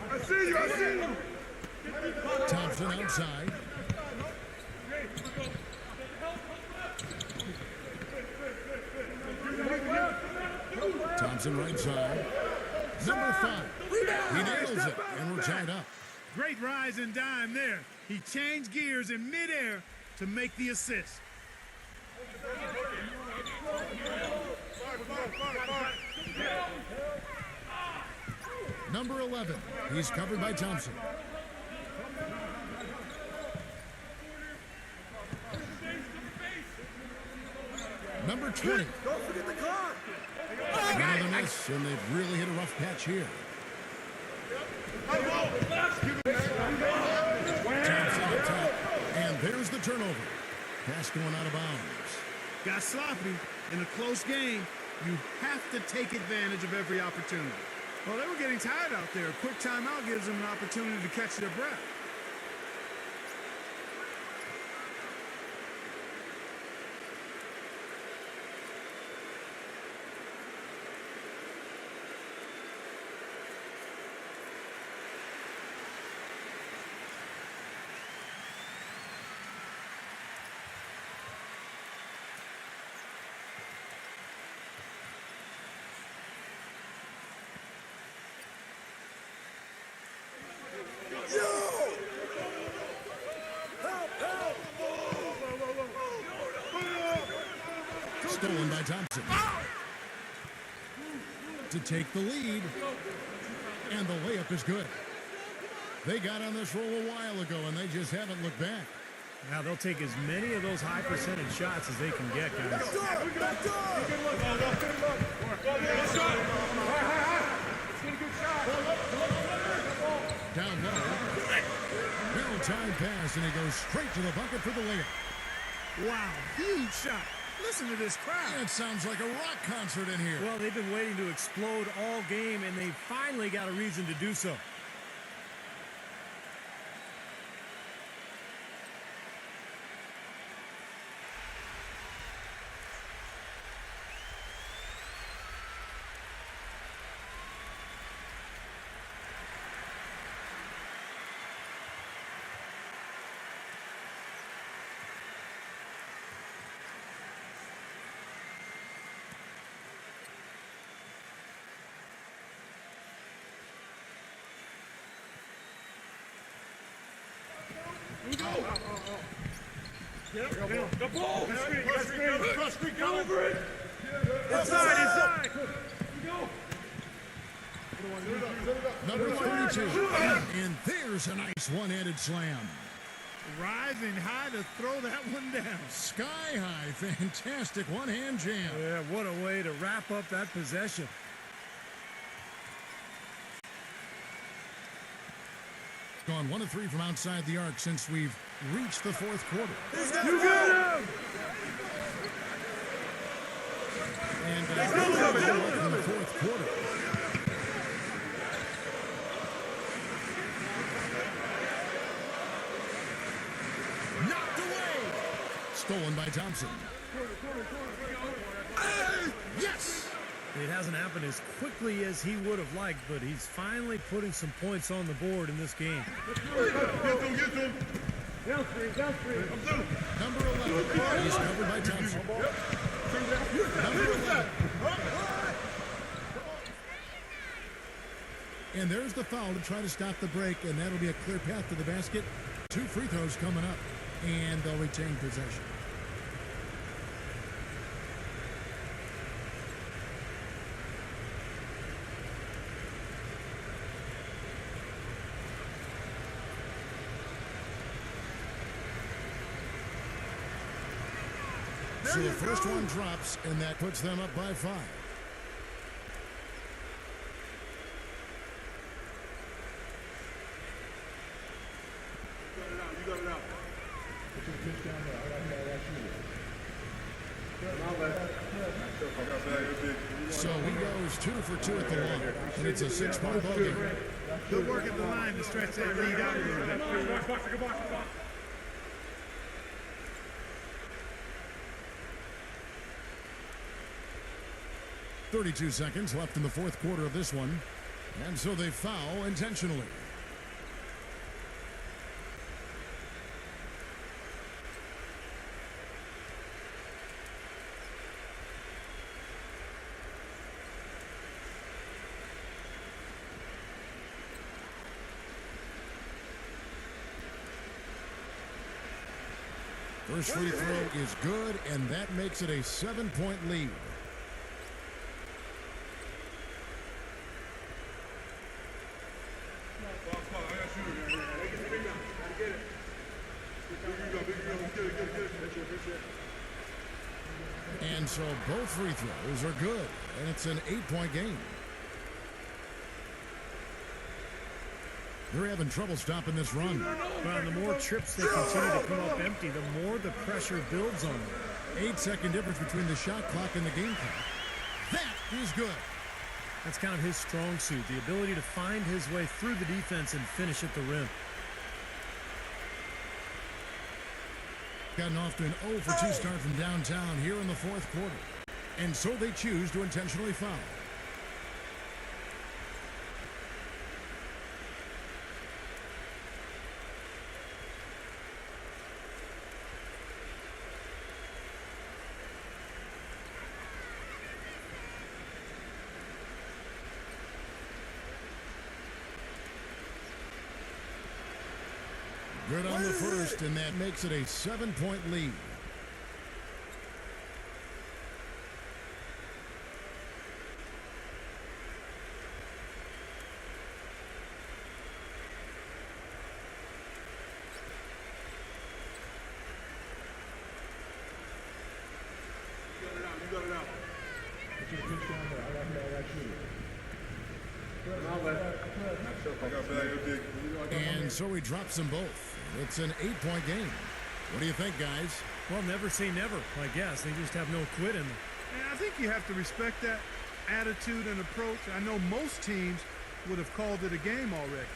I see you. Thompson outside. Thompson right side. Number 5. He nails it, and we're tied up. Great rise and dime there. He changed gears in midair to make the assist. Number 11. He's covered by Thompson. Number 20. Don't forget the clock. Another miss, and they've really hit a rough patch here. Thompson up top, and there's the turnover. Pass going out of bounds. Got sloppy. In a close game, you have to take advantage of every opportunity. Well, they were getting tired out there. A quick timeout gives them an opportunity to catch their breath. Stolen by Thompson. To take the lead. And the layup is good. They got on this roll a while ago, and they just haven't looked back. Now they'll take as many of those high percentage shots as they can get, guys. Down low. Well-timed pass, and he goes straight to the bucket for the layup. Wow, huge shot. Listen to this crowd. It sounds like a rock concert in here. Well, they've been waiting to explode all game, and they finally got a reason to do so. The ball! Get over it! Inside! Number 32. And there's a nice one-handed slam. Rising high to throw that one down. Sky high. Fantastic one-hand jam. Yeah, what a way to wrap up that possession. Gone 1 of 3 from outside the arc since we've reached the fourth quarter. You got him! And in the fourth quarter. stolen by Thompson. Yes! It hasn't happened as quickly as he would have liked, but he's finally putting some points on the board in this game. Get him. Number 11. He's covered by Thompson. Number 11. And there's the foul to try to stop the break, and that'll be a clear path to the basket. 2 free throws coming up, and they'll retain possession. So the first one drops, and that puts them up by 5. You got it out. So he goes 2 for 2 at the line, and it's a 6-point ball game. He'll work at the line to stretch that lead out a little bit. 32 seconds left in the fourth quarter of this one, and so they foul intentionally. First free throw is good, and that makes it a 7-point lead. And so both free throws are good, and it's an 8-point game. They're having trouble stopping this run. Well, the more trips they continue to come up empty, the more the pressure builds on them. 8-second difference between the shot clock and the game clock. That is good. That's kind of his strong suit, the ability to find his way through the defense and finish at the rim. Gotten off to an 0 for 2 start from downtown here in the fourth quarter. And so they choose to intentionally foul. Good on the first, and that makes it a 7-point lead. You got it out. And so he drops them both. It's an 8-point game. What do you think, guys? Well, never say never, I guess. They just have no quit in them. And I think you have to respect that attitude and approach. I know most teams would have called it a game already.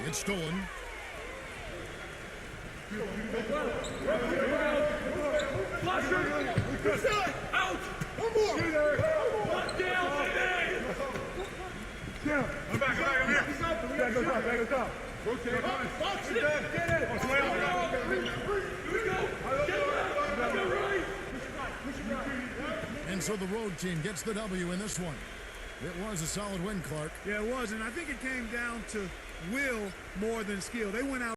It's stolen. Out! One more! One down, baby! Down. I'm back here. Back us up. Rotate. Box it! Get it! Here we go! Get right! And so the road team gets the W in this one. It was a solid win, Clark. Yeah, it was, and I think it came down to will more than skill. They went out